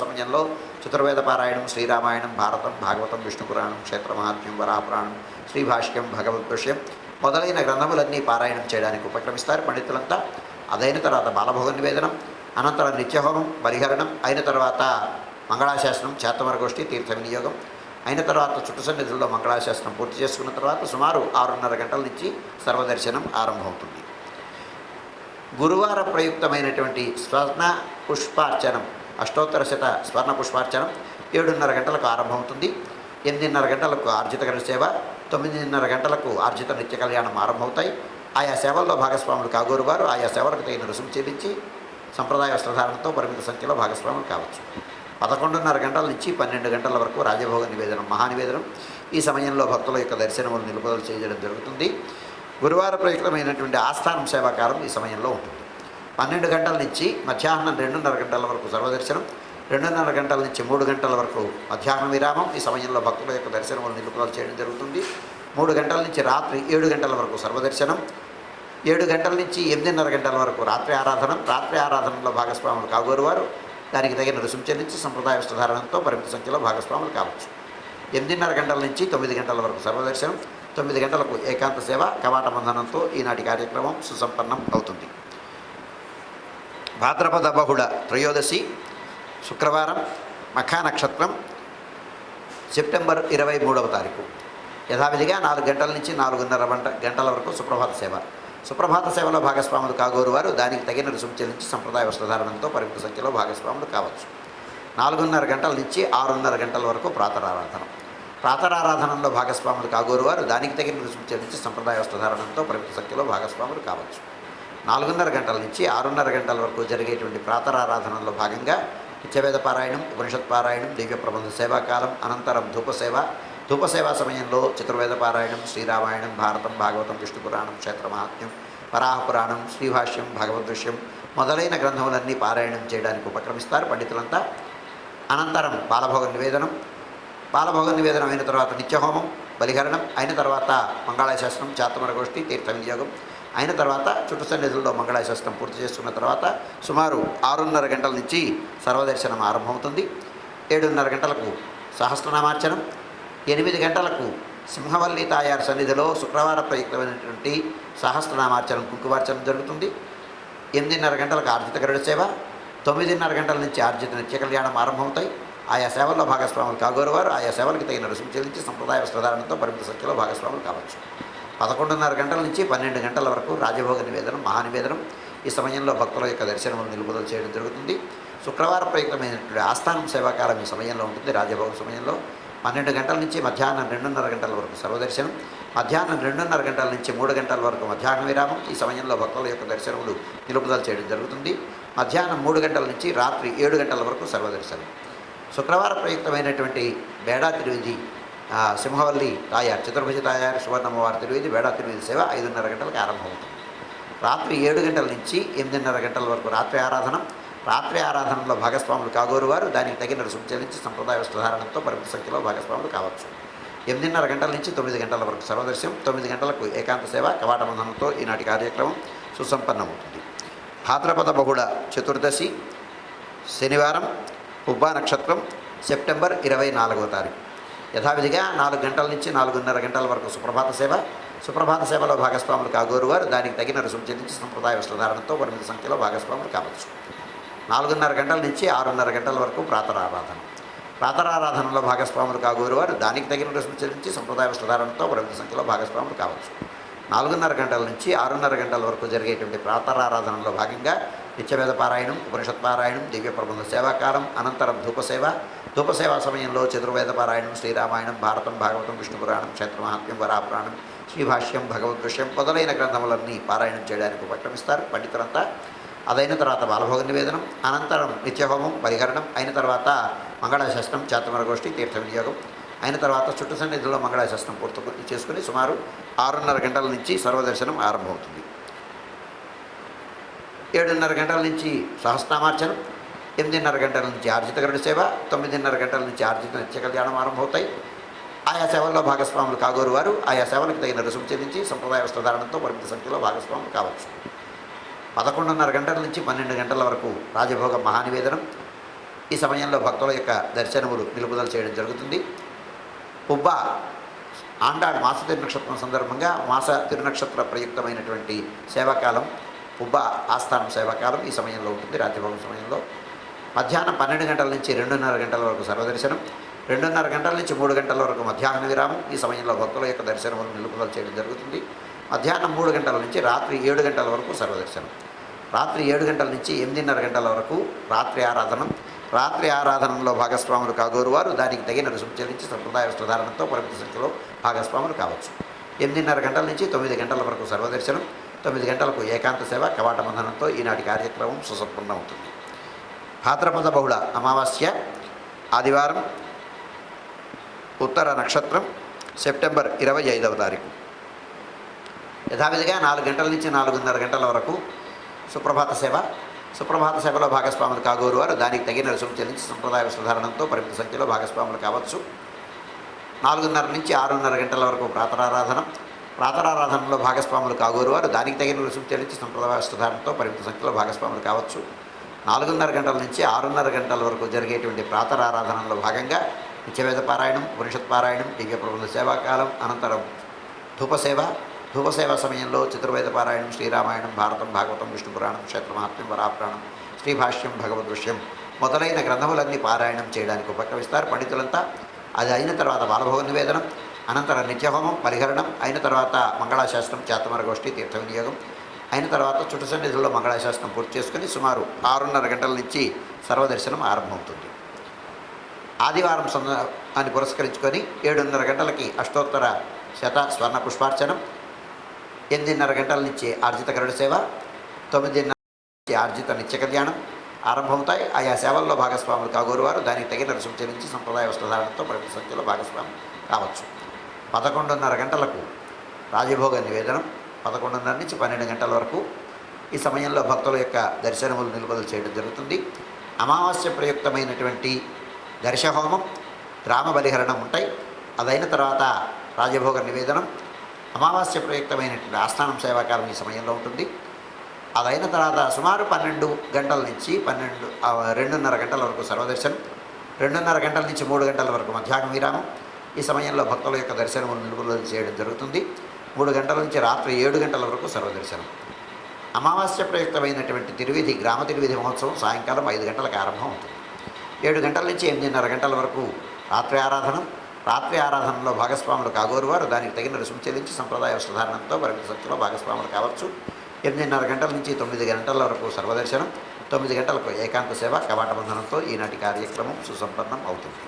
సమయంలో చతుర్వేద పారాయణం, శ్రీరామాయణం, భారతం, భాగవతం, విష్ణు పురాణం, క్షేత్రమహాత్మ్యం, వరాహపురాణం, శ్రీభాష్యం, భగవద్విషయం మొదలైన గ్రంథములన్నీ పారాయణం చేయడానికి ఉపక్రమిస్తారు పండితులంతా. అదైన తర్వాత బాలభోగ నివేదనం, అనంతరం నిత్యహోమం, పరిహరణం, అయిన తర్వాత మంగళాశాసనం, శాతవరగోష్ఠి, తీర్థ వినియోగం, అయిన తర్వాత చుట్టు సన్నిధుల్లో మంగళాశాసనం పూర్తి చేసుకున్న తర్వాత సుమారు 6:30 గంటల నుంచి సర్వదర్శనం ఆరంభమవుతుంది. గురువార ప్రయుక్తమైనటువంటి స్వర్ణ పుష్పార్చనం, అష్టోత్తర శత స్వర్ణ పుష్పార్చనం 7:30 గంటలకు ఆరంభమవుతుంది. 8:30 గంటలకు ఆర్జిత గరుడ సేవ, 9:30 గంటలకు ఆర్జిత నిత్య కళ్యాణం ఆరంభమవుతాయి. ఆయా సేవల్లో భాగస్వాములు కాగోరు వారు ఆయా సేవలకు తగిన రుసుము చెల్లించి సంప్రదాయ వస్త్రధారణతో పరిమిత సంఖ్యలో భాగస్వాములు కావచ్చు. 11:30 గంటల నుంచి 12 గంటల వరకు రాజభోగ నివేదనం మహానివేదనం. ఈ సమయంలో భక్తుల యొక్క దర్శనములు నిలుపుదల చేయడం జరుగుతుంది. గురువార ప్రయుక్తమైనటువంటి ఆస్థానం సేవాకాలం ఈ సమయంలో ఉంటుంది. 12 గంటల నుంచి మధ్యాహ్నం 2:30 గంటల వరకు సర్వదర్శనం, 2:30 గంటల నుంచి 3 గంటల వరకు మధ్యాహ్న విరామం. ఈ సమయంలో భక్తుల యొక్క దర్శనములు నిలుపుదల చేయడం జరుగుతుంది. 3 గంటల నుంచి రాత్రి 7 గంటల వరకు సర్వదర్శనం, 7 గంటల నుంచి 8:30 గంటల వరకు రాత్రి ఆరాధనం. రాత్రి ఆరాధనలో భాగస్వాములు కాగోరు వారు దానికి తగిన రుసుము చెల్లించి సంప్రదాయ వస్త్రధారణంతో పరిమిత సంఖ్యలో భాగస్వాములు కావచ్చు. 8:30 గంటల నుంచి 9 గంటల వరకు సర్వదర్శనం, 9 గంటలకు ఏకాంత సేవ కవాట బంధనంతో ఈనాటి కార్యక్రమం సుసంపన్నం అవుతుంది. భాద్రపద బహుళ త్రయోదశి శుక్రవారం, మఖా నక్షత్రం, సెప్టెంబర్ 23వ తారీఖు. యథావిధిగా 4 గంటల నుంచి 4:30 గంటల వరకు సుప్రభాత సేవ. సుప్రభాత సేవలో భాగస్వాములు కాగోరు వారు దానికి తగిన రుసుము చెల్లించి సంప్రదాయ వస్త్రధారణంతో పరిమిత సంఖ్యలో భాగస్వాములు కావచ్చు. 4:30 గంటల నుంచి 6:30 గంటల వరకు ప్రాతరారాధన. ప్రాతరారాధనలో భాగస్వాములు కాగోరు వారు దానికి తగిన రుసుము చెల్లించి సంప్రదాయ వస్త్రధారణంతో పరిమిత సంఖ్యలో భాగస్వాములు కావచ్చు. 4:30 గంటల నుంచి 6:30 గంటల వరకు జరిగేటువంటి ప్రాతరారాధనలో భాగంగా నిత్యవేద పారాయణం, ఉపనిషత్ పారాయణం, దివ్య ప్రబంధ సేవాకాలం, అనంతరం ధూపసేవ. ధూపసేవా సమయంలో చతుర్వేద పారాయణం, శ్రీరామాయణం, భారతం, భాగవతం, విష్ణు పురాణం, క్షేత్ర మహాత్మ్యం, వరాహ పురాణం, శ్రీభాష్యం, భగవద్దృశ్యం మొదలైన గ్రంథములన్నీ పారాయణం చేయడానికి ఉపక్రమిస్తారు పండితులంతా. అనంతరం బాలభోగ నివేదనం. బాలభోగ నివేదనం అయిన తర్వాత నిత్యహోమం, బలిహరణం అయిన తర్వాత మంగళాశాసనం, చాతమర గోష్ఠి, తీర్థ వినియోగం అయిన తర్వాత చుట్టు సన్నిధుల్లో మంగళాశాసనం పూర్తి చేసుకున్న తర్వాత సుమారు 6:30 గంటల నుంచి సర్వదర్శనం ఆరంభమవుతుంది. 7:30 గంటలకు సహస్రనామార్చనం, 8 గంటలకు సింహవల్లి తాయారు సన్నిధిలో శుక్రవార ప్రయుక్తమైనటువంటి సహస్రనామార్చనం, కుంకుమార్చనం జరుగుతుంది. 8:30 గంటలకు ఆర్జిత గరుడ సేవ, 9:30 గంటల నుంచి ఆర్జిత నిత్య కళ్యాణం ఆరంభమవుతాయి. ఆయా సేవల్లో భాగస్వాములు కాగోరు వారు ఆయా సేవలకు తగిన రుసుము చెల్లించి సంప్రదాయ వస్త్రధారణతో పరిమిత సంఖ్యలో భాగస్వాములు కావచ్చు. 11:30 గంటల నుంచి 12 గంటల వరకు రాజభోగ నివేదనం మహానివేదనం. ఈ సమయంలో భక్తుల యొక్క దర్శనములు నిలుపుదల చేయడం జరుగుతుంది. శుక్రవార ప్రయుక్తమైనటువంటి ఆస్థానం సేవాకాలం ఈ సమయంలో ఉంటుంది. రాజభోగ సమయంలో 12 గంటల నుంచి మధ్యాహ్నం 2:30 గంటల వరకు సర్వదర్శనం, మధ్యాహ్నం 2:30 గంటల నుంచి 3 గంటల వరకు మధ్యాహ్న విరామం. ఈ సమయంలో భక్తుల యొక్క దర్శనములు నిలుపుదల చేయడం జరుగుతుంది. మధ్యాహ్నం 3 గంటల నుంచి రాత్రి 7 గంటల వరకు సర్వదర్శనం. శుక్రవార ప్రయుక్తమైనటువంటి బేడా తిరువిధి, సింహవల్లి తాయారు, చతుర్భుజ తాయారు, సువర్ణమ్మవారి తిరువిధి, బేడా తిరువిధి సేవ 5:30 గంటలకు ఆరంభమవుతుంది. రాత్రి 7 గంటల నుంచి 8:30 గంటల వరకు రాత్రి ఆరాధన. రాత్రి ఆరాధనలో భాగస్వాములు కాగోరు వారు దానికి తగిన రుసుము చెల్లించి సంప్రదాయ వస్త్రధారణంతో పరిమిత సంఖ్యలో భాగస్వాములు కావచ్చు. 8:30 గంటల నుంచి 9 గంటల వరకు సర్వదర్శనం, 9 గంటలకు ఏకాంత సేవ కవాట బంధనంతో ఈనాటి కార్యక్రమం సుసంపన్నమవుతుంది. భాద్రపద బహుళ చతుర్దశి శనివారం, పుబ్బా నక్షత్రం, సెప్టెంబర్ 24వ తారీఖు. యథావిధిగా 4 గంటల నుంచి 4:30 గంటల వరకు సుప్రభాత సేవ. సుప్రభాత సేవలో భాగస్వాములు కాగోరు వారు దానికి తగిన రుసుము చెల్లించి సంప్రదాయ వస్త్రధారణతో పరిమిత సంఖ్యలో భాగస్వాములు కావచ్చు. 4:30 గంటల నుంచి 6:30 గంటల వరకు ప్రాతరారాధన. ప్రాతరారాధనలో భాగస్వాములు కాగోరు వారు దానికి తగిన రుసుము చెల్లించి సంప్రదాయ వస్త్రధారణతో పరిమిత సంఖ్యలో భాగస్వాములు కావచ్చు. 4:30 గంటల నుంచి 6:30 గంటల వరకు జరిగేటువంటి ప్రాతరారాధనలో భాగంగా నిత్యవేద పారాయణం, ఉపనిషత్ పారాయణం, దివ్య ప్రబంధ సేవాకాలం, అనంతరం ధూపసేవ. ధూపసేవా సమయంలో చతుర్వేద పారాయణం, శ్రీరామాయణం, భారతం, భాగవతం, విష్ణు పురాణం, క్షేత్ర మహాత్మ్యం, వరాహ పురాణం, శ్రీభాష్యం, భగవద్గృష్యం మొదలైన గ్రంథములన్నీ పారాయణం చేయడానికి ఉపక్రమిస్తారు పండితులంతా. అదైన తర్వాత బాలభోగ నివేదనం, అనంతరం నిత్యహోమం, బలిహరణం అయిన తర్వాత మంగళాశాసనం, చాతమర గోష్ఠి, తీర్థ వినియోగం అయిన తర్వాత చుట్టు సన్నిధిలో మంగళాశాసనం పూర్తి చేసుకుని సుమారు 6:30 గంటల నుంచి సర్వదర్శనం ఆరంభమవుతుంది. 7:30 గంటల నుంచి సహస్రనామార్చనం, 8:30 గంటల నుంచి ఆర్జిత గరుడ సేవ, 9:30 గంటల నుంచి ఆర్జిత నిత్య కళ్యాణం ఆరంభమవుతాయి. ఆయా సేవల్లో భాగస్వాములు కాగోరు వారు ఆయా సేవలకు తగిన రుసుము చెల్లించి సంప్రదాయ వస్త్రధారణతో పరిమిత సంఖ్యలో భాగస్వాములు కావచ్చు. 11:30 గంటల నుంచి 12 గంటల వరకు రాజభోగ మహానివేదనం. ఈ సమయంలో భక్తుల యొక్క దర్శనములు నిలుపుదల చేయడం జరుగుతుంది. పుబ్బ ఆండాడు మాస తిరునక్షత్రం సందర్భంగా మాస తిరునక్షత్ర ప్రయుక్తమైనటువంటి సేవాకాలం పుబ్బ ఆస్థానం సేవాకాలం ఈ సమయంలో ఉంటుంది. రాజ్యభోగం సమయంలో మధ్యాహ్నం 12 గంటల నుంచి 2:30 గంటల వరకు సర్వదర్శనం, 2:30 గంటల నుంచి 3 గంటల వరకు మధ్యాహ్న విరామం. ఈ సమయంలో భక్తుల యొక్క దర్శనములు నిలుపుదల చేయడం జరుగుతుంది. మధ్యాహ్నం 3 గంటల నుంచి రాత్రి 7 గంటల వరకు సర్వదర్శనం. రాత్రి 7 గంటల నుంచి 8:30 గంటల వరకు రాత్రి ఆరాధనం. రాత్రి ఆరాధనలో భాగస్వాములు కాగోరు వారు దానికి తగిన రుసుము చెల్లించి సంప్రదాయ వస్త్రధారణతో పరిమిత సంఖ్యలో భాగస్వాములు కావచ్చు. 8:30 గంటల నుంచి 9 గంటల వరకు సర్వదర్శనం, 9 గంటలకు ఏకాంత సేవ కవాట బంధనంతో ఈనాటి కార్యక్రమం సుసంపన్నమవుతుంది. భాద్రపద బహుళ అమావాస్య ఆదివారం ఉత్తర నక్షత్రం సెప్టెంబర్ 25వ తారీఖు. యథావిధిగా 4 గంటల నుంచి 4:30 గంటల వరకు సుప్రభాత సేవ. సుప్రభాత సేవలో భాగస్వాములు కాగోరు వారు దానికి తగిన రుసుము చెల్లించి సంప్రదాయ వస్త్రధారణంతో పరిమిత సంఖ్యలో భాగస్వాములు కావచ్చు. 4:30 నుంచి 6:30 గంటల వరకు ప్రాతరారాధన. ప్రాతరారాధనలో భాగస్వాములు కాగోరు వారు దానికి తగిన రుసుము చెల్లించి సంప్రదాయ వస్త్రధారణంతో పరిమిత సంఖ్యలో భాగస్వాములు కావచ్చు. 4:30 గంటల నుంచి 6:30 గంటల వరకు జరిగేటువంటి ప్రాతరారాధనలో భాగంగా నిత్యవేద పారాయణం, ఉపనిషత్ పారాయణం, దివ్య ప్రబంధ సేవాకాలం, అనంతరం ధూపసేవ. ధూపసేవ సమయంలో చతుర్వేద పారాయణం, శ్రీరామాయణం, భారతం, భాగవతం, విష్ణు పురాణం, క్షేత్రమహాత్మ్యం, వరాపురాణం, శ్రీభాష్యం, భగవద్విషయం మొదలైన గ్రంథములన్నీ పారాయణం చేయడానికి ఉపక్రమిస్తారు పండితులంతా. అది అయిన తర్వాత బాలభోగ నివేదనం, అనంతరం నిత్యహోమం, పరిహరణం అయిన తర్వాత మంగళాశాస్త్రం, చేతమర గోష్ఠి, తీర్థ వినియోగం అయిన తర్వాత చుట్టు సన్నిధుల్లో మంగళాశాస్త్రం పూర్తి చేసుకుని సుమారు 6:30 గంటల నుంచి సర్వదర్శనం ఆరంభమవుతుంది. ఆదివారం అని పురస్కరించుకొని 7:30 గంటలకి అష్టోత్తర శత స్వర్ణ పుష్పార్చనం, 8:30 గంటల నుంచి ఆర్జిత గరుడ సేవ, 9:30 నుంచి ఆర్జిత నిత్య కళ్యాణం ఆరంభమవుతాయి. ఆయా సేవల్లో భాగస్వాములు కాగోరు వారు దానికి తగిన రుసుము చెల్లించి సంప్రదాయ వస్త్రధారణతో పరిమిత సంఖ్యలో భాగస్వాములు కావచ్చు. 11:30 గంటలకు రాజభోగ నివేదనం, 11:30 నుంచి 12 గంటల వరకు ఈ సమయంలో భక్తుల యొక్క దర్శనములు నిలుపుదల చేయడం జరుగుతుంది. అమావాస్య ప్రయుక్తమైనటువంటి దర్శహోమం, గ్రామ బలిహరణం ఉంటాయి. అదైన తర్వాత రాజభోగ నివేదనం, అమావాస్య ప్రయుక్తమైనటువంటి ఆస్థానం సేవాకాలం ఈ సమయంలో ఉంటుంది. అదైన తర్వాత సుమారు 12 గంటల నుంచి 2:30 గంటల వరకు సర్వదర్శనం, 2:30 గంటల నుంచి 3 గంటల వరకు మధ్యాహ్న విరామం. ఈ సమయంలో భక్తుల యొక్క దర్శనములు నిలుపుదల చేయడం జరుగుతుంది. 3 గంటల నుంచి రాత్రి 7 గంటల వరకు సర్వదర్శనం. అమావాస్య ప్రయుక్తమైనటువంటి తిరువిధి, గ్రామ తిరువిధి మహోత్సవం సాయంకాలం 5 గంటలకు ఆరంభం అవుతుంది. 7 గంటల నుంచి 8:30 గంటల వరకు రాత్రి ఆరాధనం. రాత్రి ఆరాధనలో భాగస్వాములు కాగోరు వారు దానికి తగిన రుసుము చెల్లించి సంప్రదాయ వస్త్రధారణంతో పరిమిత సంఖ్యలో భాగస్వాములు కావచ్చు. 8:30 గంటల నుంచి 9 గంటల వరకు సర్వదర్శనం, 9 గంటలకు ఏకాంత సేవ కవాట బంధనంతో ఈనాటి కార్యక్రమం సుసంపన్నం అవుతుంది.